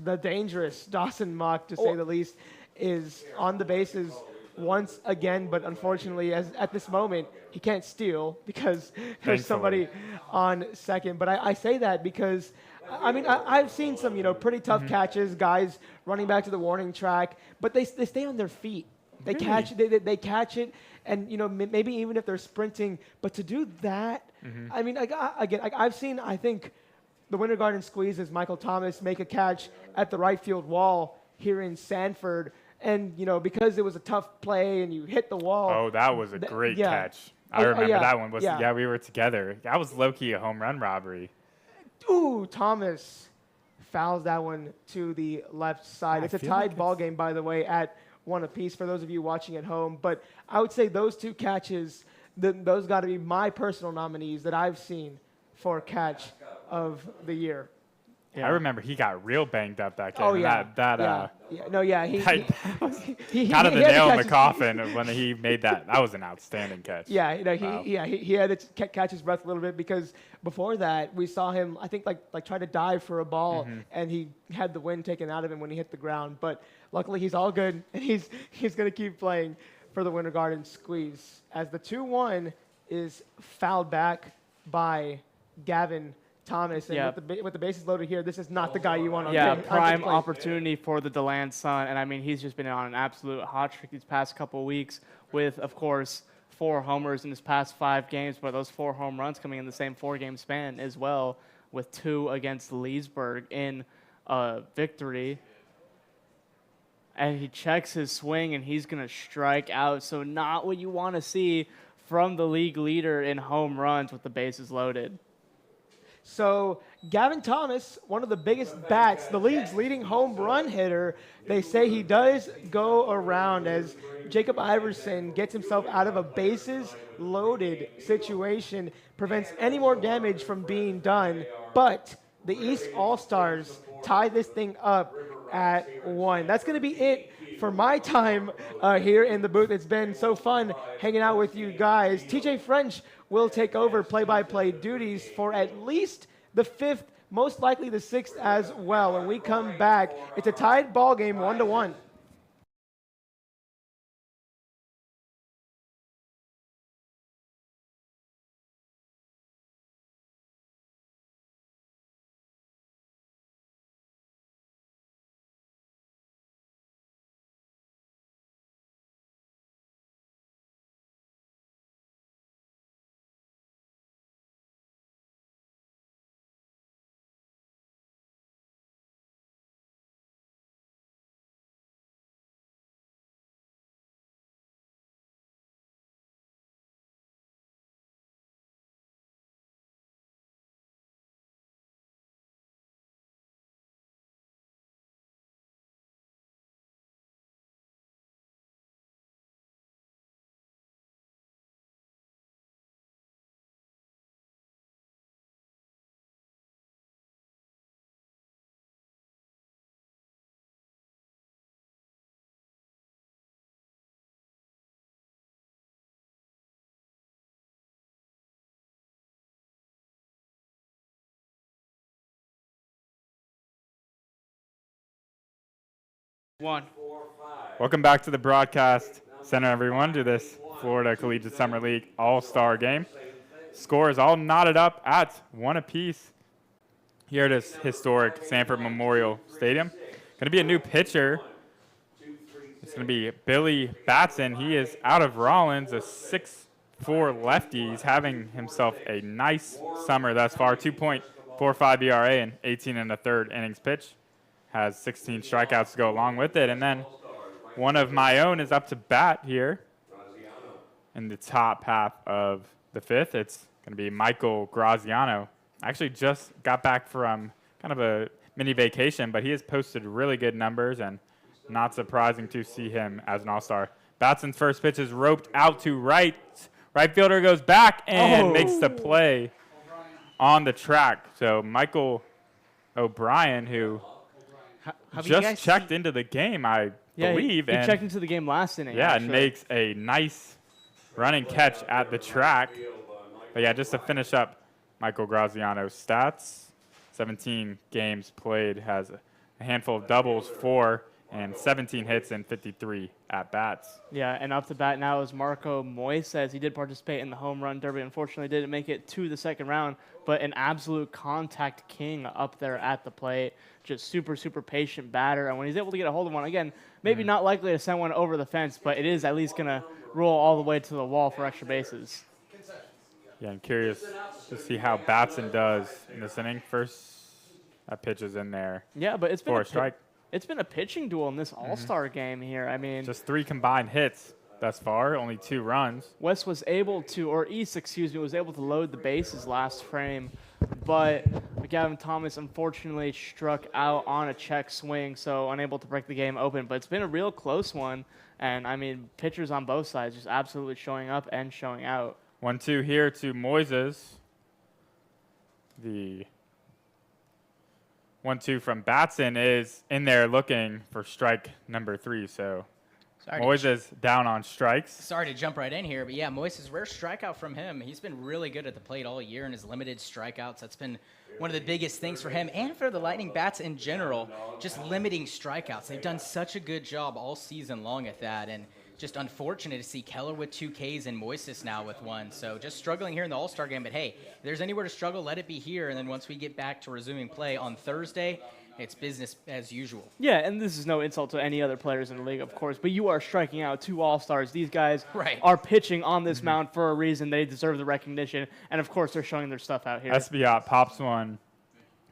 The dangerous Dawson Mock, to say the least, is on the bases once again, but unfortunately, at this moment, he can't steal because there's somebody on second. But I say that because, I've seen some, pretty tough catches, guys running back to the warning track, but they stay on their feet. They catch it, and maybe even if they're sprinting, but to do that, I've seen, I think, the Winter Garden squeezes Michael Thomas make a catch at the right field wall here in Sanford. And, because it was a tough play and you hit the wall. Oh, that was a great yeah. catch. I remember yeah, that one. yeah. Yeah, we were together. That was low-key a home run robbery. Ooh, Thomas fouls that one to the left side. It's a feel like tied ball game, by the way, at 1 apiece for those of you watching at home. But I would say those 2 catches, those got to be my personal nominees that I've seen for catch of the year. I remember he got real banged up that game. Oh, yeah. He Kind of the had to nail in catch the coffin when he made that. That was an outstanding catch. Yeah, Wow. he had to catch his breath a little bit because before that we saw him, I think, like try to dive for a ball, and he had the wind taken out of him when he hit the ground. But luckily he's all good, and he's going to keep playing for the Winter Garden Squeeze as the 2-1 is fouled back by Gavin Thomas. And Yeah. with the bases loaded here, this is not the guy you want on Yeah, on prime play. opportunity for the DeLand son. And I mean, he's just been on an absolute hot streak these past couple of weeks with, of course, 4 homers in his past 5 games, but those 4 home runs coming in the same 4-game span as well, with 2 against Leesburg in victory. And he checks his swing, and he's going to strike out. So not what you want to see from the league leader in home runs with the bases loaded. So Gavin Thomas, one of the biggest bats, the league's leading home run hitter, they say he does go around as Jacob Iverson gets himself out of a bases loaded situation, prevents any more damage from being done. But the East All-Stars tie this thing up at 1. That's going to be it for my time here in the booth. It's been so fun hanging out with you guys. TJ French will take over play-by-play duties for at least the 5th, most likely the 6th as well. When we come back, it's a tied ball game, 1-1. Welcome back to the broadcast center, everyone, to this Florida Collegiate Summer League All-Star game. Score is all knotted up at 1 apiece here at this historic Sanford Memorial Stadium. Going to be a new pitcher. It's going to be Billy Batson. He is out of Rollins, a 6'4" lefty. He's having himself a nice summer thus far. 2.45 ERA and 18 1/3 innings pitched. Has 16 strikeouts to go along with it. And then one of my own is up to bat here in the top half of the 5th. It's going to be Michael Graziano. Actually just got back from kind of a mini vacation, but he has posted really good numbers, and not surprising to see him as an all-star. Batson's first pitch is roped out to right. Right fielder goes back and makes the play on the track. So Michael O'Brien, who just checked into the game, I believe. He checked into the game last inning. Yeah, actually. and makes a nice running catch at the track. But yeah, just to finish up Michael Graziano's stats, 17 games played, has a handful of doubles, 4, and 17 hits and 53 at-bats. Yeah, and up to bat now is Marco Moises. He did participate in the home run derby. Unfortunately, didn't make it to the second round, but an absolute contact king up there at the plate. Just super, super patient batter. And when he's able to get a hold of one, again, maybe not likely to send one over the fence, but it is at least going to roll all the way to the wall for extra bases. Yeah, I'm curious to see how Batson does in this inning. First, that pitch is in there. Yeah, but it's been For a strike. It's been a pitching duel in this All-Star game here. I mean, Just 3 combined hits thus far, only 2 runs. West was able to, or East, excuse me, was able to load the bases last frame, but Gavin Thomas unfortunately struck out on a check swing, so unable to break the game open. But it's been a real close one, and I mean, pitchers on both sides just absolutely showing up and showing out. 1-2 here to Moises. The 1-2 from Batson is in there looking for strike number 3. So Moises down on strikes. Sorry to jump right in here, but yeah, Moises, rare strikeout from him. He's been really good at the plate all year in his limited strikeouts. That's been one of the biggest things for him and for the Lightning bats in general, just limiting strikeouts. They've done such a good job all season long at that, and just unfortunate to see Keller with 2 Ks and Moises now with 1. So just struggling here in the All-Star game, but hey, if there's anywhere to struggle, let it be here, and then once we get back to resuming play on Thursday, it's business as usual. Yeah, and this is no insult to any other players in the league, of course, but you are striking out 2 All-Stars. These guys are pitching on this mound for a reason. They deserve the recognition, and of course, they're showing their stuff out here. Esbiot pops one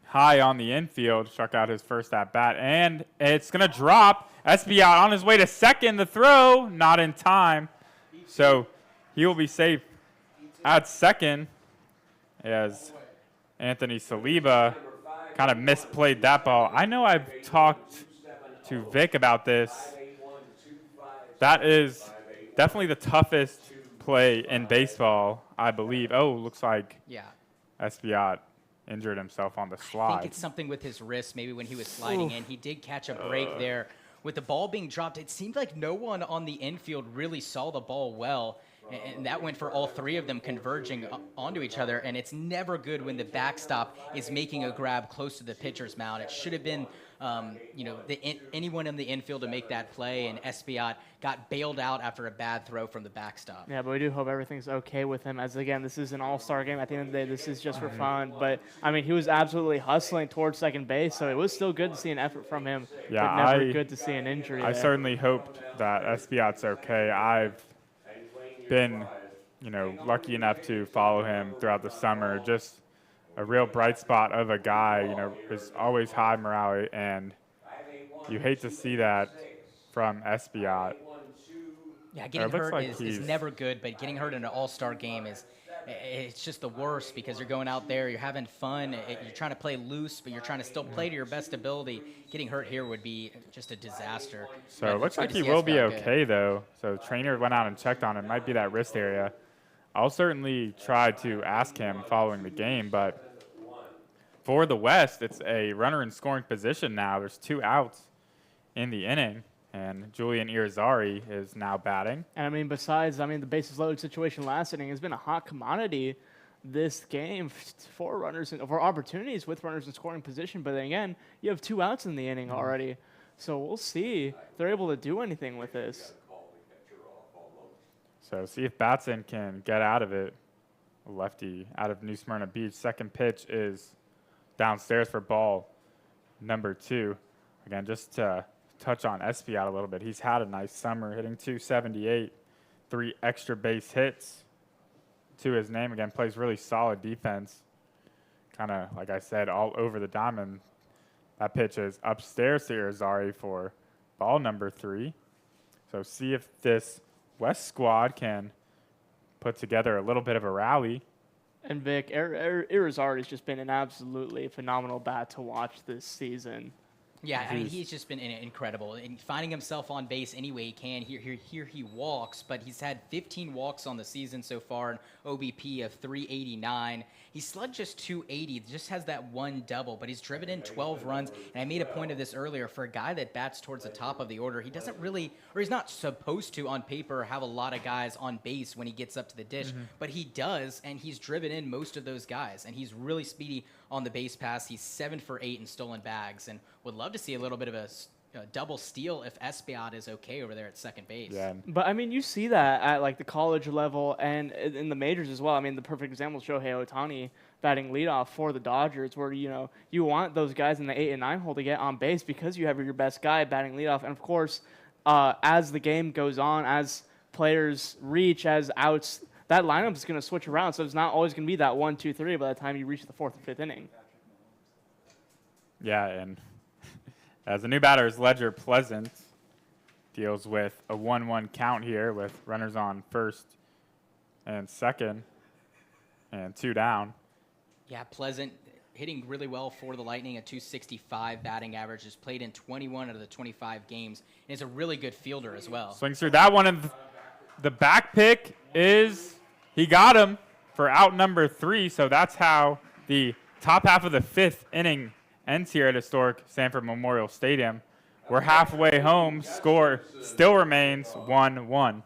high on the infield, struck out his first at-bat, and it's going to drop. Esbiot on his way to second. The throw, not in time. So he will be safe at second as Anthony Saliba kind of misplayed that ball. I know I've talked to Vic about this. That is definitely the toughest play in baseball, I believe. Oh, looks like Esbiot injured himself on the slide. I think it's something with his wrist, maybe when he was sliding in. He did catch a break there. With the ball being dropped, it seemed like no one on the infield really saw the ball well, and that went for all 3 of them converging onto each other, and it's never good when the backstop is making a grab close to the pitcher's mound. It should have been anyone in the infield to make that play, and Esbiot got bailed out after a bad throw from the backstop. Yeah, but we do hope everything's okay with him, as, again, this is an all-star game. At the end of the day, this is just for fun. But, I mean, he was absolutely hustling towards second base, so it was still good to see an effort from him, yeah, but never good to see an injury I there. certainly hoped that Esbiot's okay. I've been, lucky enough to follow him throughout the summer. Just a real bright spot of a guy, is always high morale, and you hate to see that from Esbiot. Yeah, getting hurt is never good, but getting hurt in an all-star game it's just the worst, because you're going out there, you're having fun, you're trying to play loose, but you're trying to still play to your best ability. Getting hurt here would be just a disaster. So it looks like he will be okay, though. So the trainer went out and checked on him. Might be that wrist area. I'll certainly try to ask him following the game, but for the West, it's a runner in scoring position now. There's 2 outs in the inning, and Julian Irizarry is now batting. And, I mean, besides, the bases loaded situation last inning has been a hot commodity this game for runners and for opportunities with runners in scoring position. But then again, you have 2 outs in the inning already. So we'll see if they're able to do anything with this. So see if Batson can get out of it. Lefty out of New Smyrna Beach. Second pitch is downstairs for ball number 2. Again, just to touch on Esbiot a little bit. He's had a nice summer, hitting .278, 3 extra base hits to his name. Again, plays really solid defense. Kind of, like I said, all over the diamond. That pitch is upstairs to Irizarry for ball number 3. So see if this West squad can put together a little bit of a rally. And Vic, Irizarry has just been an absolutely phenomenal bat to watch this season. Yeah, I mean, he's just been incredible. And finding himself on base any way he can. Here he walks, but he's had 15 walks on the season so far, an OBP of 389. He slugged just 280, just has that 1 double, but he's driven in 12 runs. And I made a point of this earlier. For a guy that bats towards the top of the order, he doesn't really, or he's not supposed to on paper, have a lot of guys on base when he gets up to the dish. But he does, and he's driven in most of those guys. And he's really speedy on the base pass. He's 7 for 8 in stolen bags, and would love to see a little bit of a double steal if Esbiot is okay over there at second base. Yeah. But, I mean, you see that at, like, the college level and in the majors as well. I mean, the perfect example is Shohei Ohtani batting leadoff for the Dodgers, where, you want those guys in the 8 and 9 hole to get on base because you have your best guy batting leadoff. And, of course, as the game goes on, as players reach, as outs, that lineup is going to switch around. So it's not always going to be that 1, 2, 3 by the time you reach the 4th or 5th inning. Yeah, and As the new batter is Ledger Pleasant. Deals with a 1-1 count here with runners on first and second and 2 down. Yeah, Pleasant hitting really well for the Lightning, a 265 batting average, has played in 21 out of the 25 games, and is a really good fielder as well. Swings through that one, and the back pick is, he got him for out number 3, so that's how the top half of the 5th inning ends here at historic Sanford Memorial Stadium. We're halfway home. Score still remains 1-1.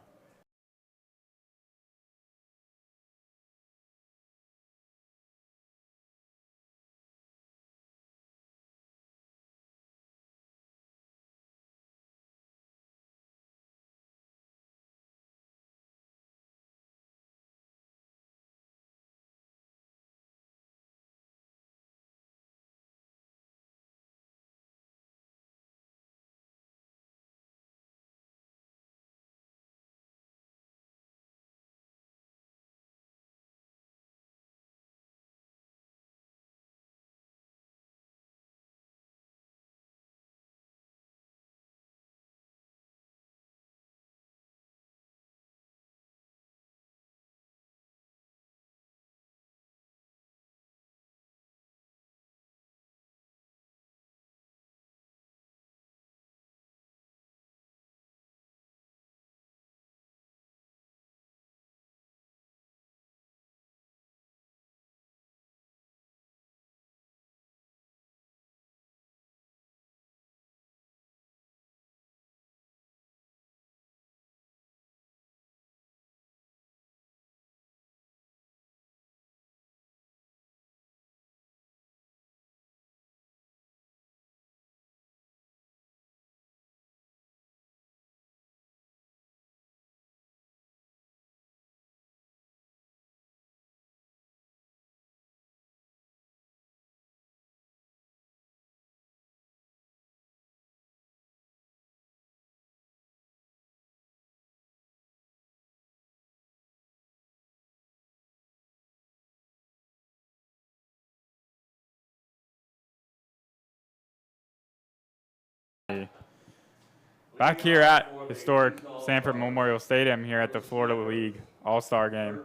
Back here at historic Sanford Memorial Stadium here at the Florida League All-Star Game.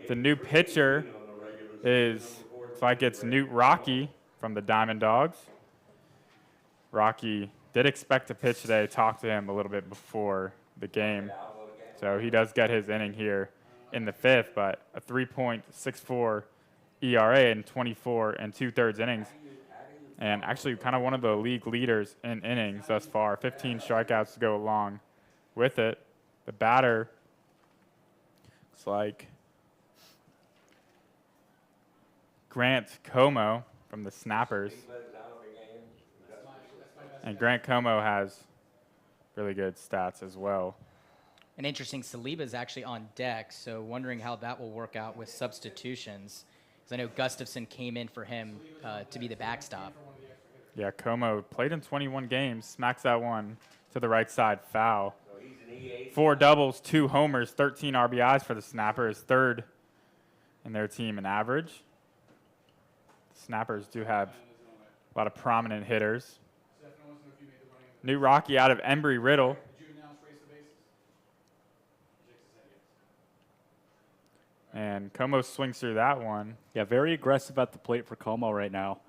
The new pitcher looks like it's Newt Rocky from the Diamond Dogs. Rocky did expect to pitch today, talked to him a little bit before the game. So he does get his inning here in the 5th, but a 3.64 ERA in 24 and 2/3 innings. And actually kind of one of the league leaders in innings thus far. 15 strikeouts to go along with it. The batter looks like Grant Como from the Snappers. And Grant Como has really good stats as well. And interesting, Saliba is actually on deck, so wondering how that will work out with substitutions. Because I know Gustafson came in for him to be the backstop. Yeah, Como played in 21 games, smacks that one to the right side, foul. 4 doubles, 2 homers, 13 RBIs for the Snappers, 3rd in their team in average. The Snappers do have a lot of prominent hitters. New Rocky out of Embry-Riddle. And Como swings through that one. Yeah, very aggressive at the plate for Como right now.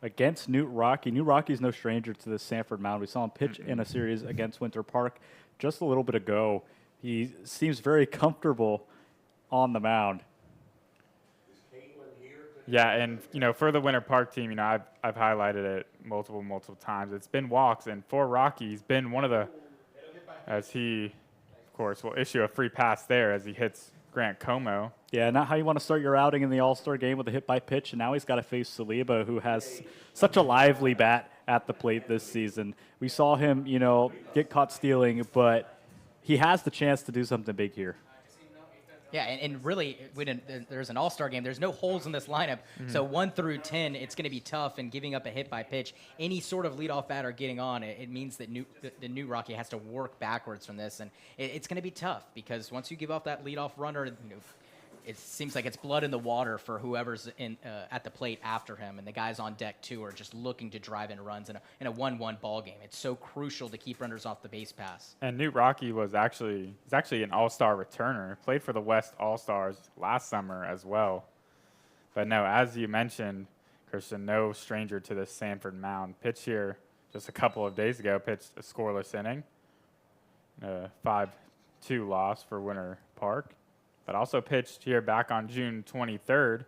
Against Newt Rocky. Newt Rocky's no stranger to the Sanford mound. We saw him pitch in a series against Winter Park just a little bit ago. He seems very comfortable on the mound. Yeah, and for the Winter Park team, I've highlighted it multiple times. It's been walks, and for Rocky, he's been one of the, as he, of course, will issue a free pass there as he hits Grant Como. Yeah, not how you want to start your outing in the All-Star game with a hit by pitch, and now he's got to face Saliba, who has such a lively bat at the plate this season. We saw him, get caught stealing, but he has the chance to do something big here. Yeah, and really, when there's an All-Star game, there's no holes in this lineup. So 1 through 10, it's going to be tough, and giving up a hit by pitch, any sort of leadoff batter getting on, it means that the new Rocky has to work backwards from this, and it's going to be tough because once you give off that leadoff runner, it seems like it's blood in the water for whoever's at the plate after him, and the guys on deck too are just looking to drive in runs in a 1-1 ball game. It's so crucial to keep runners off the base pass. And Newt Rocky was actually an all-star returner. Played for the West All-Stars last summer as well. But no, as you mentioned, Christian, no stranger to this Sanford mound. Pitched here just a couple of days ago, pitched a scoreless inning. 5-2 loss for Winter Park. But also pitched here back on June 23rd.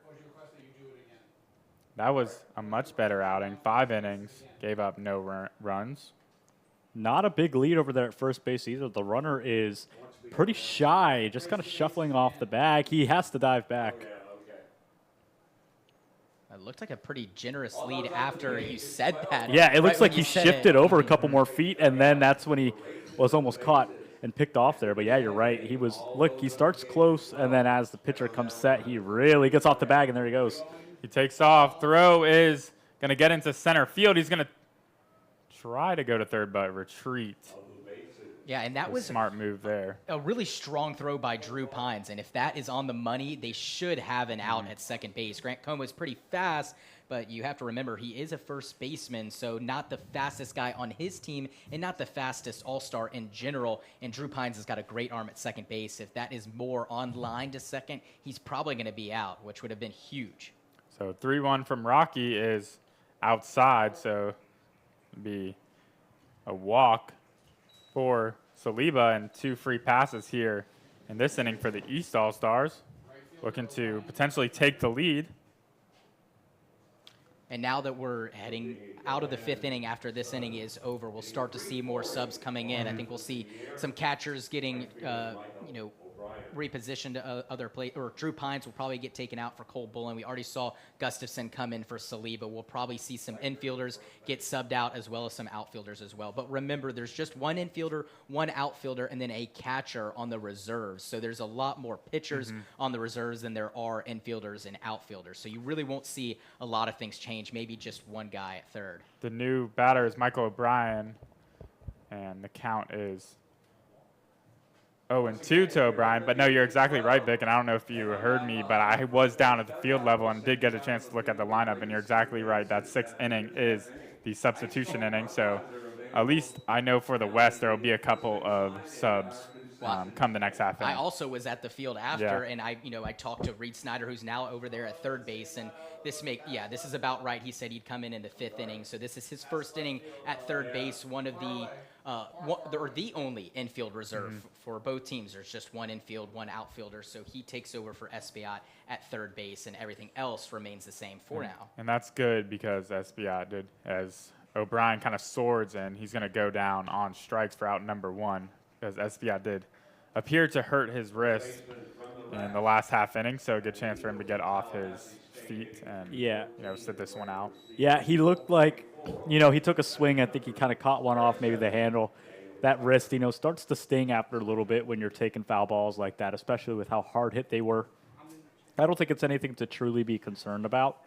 That was a much better outing. 5 innings, gave up no runs. Not a big lead over there at first base either. The runner is pretty shy, just kind of shuffling off the bag. He has to dive back. It looked like a pretty generous lead after you said that. Yeah, it looks Right like when he you said shifted it. over a couple more feet, and then that's when he was almost caught and picked off there. But yeah, you're right. He starts close, and then as the pitcher comes set, he really gets off the bag, and there he goes. He takes off. Throw is going to get into center field. He's going to try to go to third, but retreat. Yeah, and that was Smart move there. a really strong throw by Drew Pines, and if that is on the money, they should have an out at second base. Grant Como is pretty fast, but you have to remember he is a first baseman, so not the fastest guy on his team and not the fastest all-star in general, and Drew Pines has got a great arm at second base. If that is more on line to second, he's probably going to be out, which would have been huge. So 3-1 from Rocky is outside, so it'd be a walk for Saliba and 2 free passes here in this inning for the East All-Stars, looking to potentially take the lead. And now that we're heading out of the 5th inning after this inning is over, we'll start to see more subs coming in. I think we'll see some catchers getting, repositioned to other play, or Drew Pines will probably get taken out for Cole Bullen. We already saw Gustafson come in for Saliba. We'll probably see some infielders get subbed out as well as some outfielders as well. But remember, there's just one infielder, one outfielder, and then a catcher on the reserves. So there's a lot more pitchers on the reserves than there are infielders and outfielders. So you really won't see a lot of things change, maybe just one guy at third. The new batter is Michael O'Brien, and the count is 0-2 to O'Brien. But no, you're exactly right, Vic, and I don't know if you heard me, but I was down at the field level and did get a chance to look at the lineup, and you're exactly right. That 6th inning is the substitution inning, so at least I know for the West there will be a couple of subs come the next half inning. I also was at the field after, and I talked to Reed Snyder, who's now over there at third base, and this is about right. He said he'd come in the 5th inning, so this is his first inning at third base. One of the the only infield reserve for both teams. There's just one infield, one outfielder, so he takes over for Espiat at third base, and everything else remains the same for now. And that's good because Espiat did, as O'Brien kind of swords, and he's going to go down on strikes for out number 1 because Espiat did appear to hurt his wrist in the last half inning, so a good chance for him to get off his feet and sit this one out. Yeah, he looked like, he took a swing. I think he kind of caught one off, maybe the handle. That wrist, starts to sting after a little bit when you're taking foul balls like that, especially with how hard hit they were. I don't think it's anything to truly be concerned about,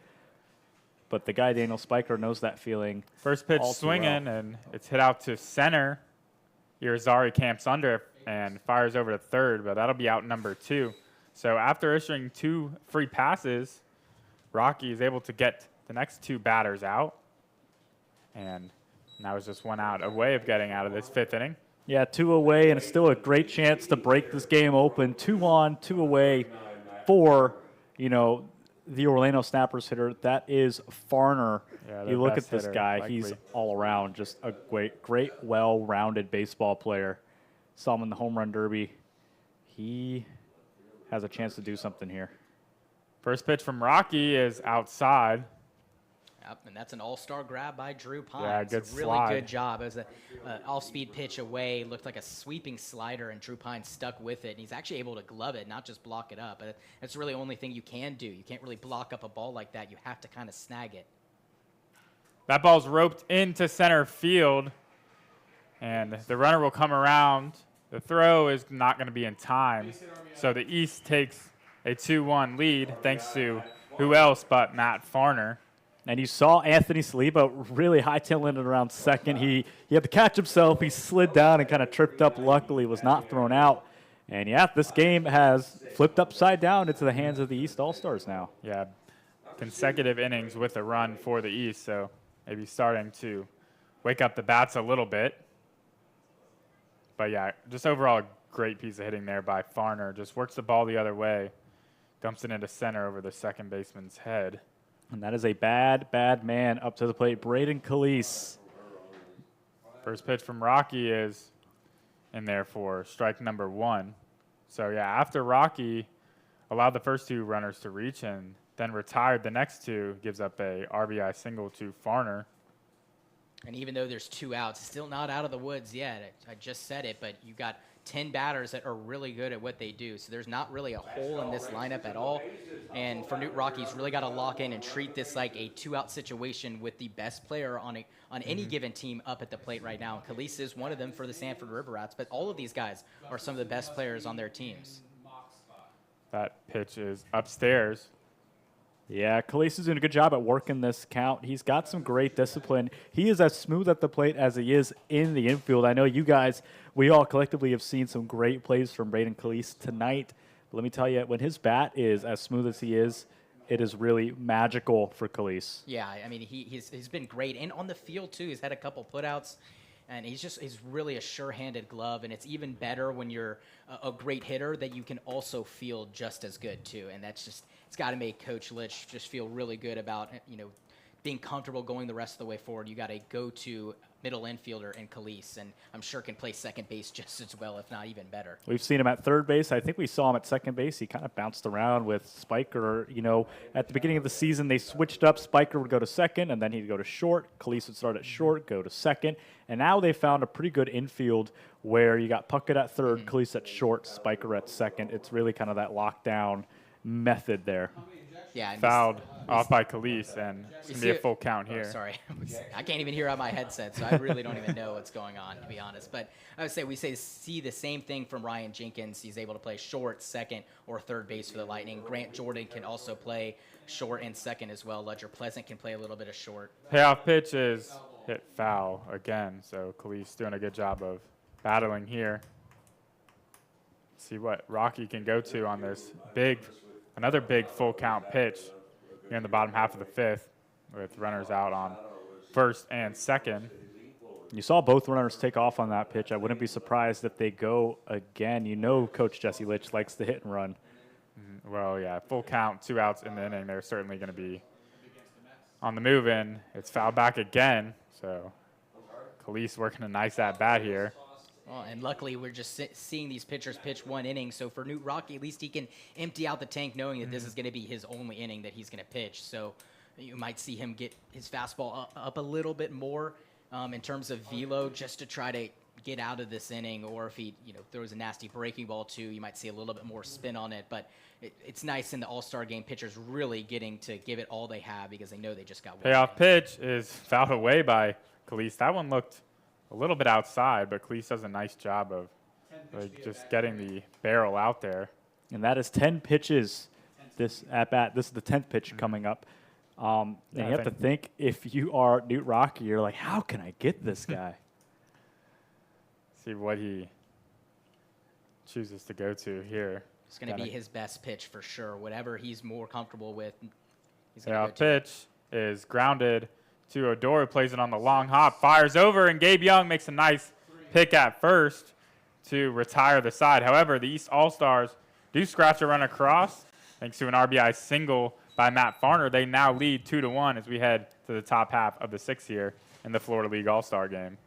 but the guy, Daniel Spiker, knows that feeling. First pitch swinging, and it's hit out to center. Irizarry camps under and fires over to third, but that'll be out number 2. So after issuing 2 free passes, Rocky is able to get the next 2 batters out. And now it's just 1 out, a way of getting out of this 5th inning. Yeah, 2 away, and it's still a great chance to break this game open. 2 on, 2 away for, the Orlando Snappers hitter. That is Farner. Yeah, you look at this hitter, guy, likely. He's all around just a great, well-rounded baseball player. Saw him in the home run derby. He has a chance to do something here. First pitch from Rocky is outside. Yep, and that's an all-star grab by Drew Pines. Yeah, good Really slide. good job. It was an off-speed pitch away. Looked like a sweeping slider, and Drew Pines stuck with it. And he's actually able to glove it, not just block it up. But that's really the only thing you can do. You can't really block up a ball like that. You have to kind of snag it. That ball's roped into center field, and the runner will come around. The throw is not going to be in time. So the East takes a 2-1 lead thanks to who else but Matt Farner. And you saw Anthony Saliba really hightailing it around second. He had to catch himself. He slid down and kind of tripped up. Luckily, was not thrown out. And yeah, this game has flipped upside down into the hands of the East All-Stars now. Yeah, consecutive innings with a run for the East, so maybe starting to wake up the bats a little bit. But yeah, just overall a great piece of hitting there by Farner. Just works the ball the other way, dumps it into center over the second baseman's head. And that is a bad, bad man up to the plate. Braden Calise. First pitch from Rocky is in there for strike number 1. So yeah, after Rocky allowed the first 2 runners to reach and then retired the next 2, gives up a RBI single to Farner. And even though there's 2 outs, still not out of the woods yet. I just said it, but you got 10 batters that are really good at what they do. So there's not really a hole in this lineup at all. And for Newt Rocky's really got to lock in and treat this like a 2-out situation with the best player on any given team up at the plate right now. Calise is one of them for the Sanford River Rats, but all of these guys are some of the best players on their teams. That pitch is upstairs. Yeah, Calise is doing a good job at working this count. He's got some great discipline. He is as smooth at the plate as he is in the infield. I know you guys, we all collectively have seen some great plays from Braden Calise tonight. But let me tell you, when his bat is as smooth as he is, it is really magical for Calise. Yeah, I mean, he's been great. And on the field, too, he's had a couple putouts. And he's really a sure-handed glove, and it's even better when you're a great hitter that you can also field just as good too. And that's just, it's got to make Coach Litch just feel really good about, being comfortable going the rest of the way forward. You got a go-to middle infielder in Calise, and I'm sure can play second base just as well, if not even better. We've seen him at third base. I think we saw him at second base. He kind of bounced around with Spiker. At the beginning of the season, they switched up. Spiker would go to second, and then he'd go to short. Calise would start at short, go to second. And now they found a pretty good infield where you got Puckett at third, Calise at short, Spiker at second. It's really kind of that lockdown method there. Yeah, and Fouled off by Calise, and it's going to be a full count here. Sorry. I can't even hear out my headset, so I really don't even know what's going on, to be honest. But I would say see the same thing from Ryan Jenkins. He's able to play short, second, or third base for the Lightning. Grant Jordan can also play short and second as well. Ledger Pleasant can play a little bit of short. Payoff pitch is hit foul again, so Calise doing a good job of battling here. See what Rocky can go to on this another big full count pitch here in the bottom half of the 5th with runners out on first and second. You saw both runners take off on that pitch. I wouldn't be surprised if they go again. Coach Jesse Litch likes to hit and run. Well, yeah, full count, 2 outs in the inning. They're certainly going to be on the move in. It's fouled back again, so Calise working a nice at-bat here. Well, and luckily, we're just seeing these pitchers pitch 1 inning. So for Newt Rocky, at least he can empty out the tank knowing that this is going to be his only inning that he's going to pitch. So you might see him get his fastball up a little bit more in terms of velo just to try to get out of this inning. Or if he throws a nasty breaking ball too, you might see a little bit more spin on it. But it's nice in the All-Star game, pitchers really getting to give it all they have because they know they just got one. Payoff pitch is fouled away by Calise. That one looked a little bit outside, but Calise does a nice job of just getting the barrel out there. And that is 10 pitches this at-bat. This is the 10th pitch coming up. And you have to think, if you are Newt Rocky, you're like, how can I get this guy? See what he chooses to go to here. It's going to be his best pitch for sure. Whatever he's more comfortable with, he's going to go to. Pitch is grounded to Odor, who plays it on the long hop, fires over, and Gabe Young makes a nice pick at first to retire the side. However, the East All-Stars do scratch a run across thanks to an RBI single by Matt Farner. They now lead 2-1 as we head to the top half of the 6th here in the Florida League All-Star game.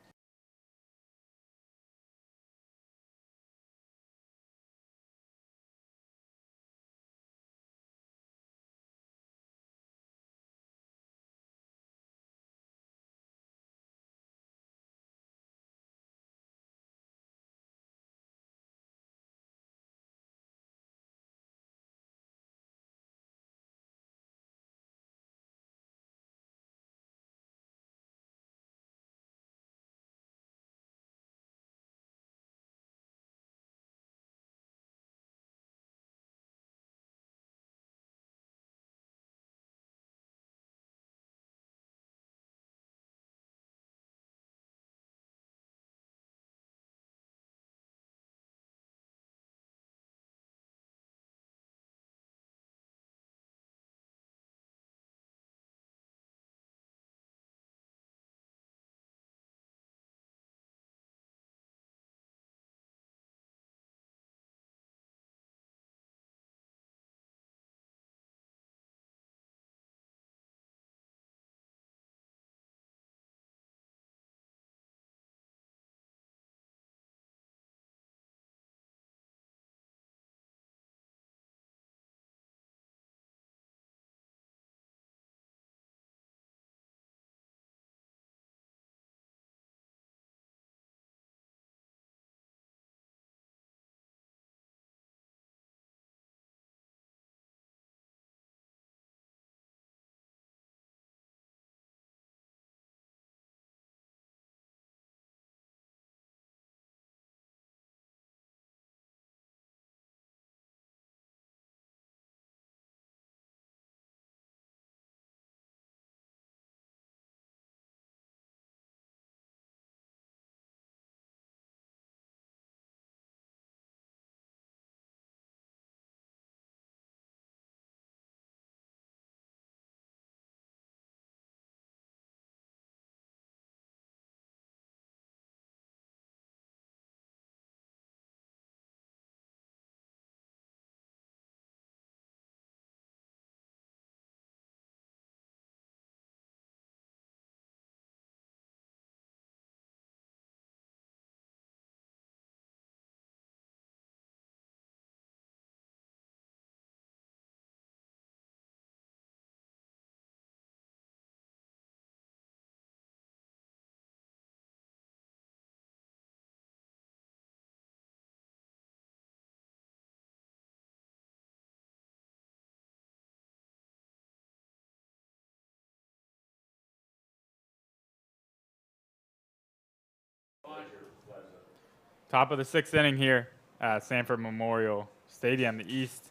Top of the 6th inning here at Sanford Memorial Stadium. The East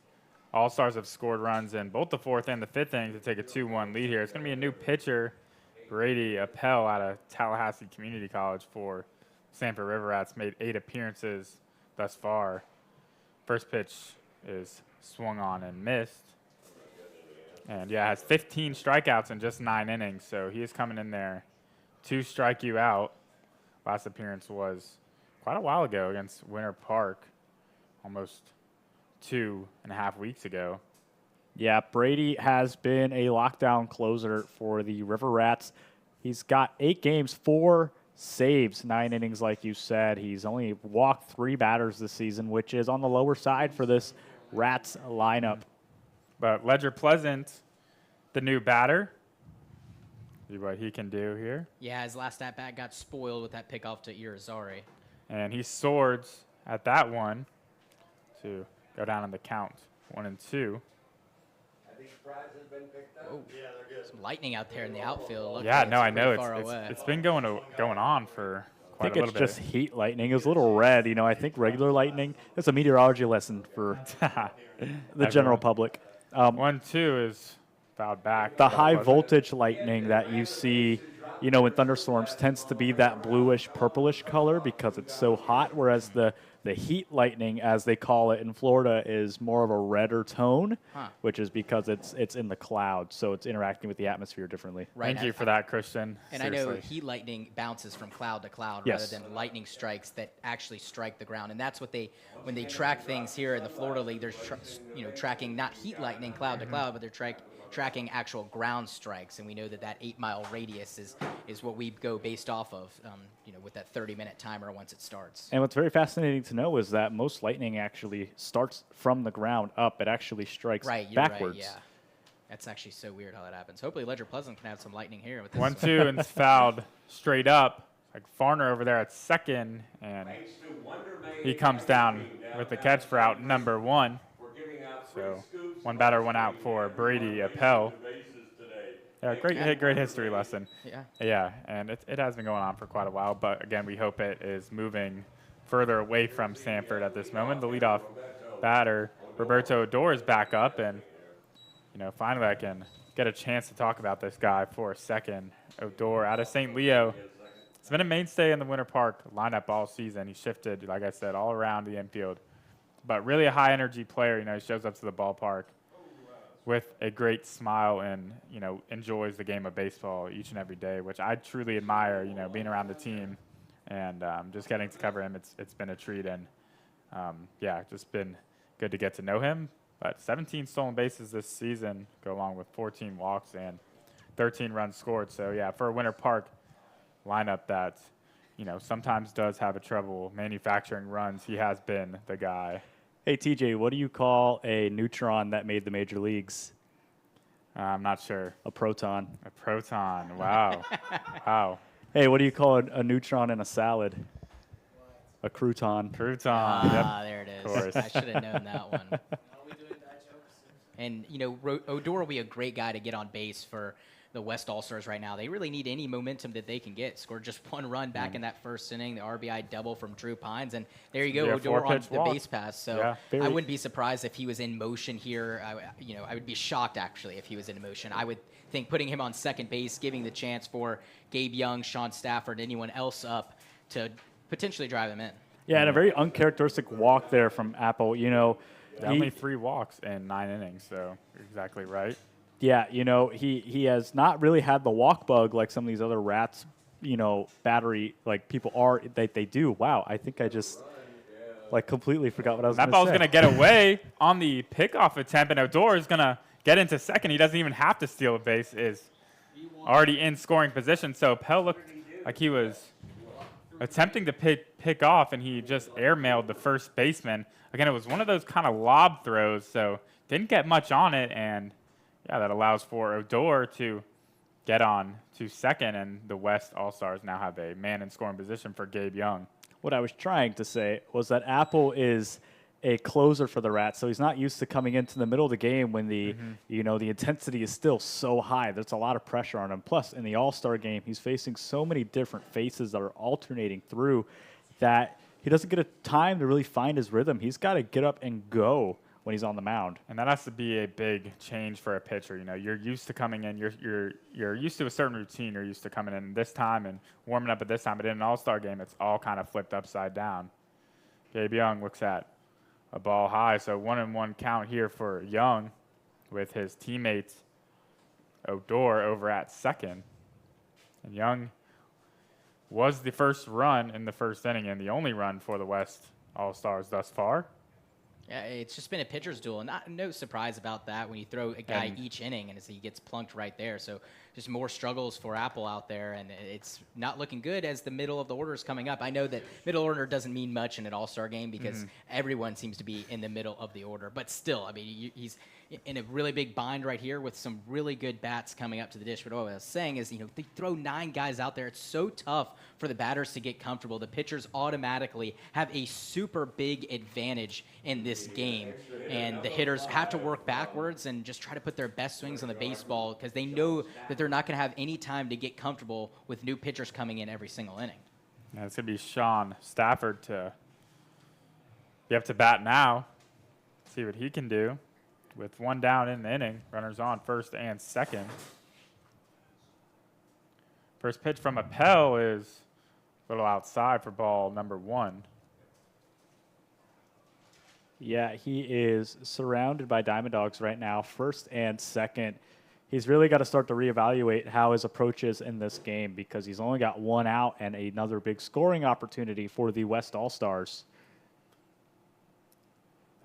All-Stars have scored runs in both the 4th and the 5th innings to take a 2-1 lead here. It's going to be a new pitcher, Brady Appel, out of Tallahassee Community College for Sanford River Rats. Made 8 appearances thus far. First pitch is swung on and missed. And, yeah, has 15 strikeouts in just 9 innings, so he is coming in there to strike you out. Last appearance was quite a while ago against Winter Park, almost 2.5 weeks ago. Yeah, Brady has been a lockdown closer for the River Rats. He's got 8 games, 4 saves, 9 innings, like you said. He's only walked 3 batters this season, which is on the lower side for this Rats lineup. But Ledger Pleasant, the new batter, see what he can do here. Yeah, his last at-bat got spoiled with that pickoff to Irizarry. And he swords at that one to go down in the count, 1-2. Some lightning out there in the outfield. Looked Yeah, like no, it's I know. pretty far away. It's been going on for I quite think a it's little bit. just heat lightning. It was a little red. You know, I think regular lightning, it's a meteorology lesson for the general public. 1-2 is fouled back. The high voltage lightning that you see, you know, in thunderstorms tends to be that bluish purplish color because it's so hot, whereas the heat lightning, as they call it in Florida, is more of a redder tone, which is because it's in the clouds, so it's interacting with the atmosphere differently. Right. Thank you for that, Christian. And I know Seriously. heat lightning bounces from cloud to cloud Yes. rather than lightning strikes that actually strike the ground. And that's what when they track things here in the Florida League, they're tracking not heat lightning cloud to cloud, but they're tracking actual ground strikes. And we know that 8-mile radius is what we go based off of, with that 30-minute timer once it starts. And what's very fascinating to know is that most lightning actually starts from the ground up. It actually strikes backwards. Right, yeah. That's actually so weird how that happens. Hopefully Ledger Pleasant can have some lightning here with this. 1-2 and it's fouled straight up. Like Farner over there at second, and he comes down with the catch for out number 1. So 1 batter, 1 out for Brady Appel. Yeah, great history lesson. Yeah. Yeah, and it has been going on for quite a while, but again, we hope it is moving further away from Sanford at this moment. The leadoff batter, Roberto Odor, is back up, and finally I can get a chance to talk about this guy for a second. Odor out of St. Leo. It's been a mainstay in the Winter Park lineup all season. He shifted, like I said, all around the infield, but really a high energy player. He shows up to the ballpark with a great smile and, enjoys the game of baseball each and every day, which I truly admire, being around the team and just getting to cover him. It's been a treat, and, just been good to get to know him. But 17 stolen bases this season go along with 14 walks and 13 runs scored. So, yeah, for a Winter Park lineup that, sometimes does have a trouble manufacturing runs, he has been the guy. Hey, TJ, what do you call a neutron that made the major leagues? I'm not sure. A proton. A proton. Wow. Wow. Hey, what do you call a neutron in a salad? A crouton. Crouton. Yep. There it is. Of course. I should have known that one. And, Odor will be a great guy to get on base for the West All-Stars right now. They really need any momentum that they can get. Scored just 1 run back in that first inning, the RBI double from Drew Pines, and there you go, Yeah, Odor on 4-pitch the walk. base pass. So Yeah. I wouldn't be surprised if he was in motion here. I would be shocked, actually, if he was in motion. I would think putting him on second base, giving the chance for Gabe Young, Sean Stafford, anyone else up to potentially drive him in. Yeah, and a very uncharacteristic walk there from Apple. Only 3 walks in 9 innings, so exactly right. Yeah, he has not really had the walk bug like some of these other Rats, battery like people are they do. Wow, I think I just completely forgot what I was going That to say. ball's going to get away on the pickoff attempt, and Odor is going to get into second. He doesn't even have to steal a base, is already in scoring position. So Pell looked like he was attempting to pick off, and he just airmailed the first baseman. Again, it was one of those kind of lob throws, so didn't get much on it, and that allows for Odor to get on to second, and the West All-Stars now have a man in scoring position for Gabe Young. What I was trying to say was that Apple is a closer for the Rats, so he's not used to coming into the middle of the game when the the intensity is still so high. There's a lot of pressure on him. Plus, in the All-Star game, he's facing so many different faces that are alternating through that he doesn't get a time to really find his rhythm. He's got to get up and go when he's on the mound. And that has to be a big change for a pitcher. You're used to coming in. You're used to a certain routine. You're used to coming in this time and warming up at this time. But in an All-Star game, it's all kind of flipped upside down. Gabe Young looks at a ball high, so 1-1 count here for Young with his teammate Odor over at second. And Young was the first run in the first inning and the only run for the West All-Stars thus far. Yeah, it's just been a pitcher's duel. No surprise about that when you throw a guy each inning and he gets plunked right there. So just more struggles for Apple out there, and it's not looking good as the middle of the order is coming up. I know that middle order doesn't mean much in an all-star game because everyone seems to be in the middle of the order. But still, I mean, he's in a really big bind right here with some really good bats coming up to the dish. But what I was saying is, they throw 9 guys out there. It's so tough for the batters to get comfortable. The pitchers automatically have a super big advantage in this game. And the hitters have to work backwards and just try to put their best swings on the baseball because they know that they're not going to have any time to get comfortable with new pitchers coming in every single inning. Yeah, it's going to be Sean Stafford to be up to bat now, see what he can do. With 1 down in the inning, runners on first and second. First pitch from Appel is a little outside for ball number 1. Yeah, he is surrounded by Diamond Dogs right now, first and second. He's really got to start to reevaluate how his approach is in this game because he's only got 1 out and another big scoring opportunity for the West All-Stars.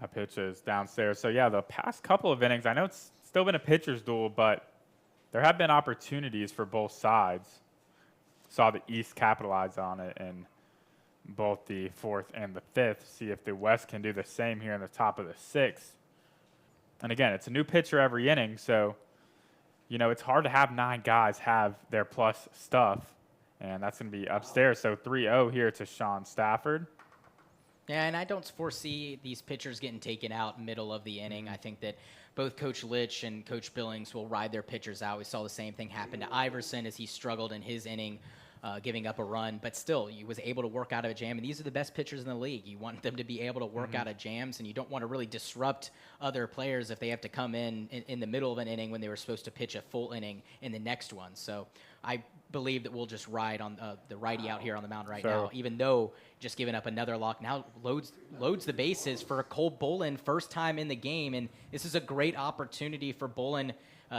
That pitch is downstairs. So, yeah, the past couple of innings, I know it's still been a pitcher's duel, but there have been opportunities for both sides. Saw the East capitalize on it in both the 4th and the 5th. See if the West can do the same here in the top of the 6th. And, again, it's a new pitcher every inning, so, it's hard to have 9 guys have their plus stuff, and that's going to be upstairs. So 3-0 here to Sean Stafford. Yeah, and I don't foresee these pitchers getting taken out middle of the inning. I think that both Coach Litch and Coach Billings will ride their pitchers out. We saw the same thing happen to Iverson as he struggled in his inning, giving up a run. But still, he was able to work out of a jam. And these are the best pitchers in the league. You want them to be able to work out of jams, and you don't want to really disrupt other players if they have to come in the middle of an inning when they were supposed to pitch a full inning in the next one. So I believe that we'll just ride on the righty out here on the mound now, even though just giving up another lock now loads the bases for Cole Bolin, first time in the game, and this is a great opportunity for Bolin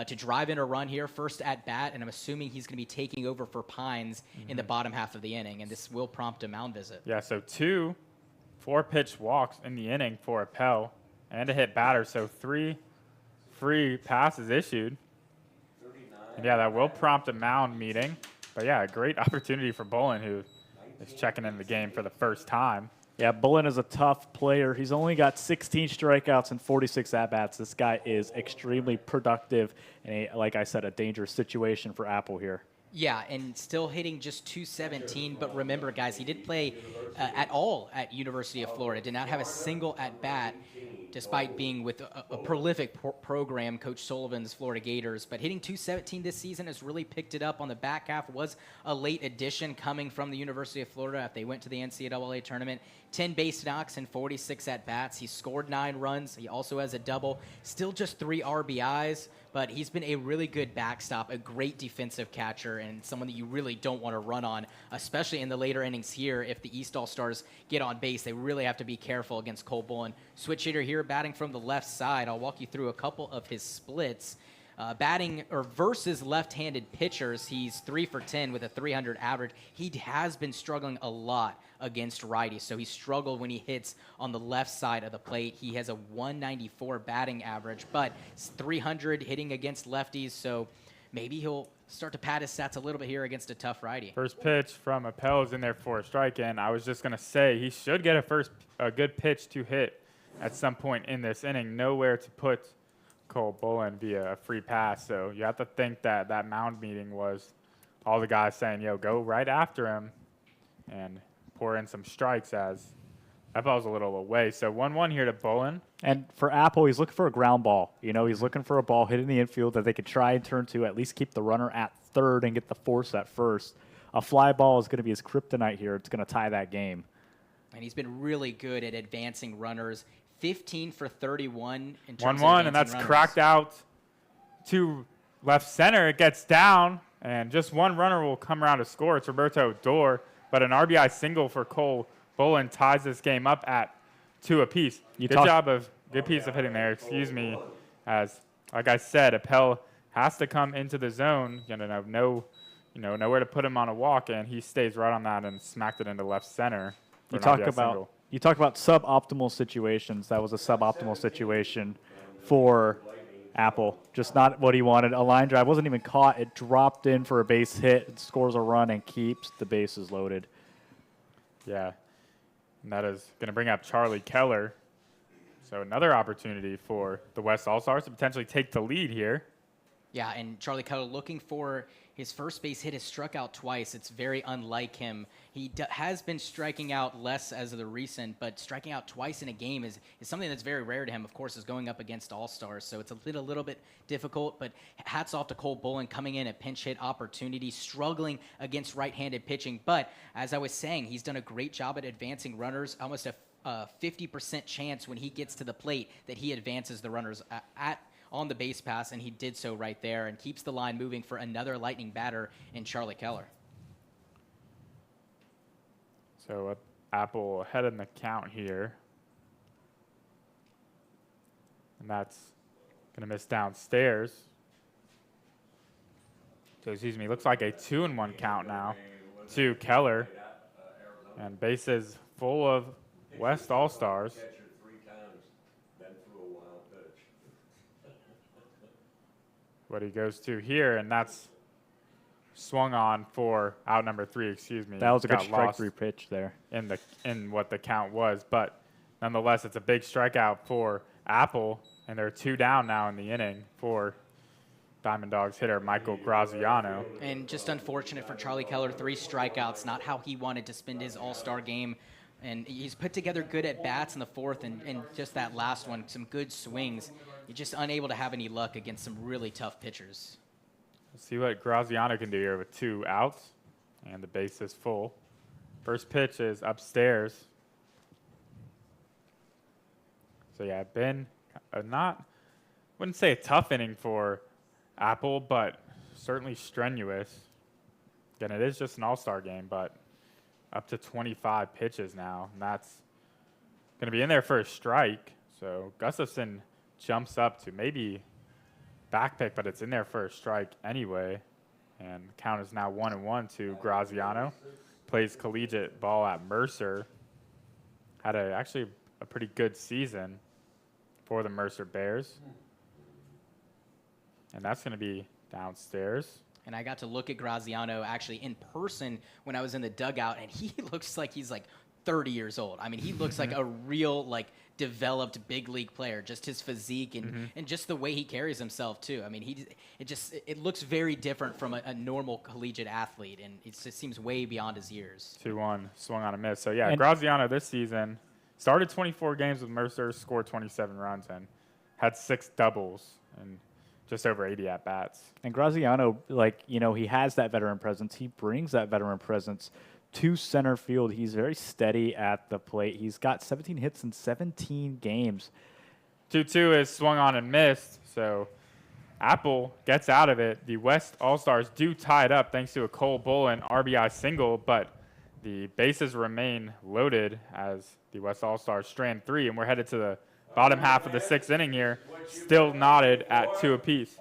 to drive in a run here, first at bat, and I'm assuming he's going to be taking over for Pines in the bottom half of the inning, and this will prompt a mound visit. Yeah, so 2 4-pitch walks in the inning for Appel and a hit batter, so 3 free passes issued. And yeah, that will prompt a mound meeting. But yeah, a great opportunity for Bolin, who is checking in the game for the first time. Yeah, Bolin is a tough player. He's only got 16 strikeouts and 46 at-bats. This guy is extremely productive and, like I said, a dangerous situation for Apple here. Yeah, and still hitting just .217. But remember, guys, he didn't play at all at University of Florida. Did not have a single at-bat, despite being with a prolific program, Coach Sullivan's Florida Gators. But hitting .217 this season has really picked it up on the back half. Was a late addition coming from the University of Florida after they went to the NCAA tournament. 10 base knocks and 46 at-bats. He scored 9 runs. He also has a double. Still just 3 RBIs, but he's been a really good backstop, a great defensive catcher, and someone that you really don't want to run on, especially in the later innings here. If the East All-Stars get on base, they really have to be careful against Cole Bolin. Switch hitter here, batting from the left side. I'll walk you through a couple of his splits. Batting or versus left-handed pitchers, he's 3 for 10 with a 300 average. He has been struggling a lot against righties, so he struggled when he hits on the left side of the plate. He has a 194 batting average, but 300 hitting against lefties, so maybe he'll start to pad his stats a little bit here against a tough righty. First pitch from Appel is in there for a strike, and I was just going to say he should get a good pitch to hit at some point in this inning. Nowhere to put Cole Bolin via a free pass, so you have to think that that mound meeting was all the guys saying, yo, go right after him and pour in some strikes as That ball's a little away. So 1-1 here to Bolin. And for Apple, he's looking for a ground ball. You know, he's looking for a ball hitting the infield that they could try and turn to, at least keep the runner at third and get the force at first. A fly ball is going to be his kryptonite here. It's going to tie that game. And he's been really good at advancing runners. 15 for 31 in terms 1-1, of and that's runners. cracked out to left center. It gets down, and just one runner will come around to score. It's Roberto Dor, but an RBI single for Cole Bolin ties this game up at 2 apiece. Good piece of hitting there, excuse me. As, like I said, Appel has to come into the zone, nowhere to put him on a walk, and he stays right on that and smacked it into left center. You talk about suboptimal situations. That was a suboptimal situation for Apple. Just not what he wanted. A line drive wasn't even caught. It dropped in for a base hit. It scores a run and keeps the bases loaded. Yeah, and that is going to bring up Charlie Keller. So another opportunity for the West All-Stars to potentially take the lead here. Yeah, and Charlie Keller looking for his first base hit. Has struck out twice. It's very unlike him. He has been striking out less as of the recent, but striking out twice in a game is something that's very rare to him. Of course, is going up against All-Stars, so it's a little bit difficult, but hats off to Cole Bolin coming in at pinch hit opportunity, struggling against right-handed pitching. But as I was saying, he's done a great job at advancing runners, almost a 50% chance when he gets to the plate that he advances the runners on the base pass, and he did so right there and keeps the line moving for another lightning batter in Charlie Keller. So Apple ahead in the count here. And that's going to miss downstairs. So, excuse me, looks like a 2-1 count now to Keller. And bases full of West All-Stars. Catcher 3 times, then threw a wild pitch. What he goes to here, and that's swung on for out number 3, excuse me. That was a good Got strike lost 3 pitch there. in what the count was, but nonetheless, it's a big strikeout for Apple, and they're 2 down now in the inning for Diamond Dogs hitter Michael Graziano. And just unfortunate for Charlie Keller, 3 strikeouts, not how he wanted to spend his All-Star game. And he's put together good at-bats in the 4th, and just that last one, some good swings. He's just unable to have any luck against some really tough pitchers. Let's see what Graziano can do here with 2 outs, and the base is full. First pitch is upstairs. So yeah, been wouldn't say a tough inning for Apple, but certainly strenuous. Again, it is just an all-star game, but up to 25 pitches now, and that's going to be in there for a strike. So Gustafson jumps up to maybe back pick, but it's in there for a strike anyway. And the count is now 1-1 to Graziano. Plays collegiate ball at Mercer. Had actually a pretty good season for the Mercer Bears. And that's going to be downstairs. And I got to look at Graziano actually in person when I was in the dugout, and he looks like he's like 30 years old. I mean, he looks like a real, developed big league player, just his physique and just the way he carries himself too. I mean, it looks very different from a normal collegiate athlete, and it just seems way beyond his years. 2-1, swung on a miss. So yeah, Graziano this season started 24 games with Mercer, scored 27 runs, and had 6 doubles and just over 80 at-bats. And Graziano, he has that veteran presence. He brings that veteran presence to center field. He's very steady at the plate. He's got 17 hits in 17 games. 2-2 is swung on and missed, so Apple gets out of it. The West All-Stars do tie it up thanks to a Cole Bolin RBI single, but the bases remain loaded as the West All-Stars strand 3, and we're headed to the bottom half of the 6th inning here, still knotted at 2 apiece.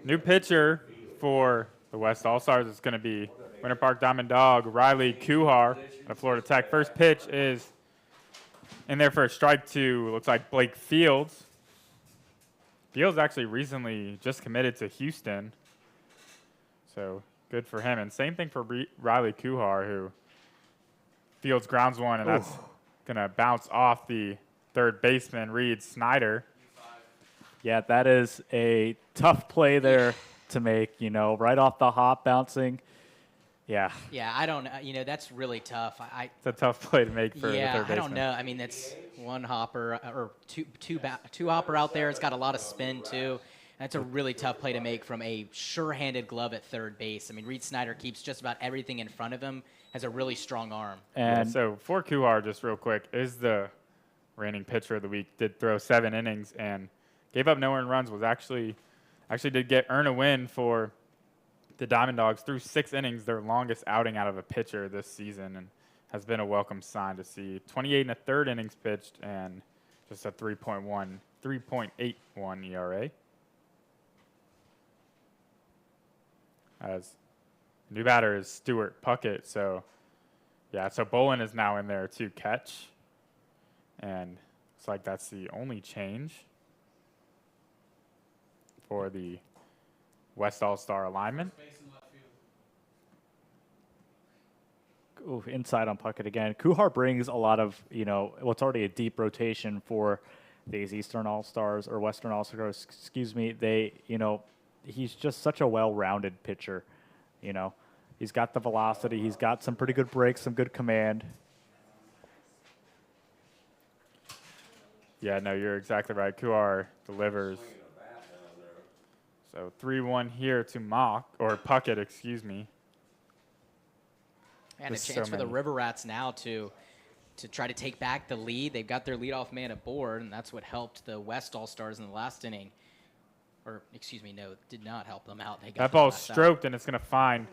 New pitcher for the West All-Stars is going to be Winter Park Diamond Dog Riley Kuhar out of Florida Tech. First pitch is in there for a strike to, looks like, Blake Fields. Fields actually recently just committed to Houston, so good for him. And same thing for Riley Kuhar, who Fields grounds one, and that's going to bounce off the third baseman, Reed Snyder. Yeah, that is a tough play there to make, you know, right off the hop bouncing. Yeah. Yeah, I don't know. You know, that's really tough. It's a tough play to make for the yeah, third baseman. I don't know. I mean, that's one hopper or two hopper out there. It's got a lot of spin too. That's a really tough play to make from a sure-handed glove at third base. I mean, Reed Snyder keeps just about everything in front of him. Has a really strong arm. And And so for Kuhar, just real quick, is the reigning pitcher of the week. Did throw 7 innings and gave up no earned runs. Was actually did earn a win for the Diamond Dogs through 6 innings, their longest outing out of a pitcher this season, and has been a welcome sign to see. 28 and a third innings pitched and just a 3.81 ERA. As new batter is Stuart Puckett, so yeah, so Bolin is now in there to catch, and it's like that's the only change for the West All-Star alignment. ooh, inside on Puckett again. Kuhar brings a lot of, you know, what's already a deep rotation for these Eastern All-Stars or Western All-Stars, excuse me. They, you know, he's just such a well-rounded pitcher, you know. He's got the velocity. He's got some pretty good breaks, some good command. Yeah, no, you're exactly right. Kuhar delivers. So 3-1 here to Puckett, excuse me. And a Just chance so for the many. River Rats now to try to take back the lead. They've got their leadoff man aboard, and that's what helped the West All-Stars in the last inning. Or, excuse me, no, did not help them out. They got That the ball's last out. stroked, and it's going to find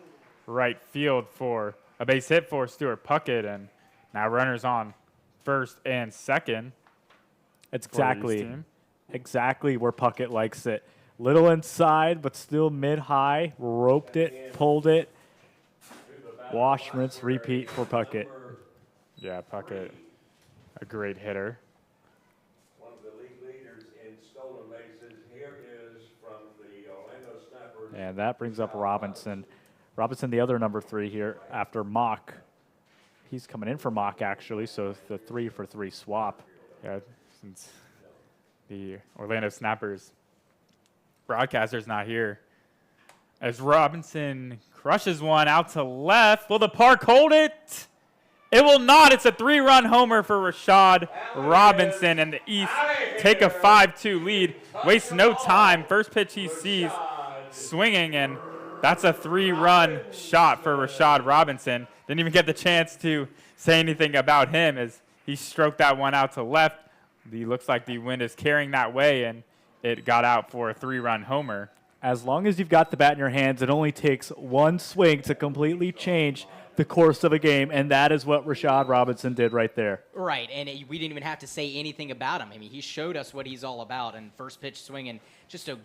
right field for a base hit for Stuart Puckett, and now runners on first and second. It's for the East team. exactly where Puckett likes it. Little inside, but still mid-high. Roped it, pulled it. Wash, rinse, repeat for Puckett. Yeah, Puckett, a great hitter. One of the league leaders in stolen bases here is from the Orlando Snappers. And that brings up Robinson. Robinson, the other number 3 here after Mock. He's coming in for Mock, actually, so the 3-for-3 swap. Yeah, since the Orlando Snappers broadcaster's not here. As Robinson crushes one out to left. Will the park hold it? It will not. It's a 3-run homer for Rashad Robinson, and the East take a 5-2 lead. Waste no time. First pitch he sees swinging, and that's a 3-run shot for Rashad Robinson. Didn't even get the chance to say anything about him as he stroked that one out to left. Looks like the wind is carrying that way, and it got out for a 3-run homer. As long as you've got the bat in your hands, it only takes one swing to completely change the course of a game, and that is what Rashad Robinson did right there. Right, and we didn't even have to say anything about him. I mean, he showed us what he's all about, and first pitch swing, and just a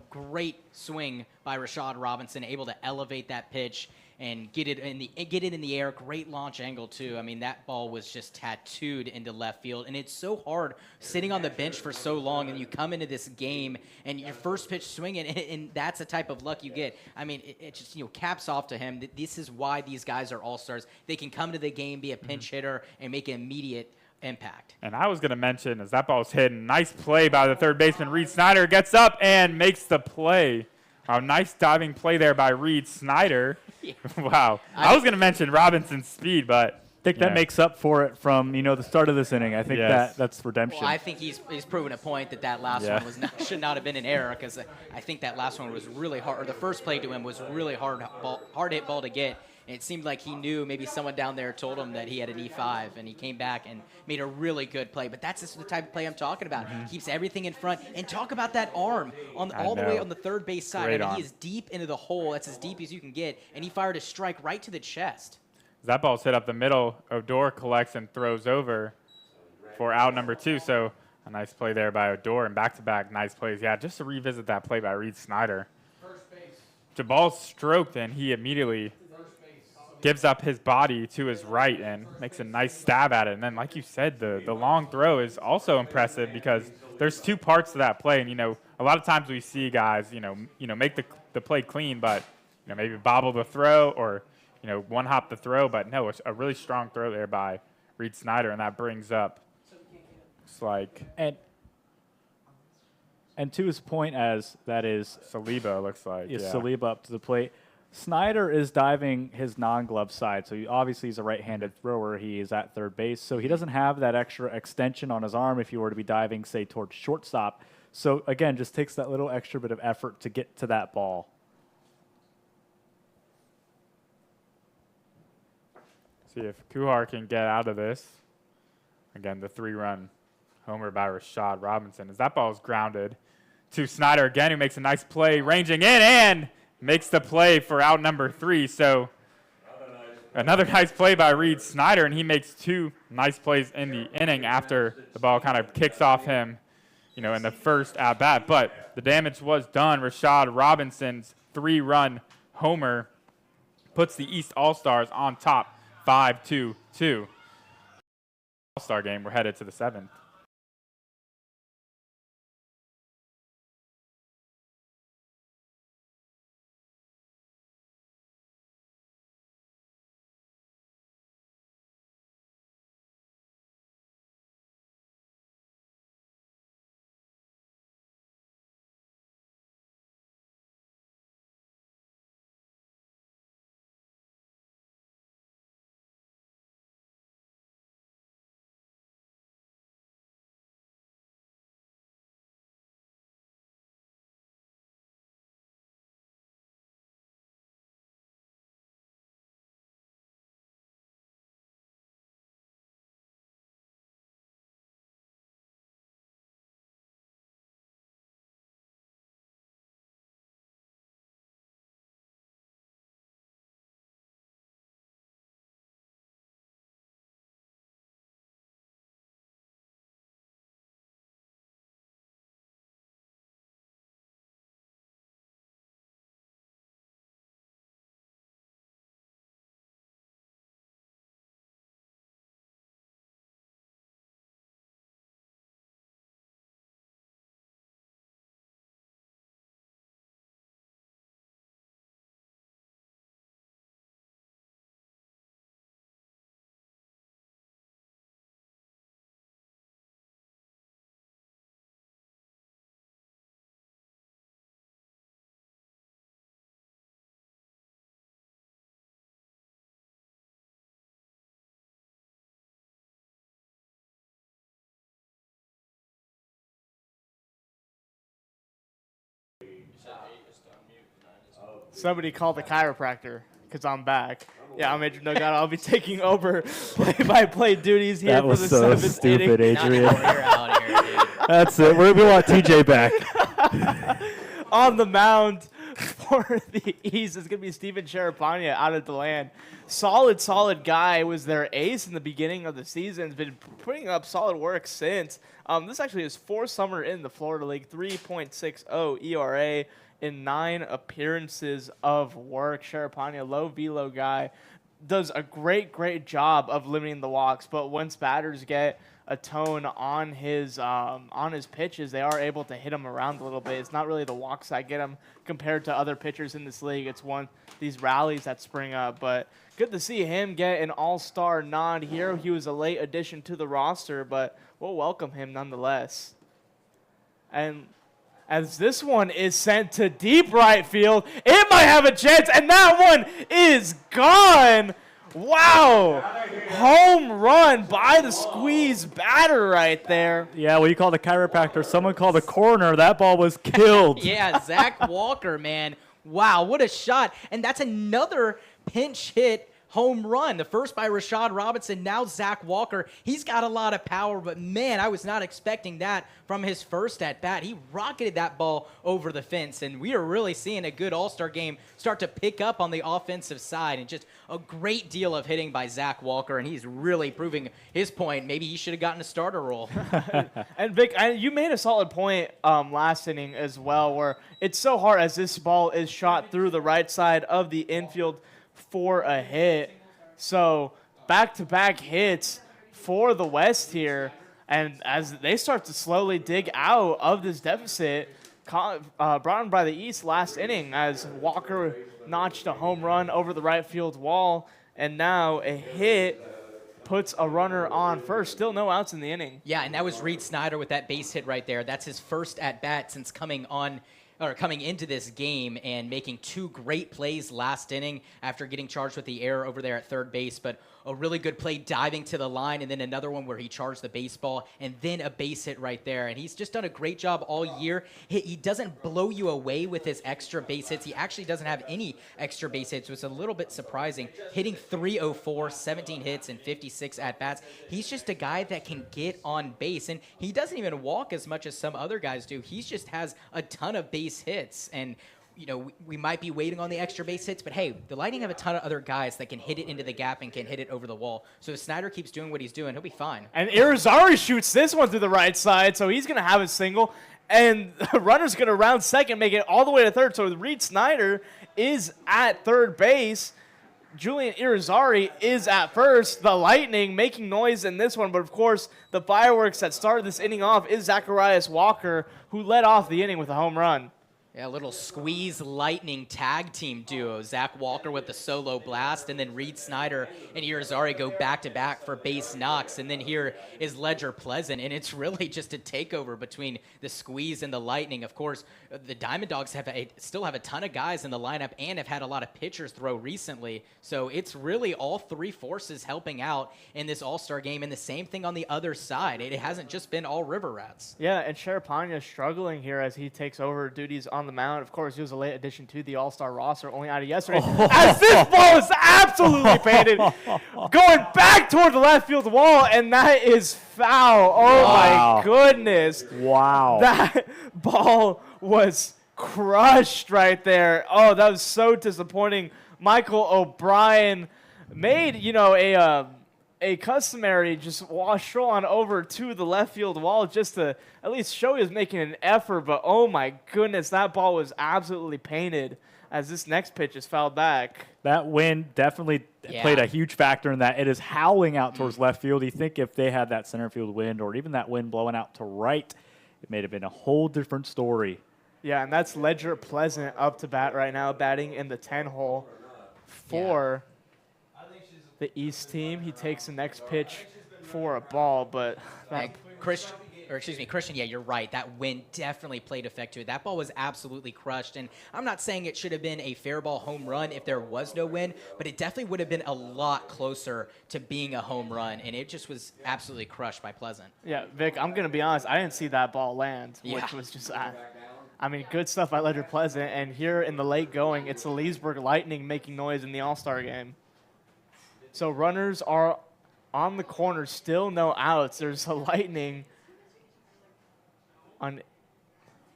great swing by Rashad Robinson, able to elevate that pitch and get it in the air. Great launch angle too. I mean, that ball was just tattooed into left field, and it's so hard sitting on the bench for so long, and you come into this game and your first pitch swinging, and that's the type of luck you get. I mean, it just, you know, caps off to him. This is why these guys are all-stars. They can come to the game, be a pinch hitter, and make an immediate impact. And I was going to mention, as that ball's hit, nice play by the third baseman, Reed Snyder, gets up and makes the play. Wow, nice diving play there by Reed Snyder. Yeah. Wow. I was going to mention Robinson's speed, but I think that makes up for it from, you know, the start of this inning. I think Yes. that's redemption. Well, I think he's proven a point that last Yeah. one should not have been an error, because I think that last one was really hard, or the first play to him was really hard hit ball to get. And it seemed like he knew, maybe someone down there told him that he had an E5, and he came back and made a really good play. But that's just the type of play I'm talking about. Keeps everything in front. And talk about that arm all the way on the third base side. Great I mean, arm. he is deep into the hole. That's as deep as you can get. And he fired a strike right to the chest. that ball's hit up the middle. Odor collects and throws over for out number 2. So A nice play there by Odor, and back-to-back nice plays. Yeah, just to revisit that play by Reed Snyder. First base. Jabbal's stroked, and he immediately gives up his body to his right and makes a nice stab at it. And then, like you said, the long throw is also impressive because there's two parts to that play. And, you know, a lot of times we see guys, make the play clean, but, maybe bobble the throw or, one-hop the throw. But, no, it's a really strong throw there by Reed Snyder, and that brings up, it's like, and to his point, as that is Saliba, looks like. is Yeah. Saliba up to the plate. Snyder is diving his non-glove side, so obviously he's a right-handed thrower. He is at third base, so he doesn't have that extra extension on his arm if you were to be diving, say, towards shortstop. So, again, just takes that little extra bit of effort to get to that ball. See if Kuhar can get out of this. Again, the 3-run homer by Rashad Robinson. As that ball is grounded to Snyder again, who makes a nice play, ranging in and makes the play for out number 3. So another nice play by Reed Snyder, and he makes 2 nice plays in the inning after the ball kind of kicks off him, in the first at-bat. But the damage was done. Rashad Robinson's 3-run homer puts the East All-Stars on top 5-2-2. All-Star game, we're headed to the 7th. Somebody called the chiropractor because I'm back. Yeah, I'm Adrian Nogata. I'll be taking over play-by-play duties here That for was the so 7th stupid, inning. Not Adrian. anymore. You're out here, dude. That's it. We want TJ back. On the mound for the East is going to be Steven Cherapania out of DeLand. Solid guy. Was their ace in the beginning of the season. Has been putting up solid work since. This actually is 4th summer in the Florida League. 3.60 ERA in 9 appearances of work. Cherapania, low velo guy, does a great job of limiting the walks. But once batters get a tone on his pitches, they are able to hit him around a little bit. It's not really the walks that get him compared to other pitchers in this league. It's these rallies that spring up. But good to see him get an all-star nod here. He was a late addition to the roster, but we'll welcome him nonetheless. And as this one is sent to deep right field, it might have a chance, and that one is gone. Wow. Home run by the squeeze batter right there. Yeah, well, you called the chiropractor. Someone called the coroner. That ball was killed. Yeah, Zach Walker, man. Wow, what a shot. And that's another pinch hit home run. The first by Rashad Robinson, now Zach Walker. He's got a lot of power, but man, I was not expecting that from his first at-bat. He rocketed that ball over the fence, and we are really seeing a good all-star game start to pick up on the offensive side, and just a great deal of hitting by Zach Walker, and he's really proving his point. Maybe he should have gotten a starter role. And Vic, you made a solid point last inning as well, where it's so hard as this ball is shot through the right side of the infield for a hit. So back-to-back hits for the West here, and as they start to slowly dig out of this deficit, brought on by the East last inning as Walker notched a home run over the right field wall, and now a hit puts a runner on first. Still no outs in the inning. Yeah, and that was Reed Snyder with that base hit right there. That's his first at-bat since coming into this game and making 2 great plays last inning after getting charged with the error over there at third base. But a really good play diving to the line, and then another one where he charged the baseball, and then a base hit right there. And he's just done a great job all year. He doesn't blow you away with his extra base hits. He actually doesn't have any extra base hits, which is a little bit surprising. Hitting .304, 17 hits, and 56 at-bats. He's just a guy that can get on base, and he doesn't even walk as much as some other guys do. He just has a ton of base hits, and we might be waiting on the extra base hits, but hey, the Lightning have a ton of other guys that can hit it into the gap and can hit it over the wall. So if Snyder keeps doing what he's doing, he'll be fine. And Irizarry shoots this one through the right side, so he's going to have a single. And the runner's going to round second, make it all the way to third. So Reed Snyder is at third base. Julian Irizarry is at first. The Lightning making noise in this one, but of course, the fireworks that started this inning off is Zacharias Walker, who led off the inning with a home run. Yeah, a little squeeze Lightning tag team duo. Zach Walker with the solo blast, and then Reed Snyder and Irizarry go back-to-back for base knocks. And then here is Ledger Pleasant, and it's really just a takeover between the squeeze and the Lightning. Of course, the Diamond Dogs still have a ton of guys in the lineup and have had a lot of pitchers throw recently. So it's really all 3 forces helping out in this All-Star game, and the same thing on the other side. It hasn't just been all River Rats. Yeah, and Sharapanya struggling here as he takes over duties on the mound. Of course, he was a late addition to the All-Star roster, only out of yesterday. As this ball is absolutely painted, going back toward the left field wall, and that is foul. Oh, Wow. my goodness. Wow. That ball was crushed right there. Oh, that was so disappointing. Michael O'Brien made, a customary just stroll on over to the left field wall just to at least show he was making an effort. But, oh, my goodness, that ball was absolutely painted as this next pitch is fouled back. That wind definitely played a huge factor in that. It is howling out towards left field. You think if they had that center field wind or even that wind blowing out to right, it may have been a whole different story. Yeah, and that's Ledger Pleasant up to bat right now, batting in the 10-hole for the East team. He takes the next pitch for a ball, but Christian, yeah, you're right. That wind definitely played effect to it. That ball was absolutely crushed, and I'm not saying it should have been a fair ball home run if there was no wind, but it definitely would have been a lot closer to being a home run, and it just was absolutely crushed by Pleasant. Yeah, Vic, I'm going to be honest. I didn't see that ball land, which was just good stuff by Ledger Pleasant, and here in the late going, it's the Leesburg Lightning making noise in the All-Star game. So runners are on the corner, still no outs. There's a Lightning on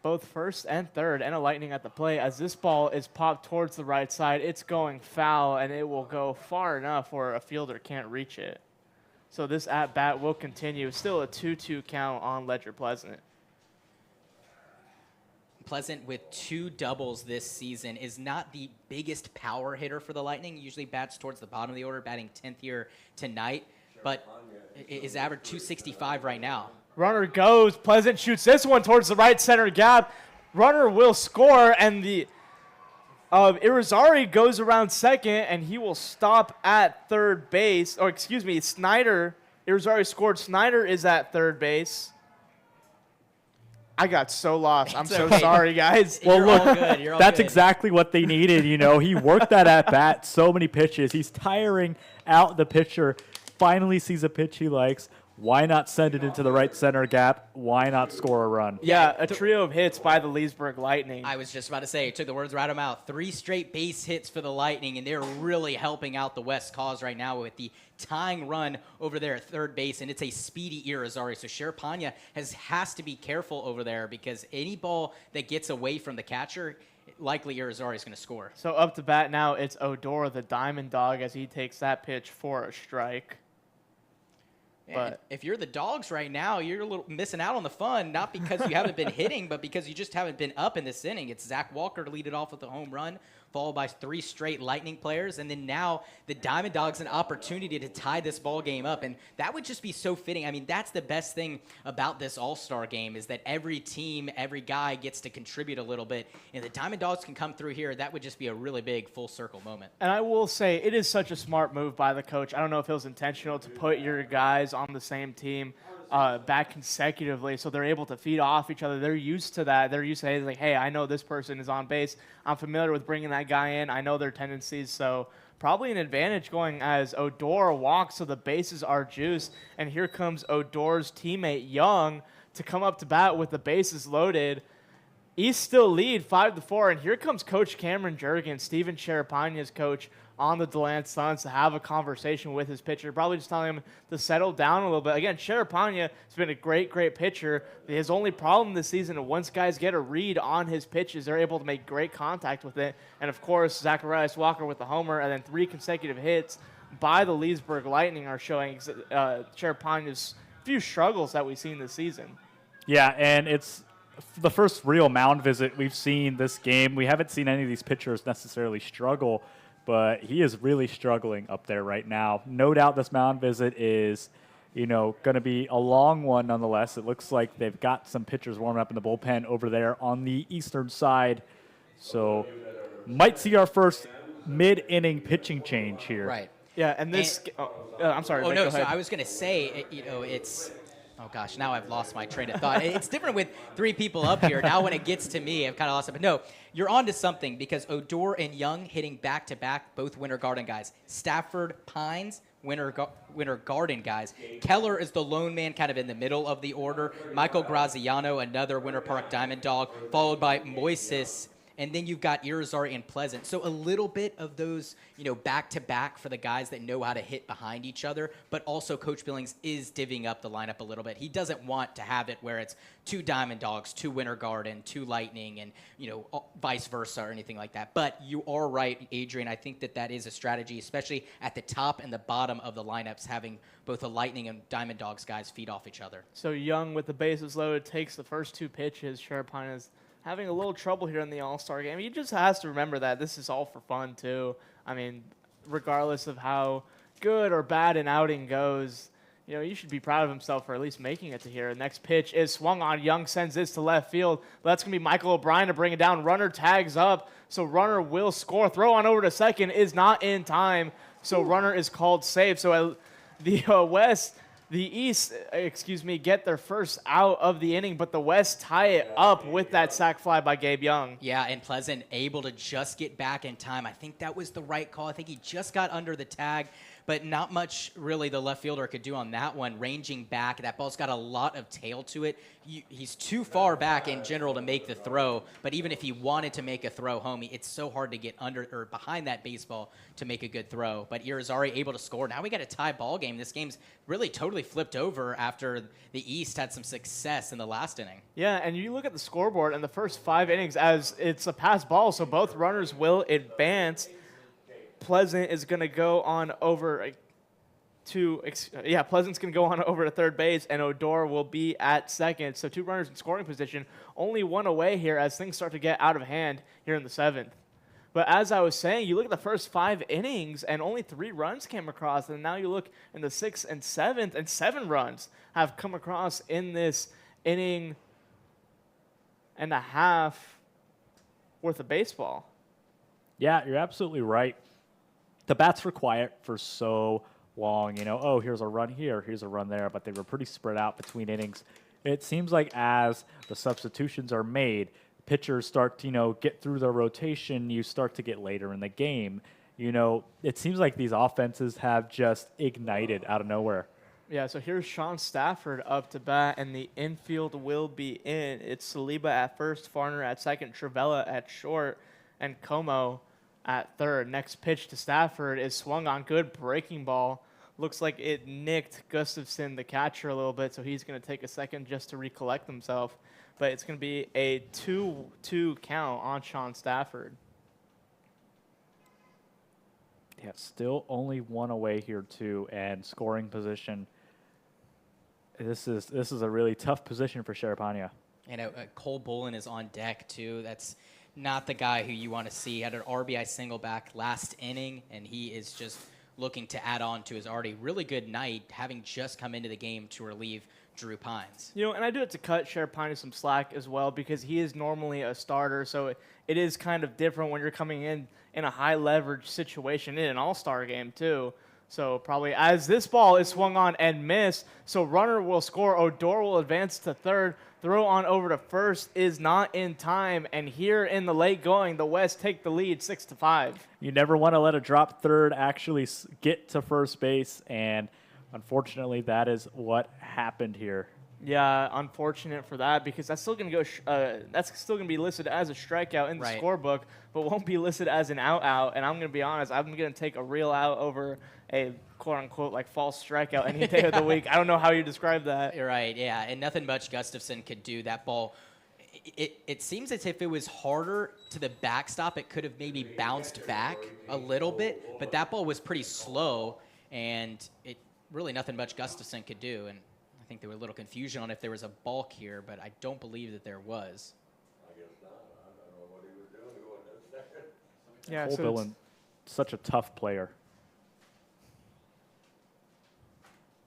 both first and third, and a Lightning at the plate. As this ball is popped towards the right side, it's going foul, and it will go far enough where a fielder can't reach it. So this at-bat will continue. Still a 2-2 count on Ledger Pleasant. Pleasant with 2 doubles this season is not the biggest power hitter for the Lightning. He usually bats towards the bottom of the order, batting 10th here tonight, but is average 265 right now. Runner goes. Pleasant shoots this one towards the right center gap. Runner will score, and the Irizarry goes around second, and he will stop at third base. Or excuse me, Snyder. Irizarry scored. Snyder is at third base. I got so lost. I'm so sorry, guys. Well, You're look, all good. You're all that's good. exactly what they needed. He worked that at bat, so many pitches. He's tiring out the pitcher. Finally sees a pitch he likes, Why not send it into the right center gap? Why not score a run? Yeah, a trio of hits by the Leesburg Lightning. I was just about to say, it took the words right out of my mouth. 3 straight base hits for the Lightning, and they're really helping out the West cause right now with the tying run over there at third base, and it's a speedy Irizarry. So Sherpania has to be careful over there because any ball that gets away from the catcher, likely Irizarry is going to score. So up to bat now, it's Odor, the Diamond Dog, as he takes that pitch for a strike. But if you're the Dogs right now, you're a little missing out on the fun, not because you haven't been hitting, but because you just haven't been up in this inning. It's Zach Walker to lead it off with a home run, followed by 3 straight Lightning players, and then now the Diamond Dogs an opportunity to tie this ball game up, and that would just be so fitting. I mean, that's the best thing about this All-Star game is that every team, every guy gets to contribute a little bit, and the Diamond Dogs can come through here. That would just be a really big full-circle moment. And I will say, it is such a smart move by the coach. I don't know if it was intentional to put your guys on the same team back consecutively so they're able to feed off each other. They're used to that. They're used to, like, hey, I know this person is on base. I'm familiar with bringing that guy in. I know their tendencies. So probably an advantage going as Odor walks so the bases are juiced. And here comes Odor's teammate Young to come up to bat with the bases loaded. East still lead 5-4, and here comes Coach Cameron Jurgen, Steven Sherapania's coach, on the DeLand Suns to have a conversation with his pitcher, probably just telling him to settle down a little bit. Again, Sherapania has been a great pitcher. His only problem this season is once guys get a read on his pitches, they're able to make great contact with it. And, of course, Zacharias Walker with the homer and then 3 consecutive hits by the Leesburg Lightning are showing Sherapania's few struggles that we've seen this season. Yeah, and it's the first real mound visit we've seen this game. We haven't seen any of these pitchers necessarily struggle, but he is really struggling up there right now. No doubt this mound visit is, going to be a long one nonetheless. It looks like they've got some pitchers warming up in the bullpen over there on the eastern side. So might see our first mid-inning pitching change here. Right. Yeah, and this I'm sorry. Oh, Nick, no, go so ahead. I was going to say, it's – oh, gosh, now I've lost my train of thought. It's different with 3 people up here. Now when it gets to me, I've kind of lost it. But no, you're on to something because Odor and Young hitting back-to-back, both Winter Garden guys. Stafford, Pines, Winter Garden guys. Keller is the lone man kind of in the middle of the order. Michael Graziano, another Winter Park Diamond Dog, followed by Moises. And then you've got Irizarry and Pleasant. So a little bit of those, back-to-back for the guys that know how to hit behind each other. But also Coach Billings is divvying up the lineup a little bit. He doesn't want to have it where it's 2 Diamond Dogs, 2 Winter Garden, 2 Lightning, and, vice versa or anything like that. But you are right, Adrian. I think that is a strategy, especially at the top and the bottom of the lineups, having both the Lightning and Diamond Dogs guys feed off each other. So Young with the bases loaded takes the first 2 pitches. Sherapania's having a little trouble here in the All-Star game. He just has to remember that this is all for fun, too. I mean, regardless of how good or bad an outing goes, you should be proud of himself for at least making it to here. Next pitch is swung on. Young sends this to left field. That's going to be Michael O'Brien to bring it down. Runner tags up, so runner will score. Throw on over to second is not in time, so runner is called safe. So the East, get their first out of the inning, but the West tie it up with that sac fly by Gabe Young. Yeah, and Pleasant able to just get back in time. I think that was the right call. I think he just got under the tag, but not much really the left fielder could do on that one. Ranging back, that ball's got a lot of tail to it. He's too far back in general to make the throw, but even if he wanted to make a throw home, it's so hard to get under or behind that baseball to make a good throw. But Irizarry able to score. Now we got a tie ball game. This game's really totally flipped over after the East had some success in the last inning. Yeah, and you look at the scoreboard in the first 5 innings as it's a pass ball, so both runners will advance. Pleasant is going to go on over Pleasant's going to go on over to third base, and Odor will be at second. So 2 runners in scoring position, only 1 away here as things start to get out of hand here in the 7th. But as I was saying, you look at the first 5 innings, and only 3 runs came across. And now you look in the 6th and 7th, and 7 runs have come across in this inning and a half worth of baseball. Yeah, you're absolutely right. The bats were quiet for so long. Here's a run here, here's a run there, but they were pretty spread out between innings. It seems like as the substitutions are made, pitchers start to, get through their rotation, you start to get later in the game. It seems like these offenses have just ignited out of nowhere. Yeah, so here's Sean Stafford up to bat, and the infield will be in. It's Saliba at first, Farner at second, Trivella at short, and Como at third. Next pitch to Stafford is swung on. Good breaking ball. Looks like it nicked Gustafson, the catcher, a little bit, so he's going to take a second just to recollect himself. But it's going to be a 2-2 count on Sean Stafford. Yeah, still only one away here too, and scoring position. This is a really tough position for Sharapanya. And Cole Bullen is on deck, too. That's not the guy who you want to see. Had an RBI single back last inning, and he is just looking to add on to his already really good night, having just come into the game to relieve Drew Pines. You know, and I do have to cut Sharapanya some slack as well because he is normally a starter, so it is kind of different when you're coming in a high-leverage situation in an all-star game, too. So probably as this ball is swung on and missed, so runner will score. Odor will advance to third. Throw on over to first is not in time. And here in the late going, the West take the lead 6-5. You never want to let a drop third actually get to first base, and unfortunately, that is what happened here. Yeah, unfortunate for that because that's still going to go. That's still going to be listed as a strikeout in the scorebook, but won't be listed as an out. And I'm going to be honest, I'm going to take a real out over a quote unquote like false strikeout any day of the week. I don't know how you describe that. You're right, yeah, and nothing much Gustafson could do. That ball, it seems as if it was harder to the backstop. It could have maybe bounced back a little bit, but that ball was pretty slow, and it really nothing much Gustafson could do. And I think there was a little confusion on if there was a balk here, but I don't believe that there was. I guess not. I don't know what he was doing going to second. Yeah, Cole so Billen, such a tough player.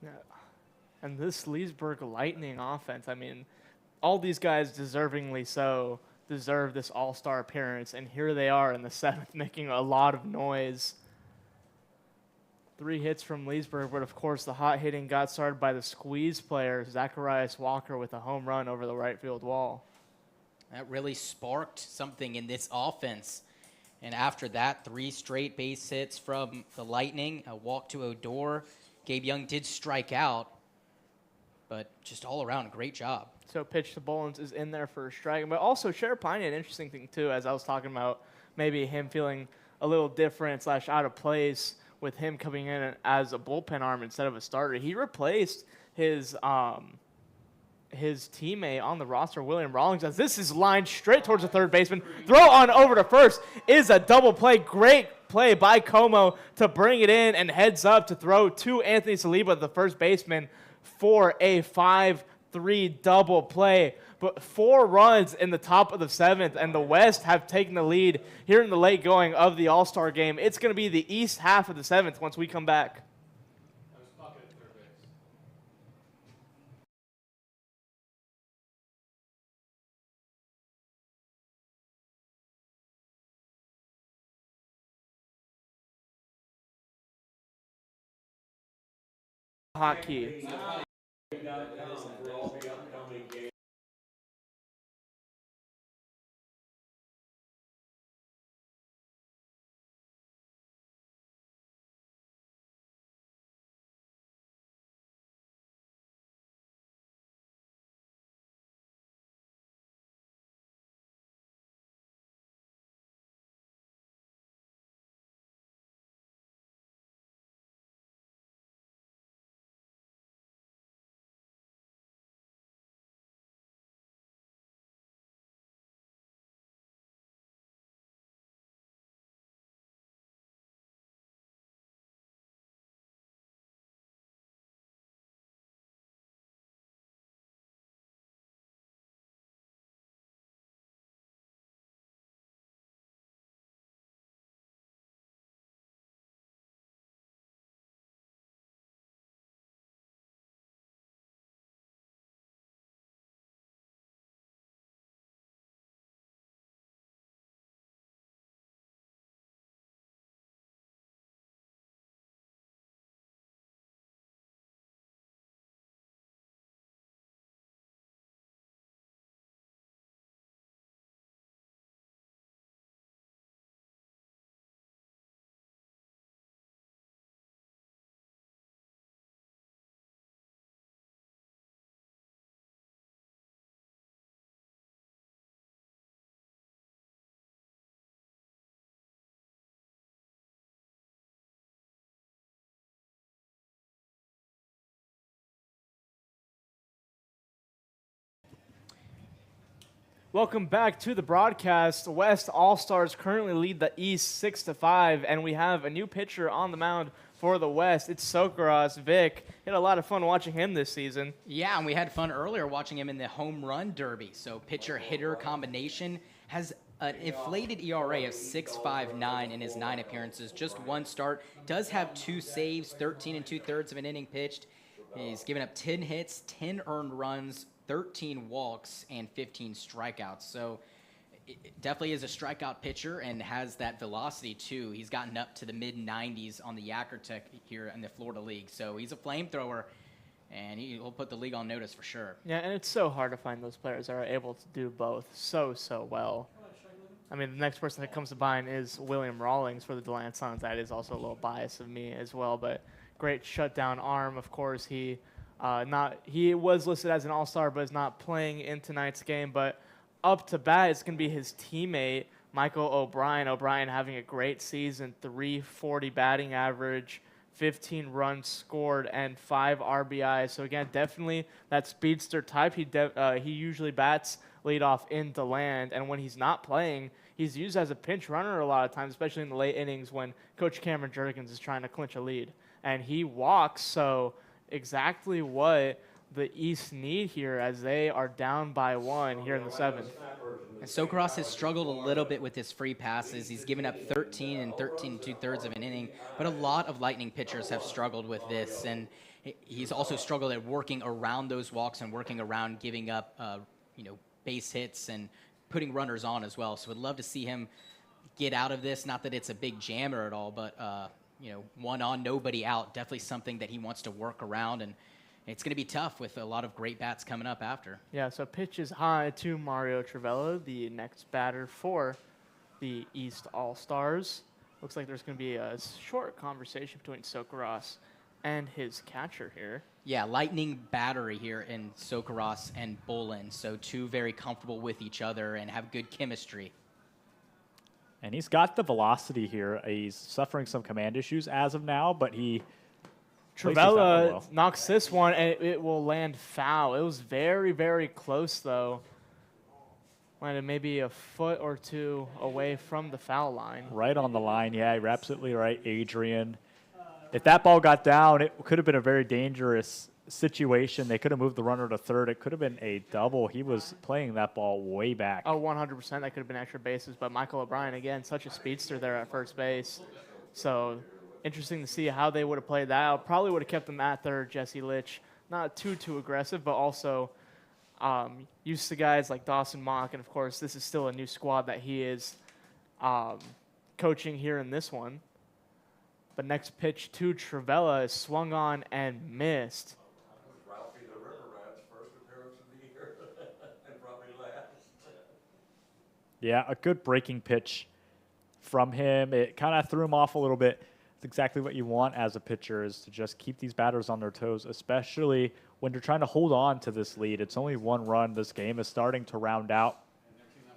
yeah. And this Leesburg Lightning offense, I mean, all these guys deservingly so deserve this all-star appearance, and here they are in the seventh making a lot of noise. 3 hits from Leesburg, but of course the hot hitting got started by the squeeze player, Zacharias Walker, with a home run over the right field wall. That really sparked something in this offense. And after that, 3 straight base hits from the Lightning, a walk to Odor. Gabe Young did strike out, but just all around, great job. So pitch to Bolins is in there for a strike. But also Sharapanya, an interesting thing too, as I was talking about maybe him feeling a little different / out of place with him coming in as a bullpen arm instead of a starter. He replaced his teammate on the roster, William Rawlings, as this is lined straight towards the third baseman. Throw on over to first is a double play. Great play by Como to bring it in and heads up to throw to Anthony Saliba, the first baseman, for a 5-3 double play. But 4 runs in the top of the 7th, and the West have taken the lead here in the late going of the All-Star game. It's going to be the east half of the 7th once we come back. Hockey. Welcome back to the broadcast. West All-Stars currently lead the East 6-5, and we have a new pitcher on the mound for the West. It's Sokaros. Vic, you had a lot of fun watching him this season. Yeah, and we had fun earlier watching him in the home run derby. So pitcher-hitter combination has an inflated ERA of 6.59 in his 9 appearances. Just 1 start. Does have 2 saves, 13 2/3 of an inning pitched. He's given up 10 hits, 10 earned runs, 13 walks, and 15 strikeouts. So it definitely is a strikeout pitcher and has that velocity too. He's gotten up to the mid-90s on the Yakkertech here in the Florida League. So he's a flamethrower, and he'll put the league on notice for sure. Yeah, and it's so hard to find those players that are able to do both so well. I mean, the next person that comes to mind is William Rawlings for the Deland Suns. That is also a little bias of me as well, but great shutdown arm. Of course, he was listed as an all-star, but is not playing in tonight's game. But up to bat, it's going to be his teammate, Michael O'Brien. O'Brien having a great season, 340 batting average, 15 runs scored, and 5 RBIs. So again, definitely that speedster type. He usually bats leadoff in Deland, and when he's not playing, he's used as a pinch runner a lot of times, especially in the late innings when Coach Cameron Jurgens is trying to clinch a lead. And he walks, so exactly what the East need here as they are down by 1 here in the 7th. And Sokaros has struggled a little bit with his free passes. He's given up 13 and 13 2/3 of an inning, but a lot of Lightning pitchers have struggled with this, and he's also struggled at working around those walks and working around giving up, base hits and putting runners on as well. So would love to see him get out of this. Not that it's a big jammer at all, but 1 on, nobody out. Definitely something that he wants to work around, and it's going to be tough with a lot of great bats coming up after. Yeah, so pitch is high to Mario Trivella, the next batter for the East All-Stars. Looks like there's going to be a short conversation between Sokaros and his catcher here. Yeah, Lightning battery here in Sokaros and Bolin. So 2 very comfortable with each other and have good chemistry. And he's got the velocity here. He's suffering some command issues as of now, but he Trivella knocks this one, and it will land foul. It was very, very close, though. Landed maybe a foot or 2 away from the foul line. Right on the line, yeah, you're absolutely right, Adrian. If that ball got down, it could have been a very dangerous situation. They could have moved the runner to third. It could have been a double. He was playing that ball way back. Oh, 100%. That could have been extra bases. But Michael O'Brien, again, such a speedster there at first base. So interesting to see how they would have played that out. Probably would have kept them at third. Jesse Litch, not too aggressive, but also used to guys like Dawson Mock. And, of course, this is still a new squad that he is coaching here in this one. But next pitch to Trivella is swung on and missed. Ralphie the River Rat's first appearance of the year, and probably last. Yeah, a good breaking pitch from him. It kind of threw him off a little bit. It's exactly what you want as a pitcher, is to just keep these batters on their toes, especially when you're trying to hold on to this lead. It's only 1 run. This game is starting to round out.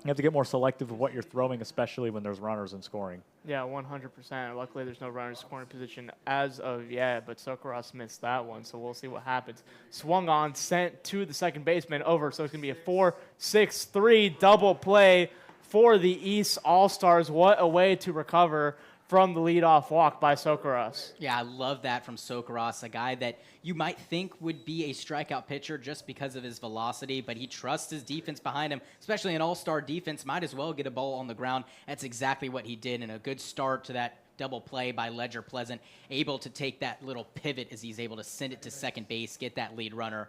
You have to get more selective with what you're throwing, especially when there's runners in scoring. Yeah, 100%. Luckily, there's no runners scoring position as of yet, but Sokaros missed that one, so we'll see what happens. Swung on, sent to the second baseman, over, so it's going to be a 4-6-3 double play for the East All-Stars. What a way to recover from the leadoff walk by Sokaros. Yeah, I love that from Sokaros, a guy that you might think would be a strikeout pitcher just because of his velocity, but he trusts his defense behind him, especially an all-star defense. Might as well get a ball on the ground. That's exactly what he did, and a good start to that double play by Ledger Pleasant, able to take that little pivot as he's able to send it to second base, get that lead runner.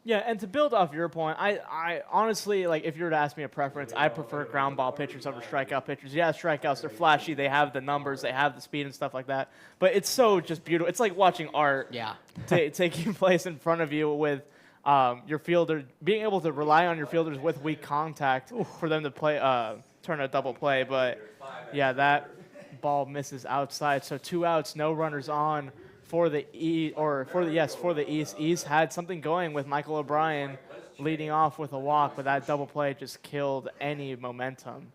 Yeah, and to build off your point, I honestly, like, if you were to ask me a preference, I prefer ground ball pitchers over strikeout pitchers. Yeah, strikeouts, they're flashy, they have the numbers, they have the speed and stuff like that, but it's so just beautiful. It's like watching art taking place in front of you with your fielder, being able to rely on your fielders with weak contact for them to play, turn a double play. But, yeah, that ball misses outside, so 2 outs, no runners on. For the East. East had something going with Michael O'Brien leading off with a walk, but that double play just killed any momentum.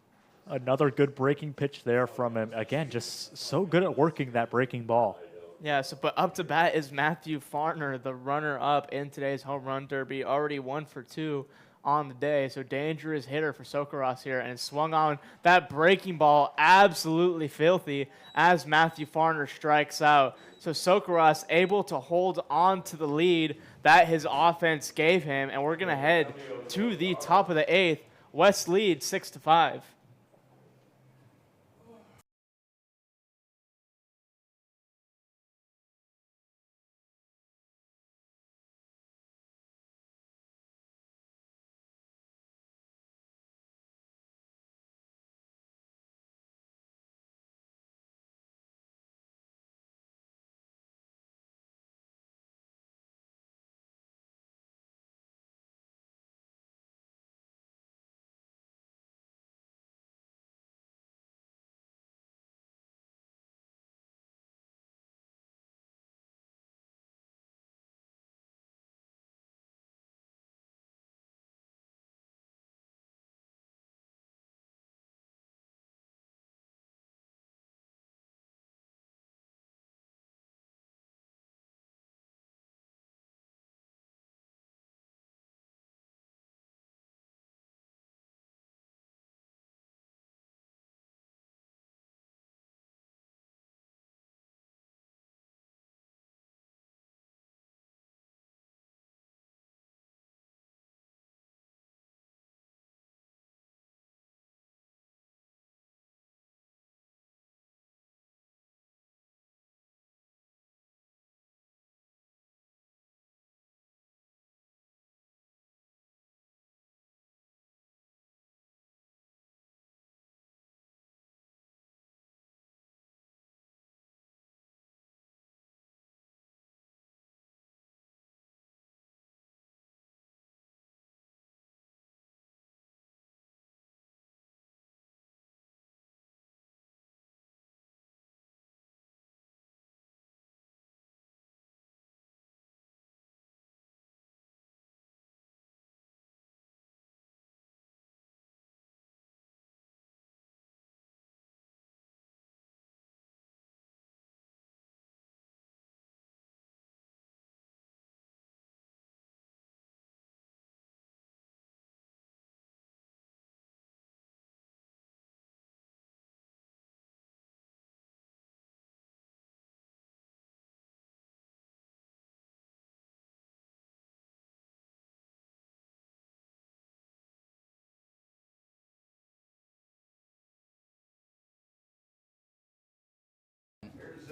Another good breaking pitch there from him. Again, just so good at working that breaking ball. Yeah, but up to bat is Matthew Farner, the runner-up in today's home run derby, already 1 for 2 on the day. So dangerous hitter for Socorros here, and swung on that breaking ball absolutely filthy as Matthew Farner strikes out. So Socorros able to hold on to the lead that his offense gave him, and we're going to head to the top of the 8th. West lead 6-5.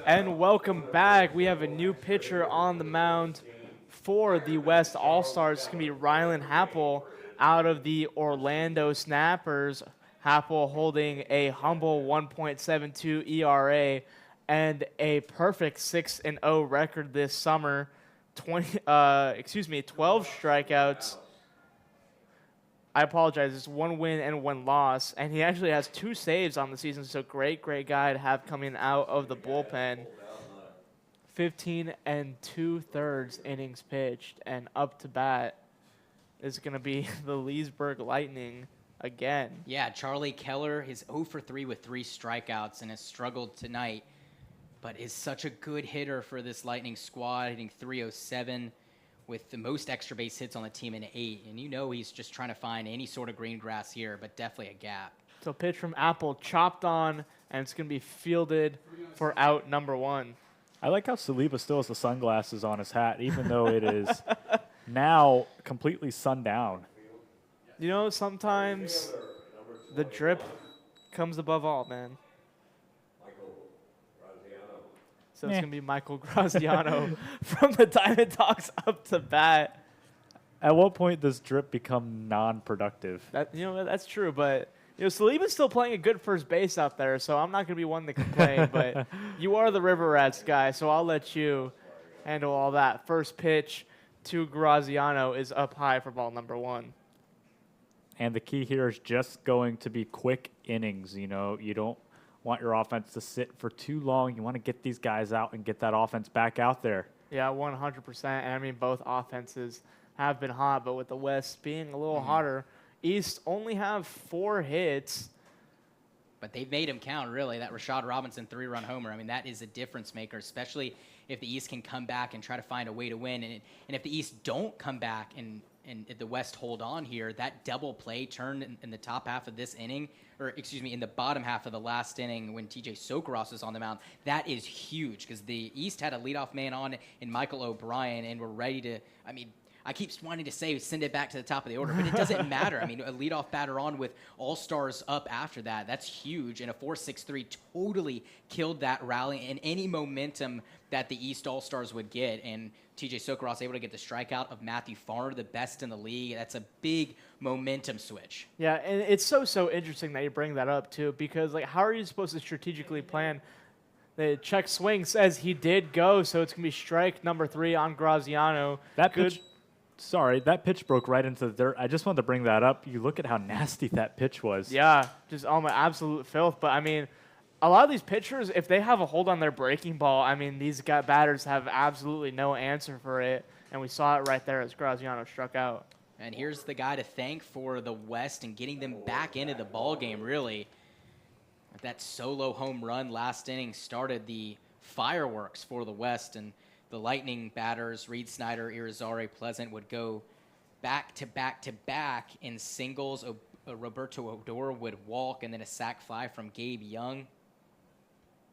And welcome back. We have a new pitcher on the mound for the West All-Stars. It's going to be Rylan Happel out of the Orlando Snappers. Happel holding a humble 1.72 ERA and a perfect 6-0 record this summer. 12 strikeouts. I apologize. It's 1 win and 1 loss, and he actually has 2 saves on the season. So great guy to have coming out of the bullpen. 15 2/3 innings pitched, and up to bat is going to be the Leesburg Lightning again. Yeah, Charlie Keller is 0 for 3 with 3 strikeouts and has struggled tonight, but is such a good hitter for this Lightning squad, hitting .307 with the most extra base hits on the team in 8. And you know he's just trying to find any sort of green grass here, but definitely a gap. So pitch from Apple chopped on, and it's going to be fielded for out number 1. I like how Saliba still has the sunglasses on his hat, even though it is now completely sundown. You know, sometimes the drip comes above all, man. So it's going to be Michael Graziano from the Diamond Dogs up to bat. At what point does drip become non-productive? That's true, but Saliba's still playing a good first base out there, so I'm not going to be one to complain, but you are the River Rats guy, so I'll let you handle all that. First pitch to Graziano is up high for ball number 1. And the key here is just going to be quick innings. You don't want your offense to sit for too long. You want to get these guys out and get that offense back out there. Yeah, 100%. And I mean, both offenses have been hot, but with the West being a little hotter, East only have 4 hits. But they've made him count, really. That Rashad Robinson 3-run homer, I mean, that is a difference maker, especially if the East can come back and try to find a way to win. And if the East don't come back and the West hold on here, that double play turn in the top half of this inning, or excuse me, in the bottom half of the last inning when TJ Sokeros was on the mound, that is huge because the East had a leadoff man on in Michael O'Brien and were ready to, I mean, I keep wanting to say send it back to the top of the order, but it doesn't matter. I mean, a leadoff batter on with all-stars up after that, that's huge. And a 4.63 totally killed that rally and any momentum that the East All-Stars would get. And TJ Sokeros able to get the strikeout of Matthew Farner, the best in the league. That's a big momentum switch. Yeah, and it's so interesting that you bring that up, too, because, like, how are you supposed to strategically plan? The check swing says he did go, so it's going to be strike number 3 on Graziano. That pitch broke right into the dirt. I just wanted to bring that up. You look at how nasty that pitch was. Yeah, just my absolute filth. But, I mean, a lot of these pitchers, if they have a hold on their breaking ball, I mean, these batters have absolutely no answer for it. And we saw it right there as Graziano struck out. And here's the guy to thank for the West and getting them back into the ball game, really. That solo home run last inning started the fireworks for the West, and the Lightning batters, Reed Snyder, Irizarry, Pleasant, would go back to back to back in singles. Roberto Odor would walk, and then a sac fly from Gabe Young.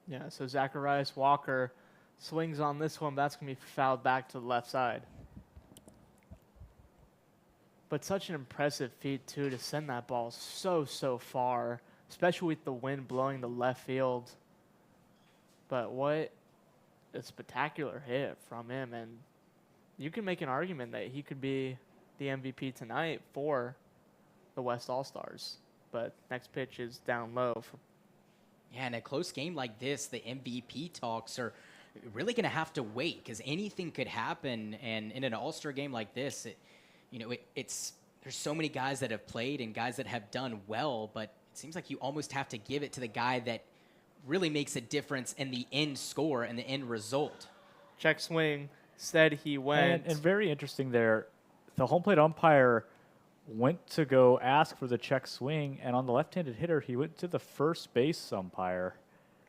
Yeah, so Zacharias Walker swings on this one. That's going to be fouled back to the left side. But such an impressive feat, too, to send that ball so far, especially with the wind blowing the left field. But what a spectacular hit from him. And you can make an argument that he could be the MVP tonight for the West All-Stars. But next pitch is down low. Yeah, in a close game like this, the MVP talks are really going to have to wait because anything could happen. And in an All-Star game like this, there's so many guys that have played and guys that have done well, but it seems like you almost have to give it to the guy that really makes a difference in the end score and the end result. Check swing. Said he went. And very interesting there, the home plate umpire went to go ask for the check swing, and on the left-handed hitter, he went to the first base umpire.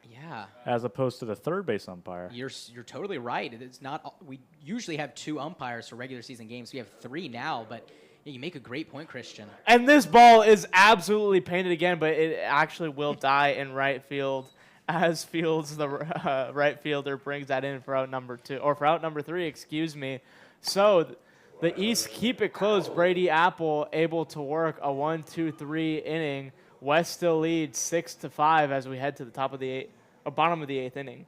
Yeah. As opposed to the third base umpire. You're totally right. It's not. We usually have 2 umpires for regular season games. We have 3 now, but yeah, you make a great point, Christian. And this ball is absolutely painted again, but it actually will die in right field as Fields, the right fielder, brings that in for out number 2, or for out number 3, excuse me. So the East keep it close. Brady Apple able to work a 1-2-3 inning. West still leads 6-5 as we head to the top of the bottom of the 8th inning.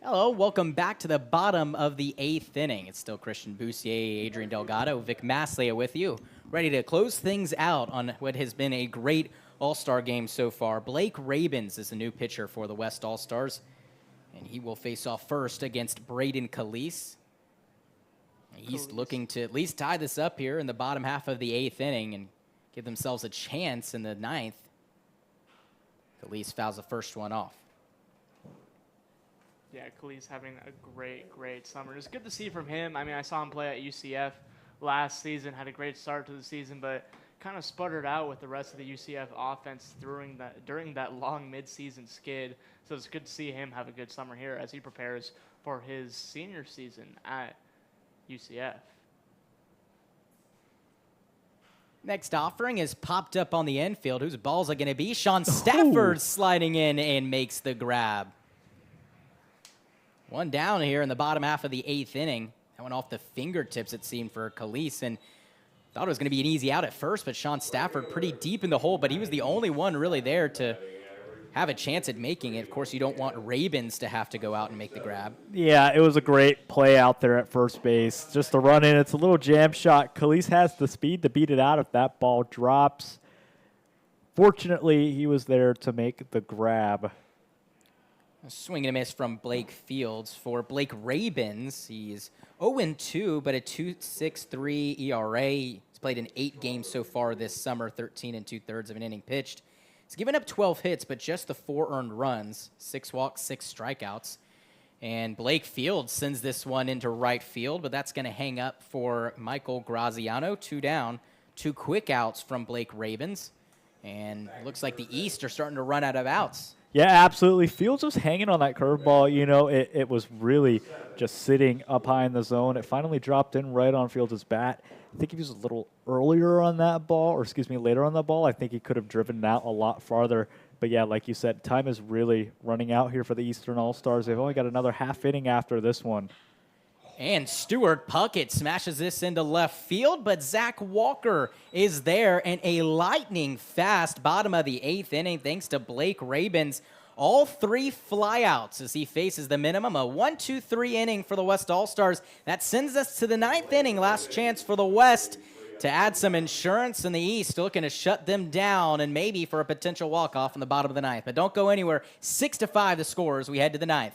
Hello, welcome back to the bottom of the 8th inning. It's still Christian Boussier, Adrian Delgado, Vic Maslia with you, ready to close things out on what has been a great All-Star game so far. Blake Rabens is the new pitcher for the West All-Stars, and he will face off first against Braden Calise. He's looking to at least tie this up here in the bottom half of the 8th inning and give themselves a chance in the 9th. Calise fouls the first one off. Yeah, Khalil's having a great summer. It's good to see from him. I mean, I saw him play at UCF last season, had a great start to the season, but kind of sputtered out with the rest of the UCF offense during that long midseason skid. So it's good to see him have a good summer here as he prepares for his senior season at UCF. Next offering is popped up on the infield. Whose balls are going to be? Sean Stafford sliding in and makes the grab. One down here in the bottom half of the 8th inning. That went off the fingertips, it seemed, for Calise, and thought it was going to be an easy out at first, but Sean Stafford pretty deep in the hole, but he was the only one really there to have a chance at making it. Of course, you don't want Rabens to have to go out and make the grab. Yeah, it was a great play out there at first base. Just a run in. It's a little jam shot. Calise has the speed to beat it out if that ball drops. Fortunately, he was there to make the grab. A swing and a miss from Blake Fields. For Blake Rabens, he's 0-2, but a 2.63 ERA. He's played in 8 games so far this summer, 13 2/3 of an inning pitched. He's given up 12 hits, but just the 4 earned runs, 6 walks, 6 strikeouts. And Blake Fields sends this one into right field, but that's going to hang up for Michael Graziano. 2 down, 2 quick outs from Blake Rabens. And it looks like the East are starting to run out of outs. Yeah, absolutely. Fields was hanging on that curveball. You know, it was really just sitting up high in the zone. It finally dropped in right on Fields' bat. I think if he was a little earlier on that ball, or excuse me, later on the ball, I think he could have driven it out a lot farther. But yeah, like you said, time is really running out here for the Eastern All-Stars. They've only got another half inning after this one. And Stuart Puckett smashes this into left field, but Zach Walker is there, and a lightning fast bottom of the 8th inning thanks to Blake Rabens. All 3 flyouts as he faces the minimum. A 1-2-3 inning for the West All-Stars. That sends us to the 9th inning. Last chance for the West to add some insurance in the East, looking to shut them down and maybe for a potential walk-off in the bottom of the 9th. But don't go anywhere. 6-5 the score as we head to the 9th.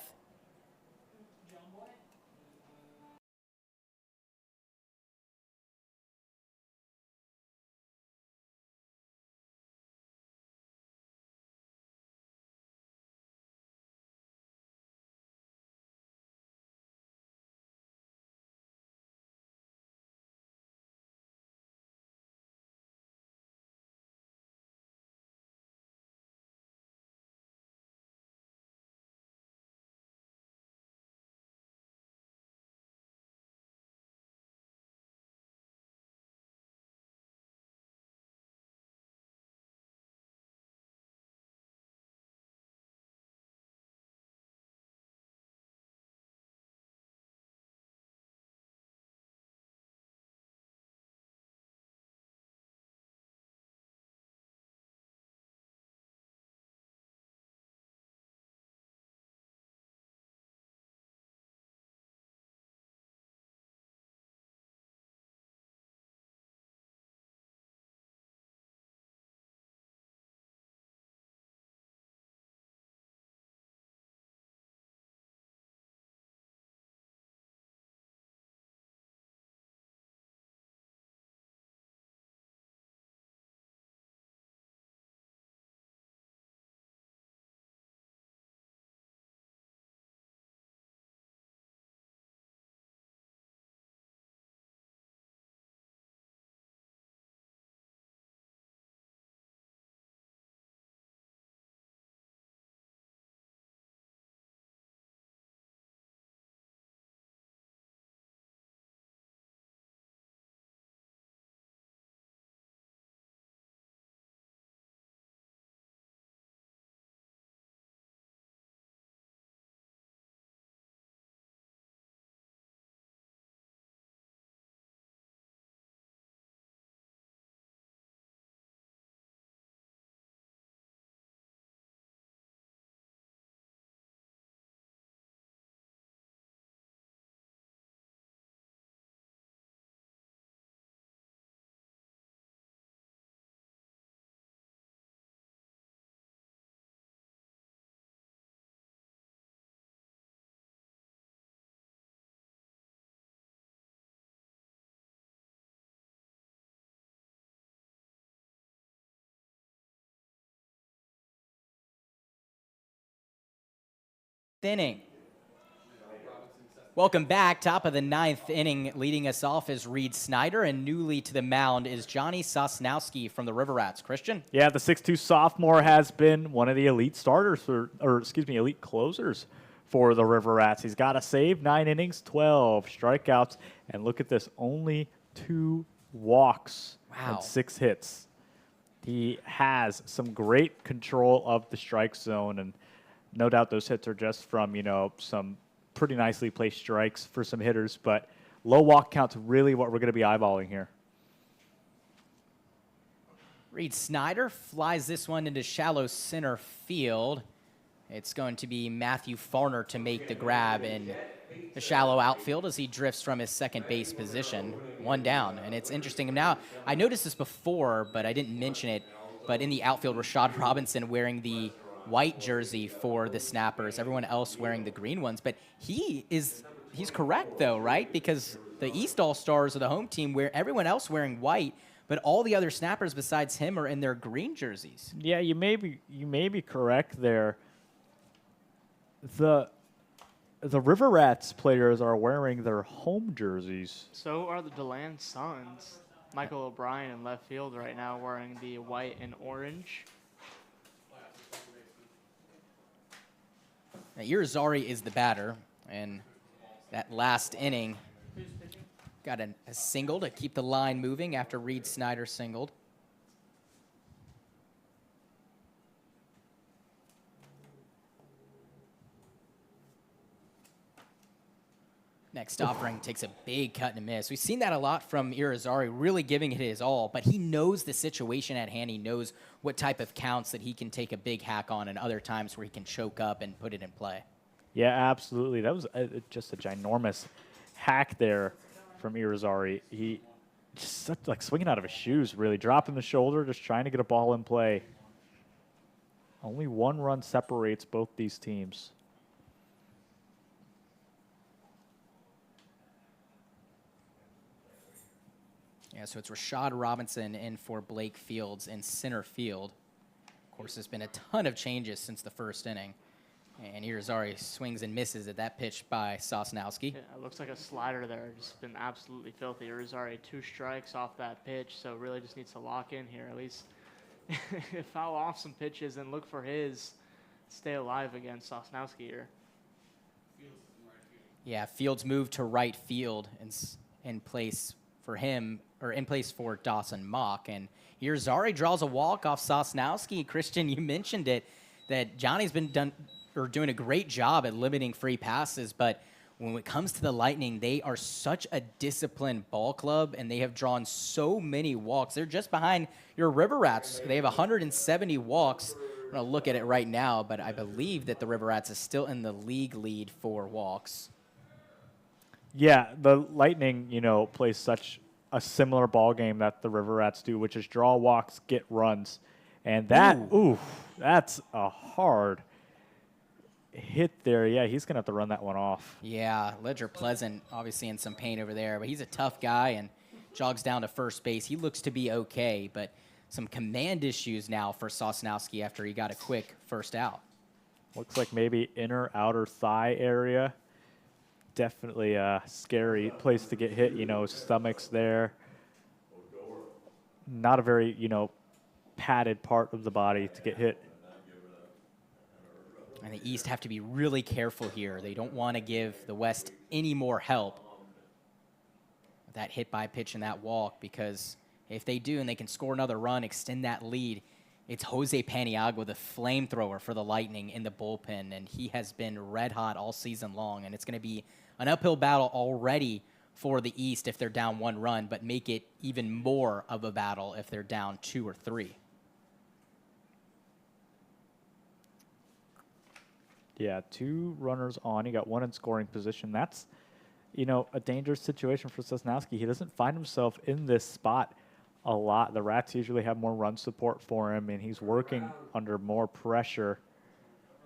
inning. Welcome back. Top of the 9th inning. Leading us off is Reed Snyder, and newly to the mound is Johnny Sosnowski from the River Rats. Christian? Yeah, the 6'2 sophomore has been one of the elite starters elite closers for the River Rats. He's got a save, 9 innings, 12 strikeouts, and look at this, only 2 walks and 6 hits. He has some great control of the strike zone, and no doubt those hits are just from, some pretty nicely placed strikes for some hitters, but low walk count's really what we're going to be eyeballing here. Reed Snyder flies this one into shallow center field. It's going to be Matthew Farner to make the grab in the shallow outfield as he drifts from his second base position. 1 down, and it's interesting. Now, I noticed this before, but I didn't mention it, but in the outfield, Rashad Robinson wearing the white jersey for the Snappers, everyone else wearing the green ones. But he's correct, though, right? Because the East All-Stars are the home team, where everyone else wearing white, but all the other Snappers besides him are in their green jerseys. Yeah, you may be correct there. The River Rats players are wearing their home jerseys. So are the DeLand Suns. Michael O'Brien in left field right now wearing the white and orange. Now, Irizarry is the batter, and that last inning got a single to keep the line moving after Reed Snyder singled. Next offering takes a big cut and a miss. We've seen that a lot from Irizarry, really giving it his all, but he knows the situation at hand. He knows what type of counts that he can take a big hack on and other times where he can choke up and put it in play. Yeah, absolutely. That was just a ginormous hack there from Irizarry. He just like swinging out of his shoes, really dropping the shoulder, just trying to get a ball in play. Only 1 run separates both these teams. Yeah, so it's Rashad Robinson in for Blake Fields in center field. Of course, there's been a ton of changes since the first inning. And Irizarry swings and misses at that pitch by Sosnowski. Yeah, it looks like a slider there. Just been absolutely filthy. Irizarry 2 strikes off that pitch, so really just needs to lock in here. At least foul off some pitches and look for his stay alive against Sosnowski here. Yeah, Fields moved to right field in place for him, or in place for Dawson Mock. And Irizarry draws a walk off Sosnowski. Christian, you mentioned it, that Johnny's been doing a great job at limiting free passes, but when it comes to the Lightning, they are such a disciplined ball club, and they have drawn so many walks. They're just behind your River Rats. They have 170 walks. I'm going to look at it right now, but I believe that the River Rats is still in the league lead for walks. Yeah, the Lightning, play such a similar ball game that the River Rats do, which is draw walks, get runs. And that, that's a hard hit there. Yeah, he's going to have to run that one off. Yeah, Ledger Pleasant obviously in some pain over there, but he's a tough guy and jogs down to first base. He looks to be okay, but some command issues now for Sosnowski after he got a quick first out. Looks like maybe inner outer thigh area. Definitely a scary place to get hit, stomach's there. Not a very, padded part of the body to get hit. And the East have to be really careful here. They don't want to give the West any more help with that hit by pitch and that walk, because if they do and they can score another run, extend that lead, it's Jose Paniagua, the flamethrower for the Lightning in the bullpen, and he has been red hot all season long, and it's going to be an uphill battle already for the East if they're down 1 run, but make it even more of a battle if they're down 2 or 3. Yeah, 2 runners on. You got 1 in scoring position. That's, a dangerous situation for Sosnowski. He doesn't find himself in this spot a lot. The Rats usually have more run support for him, and he's working under more pressure.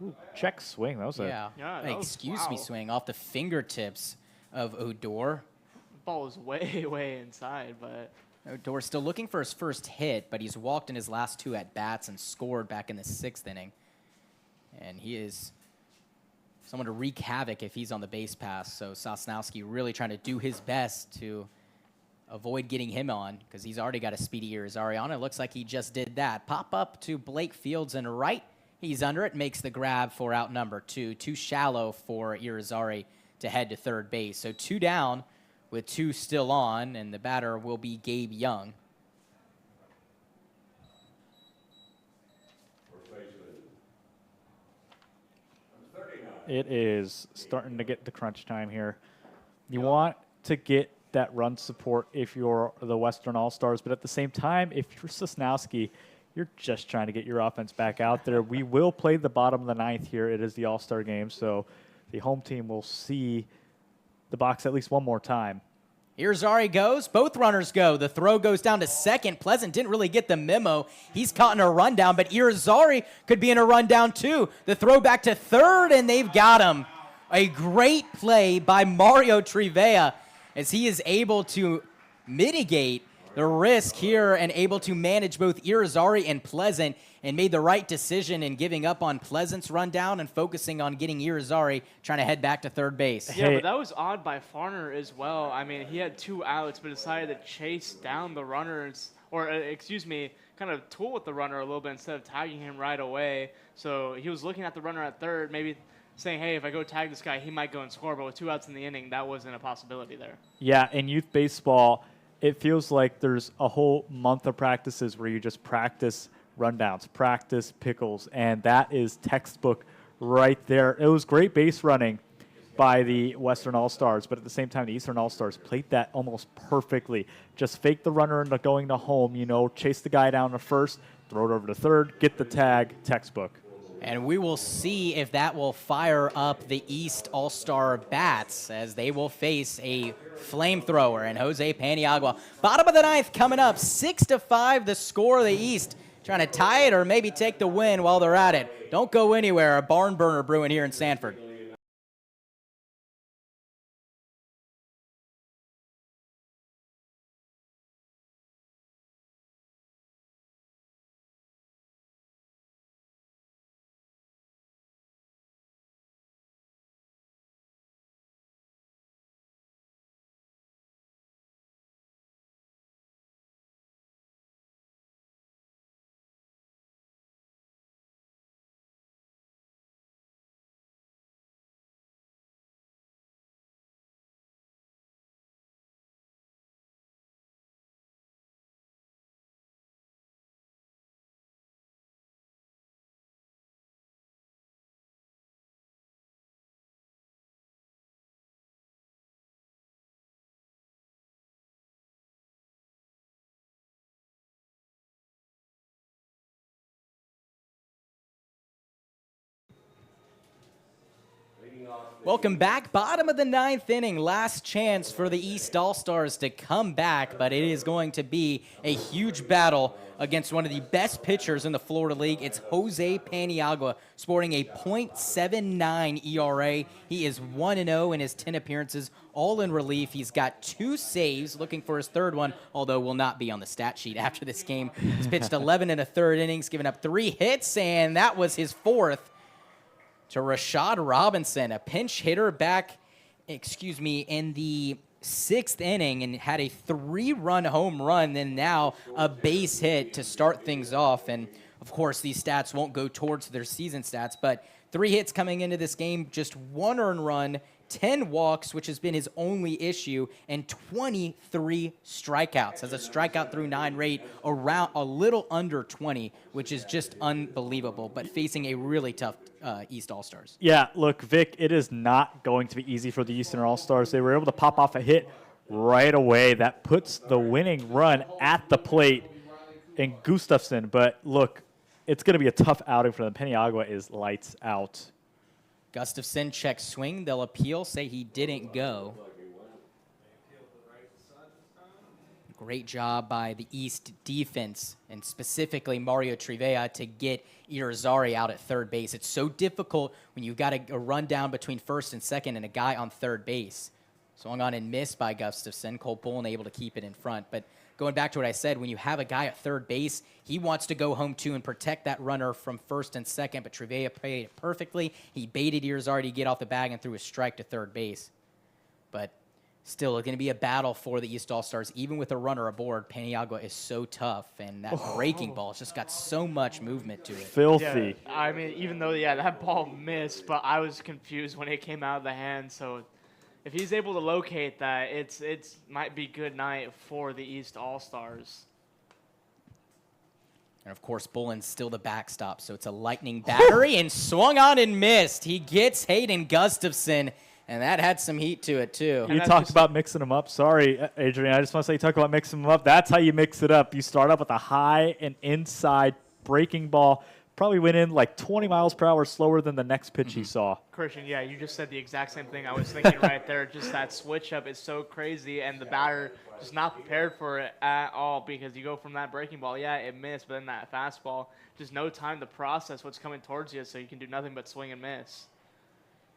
Ooh, check swing. That was Excuse me, swing off the fingertips of Odor. The ball was way, way inside, but Odor's still looking for his first hit, but he's walked in his last 2 at-bats and scored back in the 6th inning. And he is someone to wreak havoc if he's on the base pass. So Sosnowski really trying to do his best to avoid getting him on because he's already got a speedy Irizarry on. It looks like he just did that. Pop up to Blake Fields and right. He's under it, makes the grab for out number 2. Too shallow for Irizarry to head to third base. So 2 down with 2 still on, and the batter will be Gabe Young. It is starting to get the crunch time here. You want to get that run support if you're the Western All-Stars, but at the same time, if you're Sosnowski, you're just trying to get your offense back out there. We will play the bottom of the 9th here. It is the All-Star game, so the home team will see the box at least one more time. Irizarry goes. Both runners go. The throw goes down to second. Pleasant didn't really get the memo. He's caught in a rundown, but Irizarry could be in a rundown too. The throw back to third, and they've got him. A great play by Mario Trivea as he is able to mitigate the risk here and able to manage both Irizarry and Pleasant, and made the right decision in giving up on Pleasant's rundown and focusing on getting Irizarry trying to head back to third base. Yeah, but that was odd by Farner as well. I mean, he had 2 outs, but decided to chase down the runners, or excuse me, kind of tool with the runner a little bit instead of tagging him right away. So he was looking at the runner at third, maybe saying, hey, if I go tag this guy, he might go and score. But with 2 outs in the inning, that wasn't a possibility there. Yeah, in youth baseball, it feels like there's a whole month of practices where you just practice rundowns, practice pickles, and that is textbook right there. It was great base running by the Western All-Stars, but at the same time, the Eastern All-Stars played that almost perfectly. Just fake the runner into going to home, you know, chase the guy down to first, throw it over to third, get the tag, textbook. And we will see if that will fire up the East All-Star bats as they will face a flamethrower and Jose Paniagua. Bottom of the 9th coming up, 6-5 the score of the East. Trying to tie it or maybe take the win while they're at it. Don't go anywhere. A barn burner brewing here in Sanford. Welcome back. Bottom of the 9th inning. Last chance for the East All-Stars to come back, but it is going to be a huge battle against one of the best pitchers in the Florida League. It's Jose Paniagua, sporting a .79 ERA. He is 1-0 in his 10 appearances, all in relief. He's got 2 saves, looking for his 3rd one, although will not be on the stat sheet after this game. He's pitched 11 1/3 innings, given up 3 hits, and that was his 4th. To Rashad Robinson, a pinch hitter back, in the 6th inning and had a 3-run home run, then now a base hit to start things off. And, of course, these stats won't go towards their season stats, but 3 hits coming into this game, just 1 earned run, 10 walks, which has been his only issue, and 23 strikeouts. Has a strikeout through 9 rate around a little under 20, which is just unbelievable, but facing a really tough East All-Stars. Yeah, look, Vic, it is not going to be easy for the Eastern All-Stars. They were able to pop off a hit right away. That puts the winning run at the plate in Gustafson. But look, it's going to be a tough outing for them. Paniagua is lights out. Gustafson checks swing. They'll appeal, say he didn't go. Great job by the East defense, and specifically Mario Trivea, to get Irizarry out at third base. It's so difficult when you've got a run down between first and second and a guy on third base. Swung on and missed by Gustafson. Cole Pullen able to keep it in front. But going back to what I said, when you have a guy at third base, he wants to go home too and protect that runner from first and second, but Trevea played it perfectly. He baited Irizarry to get off the bag and threw a strike to third base. But still, it's going to be a battle for the East All-Stars. Even with a runner aboard, Paniagua is so tough, and that breaking ball has just got so much movement to it. Filthy. Yeah, I mean, even though, that ball missed, but I was confused when it came out of the hand. So if he's able to locate that, it's might be good night for the East All-Stars. And, of course, Bullen's still the backstop, so it's a lightning battery and swung on and missed. He gets Hayden Gustafson, and that had some heat to it, too. You talked about mixing them up. Sorry, Adrian. I just want to say you talk about mixing them up. That's how you mix it up. You start up with a high and inside breaking ball. Probably went in like 20 miles per hour slower than the next pitch he saw. Christian, yeah, you just said the exact same thing I was thinking right there. Just that switch up is so crazy, and the batter just not prepared for it at all because you go from that breaking ball, it missed, but then that fastball, just no time to process what's coming towards you, so you can do nothing but swing and miss.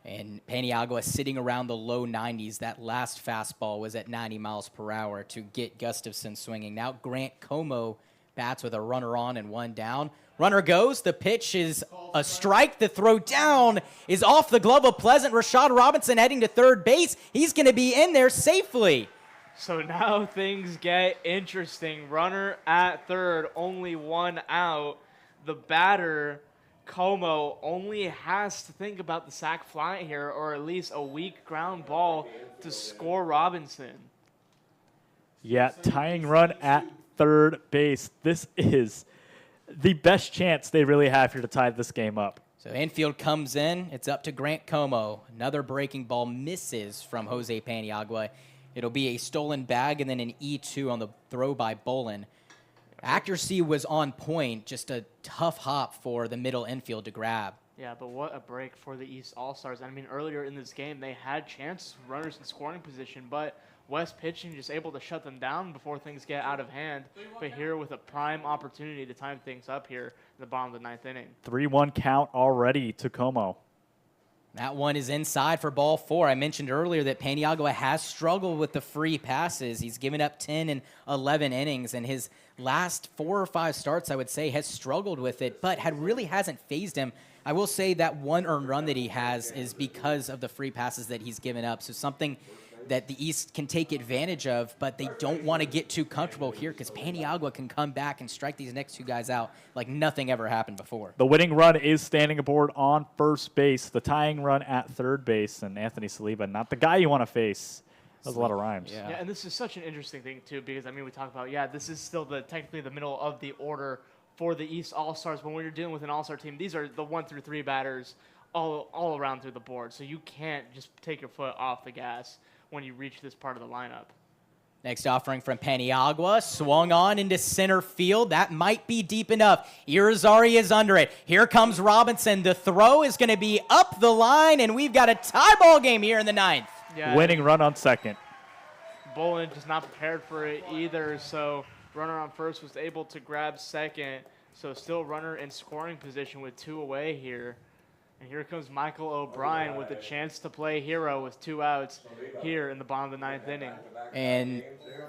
And Paniagua sitting around the low 90s. That last fastball was at 90 miles per hour to get Gustafson swinging. Now Grant Como bats with a runner on and one down. Runner goes. The pitch is a strike. The throw down is off the glove of Pleasant. Rashad Robinson heading to third base. He's going to be in there safely. So now things get interesting. Runner at third, only one out. The batter, Como, only has to think about the sac fly here, or at least a weak ground ball to score Robinson. Yeah, tying run at third base. This is the best chance they really have here to tie this game up. So infield comes in. It's up to Grant Como. Another breaking ball misses from Jose Paniagua. It'll be a stolen bag and then an E2 on the throw by Bolin. Accuracy was on point, just a tough hop for the middle infield to grab. Yeah, but what a break for the East All-Stars. I mean, earlier in this game, they had chances, runners in scoring position, but West pitching just able to shut them down before things get out of hand. But here with a prime opportunity to time things up here in the bottom of the ninth inning. 3-1 count already to Como. That one is inside for ball 4. I mentioned earlier that Paniagua has struggled with the free passes. He's given up 10 and 11 innings, and his last 4 or 5 starts, I would say, has struggled with it, but really hasn't phased him. I will say that one earned run that he has is because of the free passes that he's given up. So something that the East can take advantage of, but they don't want to get too comfortable here because Paniagua can come back and strike these next 2 guys out like nothing ever happened before. The winning run is standing aboard on first base. The tying run at third base, and Anthony Saliba, not the guy you want to face. That was a lot of rhymes. Yeah. Yeah, and this is such an interesting thing, too, because, I mean, we talk about, this is still technically the middle of the order for the East All-Stars, but when you're dealing with an All-Star team, these are the 1 through 3 batters all around through the board, so you can't just take your foot off the gas when you reach this part of the lineup. Next offering from Paniagua, swung on into center field. That might be deep enough. Irizarry is under it. Here comes Robinson. The throw is going to be up the line, and we've got a tie ball game here in the 9th. Yeah, Winning run on second. Bolin just not prepared for it either, so runner on first was able to grab second, so still runner in scoring position with 2 away here. And here comes Michael O'Brien with a chance to play hero with 2 outs here in the bottom of the 9th inning. And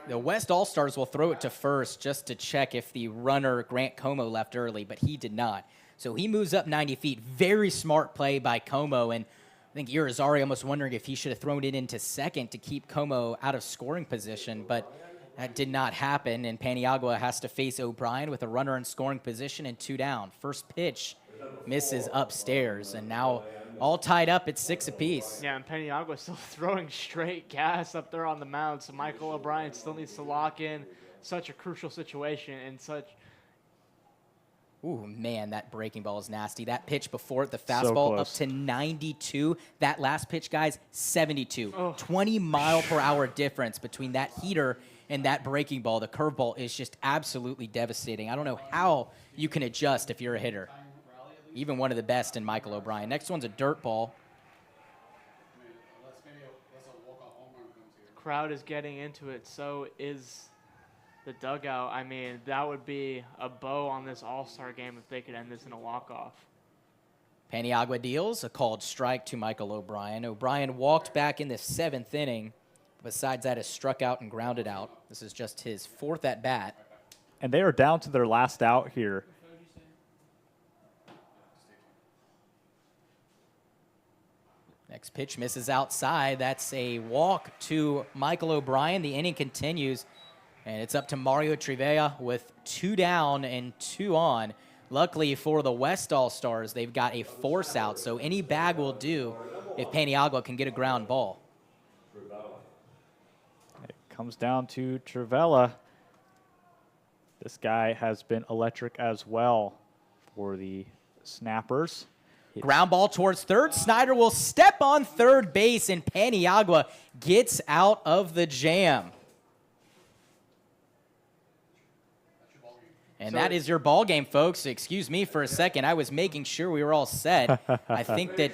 the West All-Stars will throw it to first just to check if the runner Grant Como left early, but he did not. So he moves up 90 feet. Very smart play by Como, and I think Irizarry almost wondering if he should have thrown it into second to keep Como out of scoring position, but that did not happen, and Paniagua has to face O'Brien with a runner in scoring position and 2 down. First pitch misses upstairs, and now all tied up at 6 apiece. Yeah, and Paniagua still throwing straight gas up there on the mound, so Michael O'Brien still needs to lock in such a crucial situation and such. Ooh, man, that breaking ball is nasty. That pitch before it, the fastball up to 92. That last pitch, guys, 72. 20-mile-per-hour difference between that heater and that breaking ball. The curveball is just absolutely devastating. I don't know how you can adjust if you're a hitter. Even one of the best in Michael O'Brien. Next one's a dirt ball. Crowd is getting into it, so is the dugout. I mean, that would be a bow on this All-Star game if they could end this in a walk-off. Paniagua deals a called strike to Michael O'Brien. O'Brien walked back in the 7th inning. besides that, has struck out and grounded out. This is just his 4th at bat. And they are down to their last out here. Next pitch misses outside. That's a walk to Michael O'Brien. The inning continues, and it's up to Mario Trivella with 2 down and 2 on. Luckily for the West All-Stars, they've got a force out, so any bag will do if Paniagua can get a ground ball. It comes down to Trivella. This guy has been electric as well for the Snappers. Ground ball towards third. Snyder will step on third base, and Paniagua gets out of the jam. And that is your ball game, folks. Excuse me for a second. I was making sure we were all set. I think that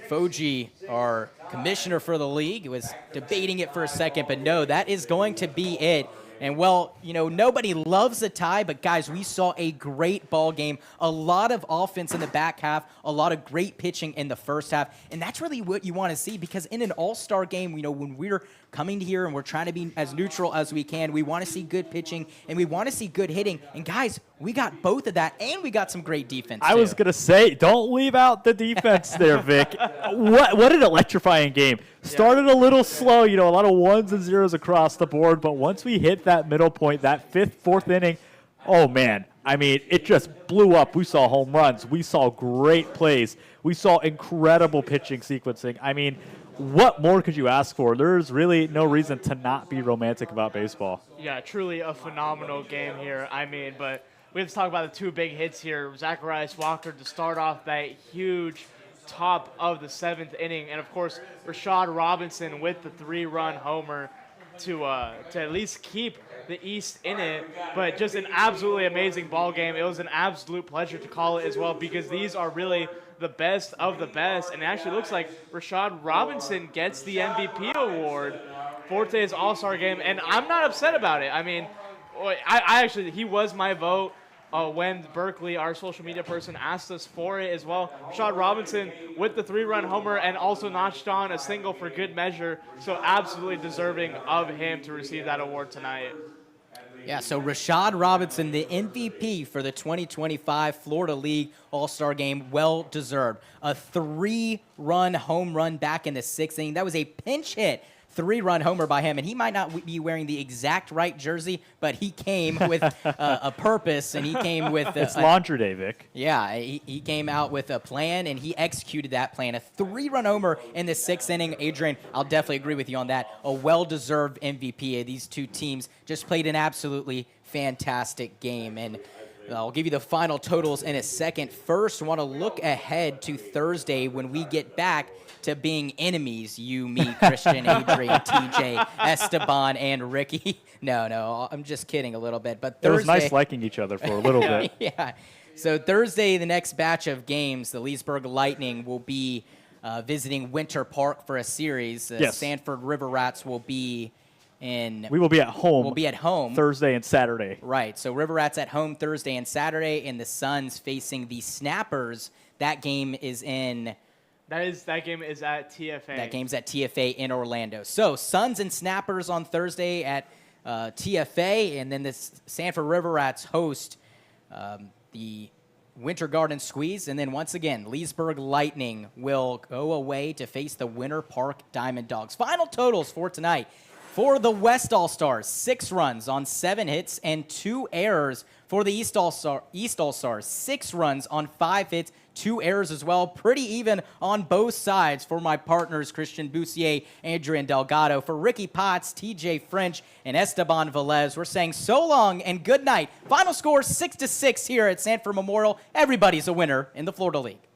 Foji, our commissioner for the league, was debating it for a second, but no, that is going to be it. And, well, you know, nobody loves a tie, but, guys, we saw a great ball game, a lot of offense in the back half, a lot of great pitching in the first half, and that's really what you want to see, because in an all-star game, you know, when we're coming here and we're trying to be as neutral as we can, we want to see good pitching and we want to see good hitting. And, guys, we got both of that, and we got some great defense, I was going to say, don't leave out the defense there, Vic. What an electrifying game. Started a little slow, you know, a lot of 1s and 0s across the board, but once we hit that middle point, that 5th, 4th inning, oh, man. I mean, it just blew up. We saw home runs. We saw great plays. We saw incredible pitching sequencing. I mean, what more could you ask for? There's really no reason to not be romantic about baseball. Yeah, truly a phenomenal game here. I mean, but we have to talk about the 2 big hits here. Zacharias Walker to start off that huge top of the 7th inning. And, of course, Rashad Robinson with the 3-run homer to at least keep the East in it. But just an absolutely amazing ball game. It was an absolute pleasure to call it as well, because these are really the best of the best. And it actually looks like Rashad Robinson gets the MVP award for today's All-Star game. And I'm not upset about it. I mean, he was my vote. When Berkeley, our social media person, asked us for it as well. Rashad Robinson with the 3-run homer and also notched on a single for good measure. So absolutely deserving of him to receive that award tonight. Yeah, so Rashad Robinson, the MVP for the 2025 Florida League All-Star Game, well deserved. A 3-run home run back in the 6th inning. That was a pinch hit 3-run homer by him, and he might not be wearing the exact right jersey, but he came with a purpose, and he came with it's laundry day, Vic. Yeah, he came out with a plan, and he executed that plan. A 3-run homer in the 6th inning. Adrian, I'll definitely agree with you on that. A well-deserved MVP. These 2 teams just played an absolutely fantastic game, and I'll give you the final totals in a second. First, I want to look ahead to Thursday when we get back to being enemies, you, me, Christian, Adrian, TJ, Esteban, and Ricky. No, I'm just kidding a little bit. But Thursday, it was nice liking each other for a little bit. Yeah. So Thursday, the next batch of games, the Leesburg Lightning will be visiting Winter Park for a series. Yes. Sanford River Rats will be we will be at home. We'll be at home Thursday and Saturday. Right. So River Rats at home Thursday and Saturday, and the Suns facing the Snappers. That game is in. That game is at TFA. That game's at TFA in Orlando. So Suns and Snappers on Thursday at TFA, and then the Sanford River Rats host the Winter Garden Squeeze, and then once again, Leesburg Lightning will go away to face the Winter Park Diamond Dogs. Final totals for tonight. For the West All-Stars, 6 runs on 7 hits and 2 errors. For the East All-Stars, 6 runs on 5 hits, 2 errors as well. Pretty even on both sides for my partners, Christian Boussier, Adrian Delgado. For Ricky Potts, TJ French, and Esteban Velez, we're saying so long and good night. Final score 6-6 here at Sanford Memorial. Everybody's a winner in the Florida League.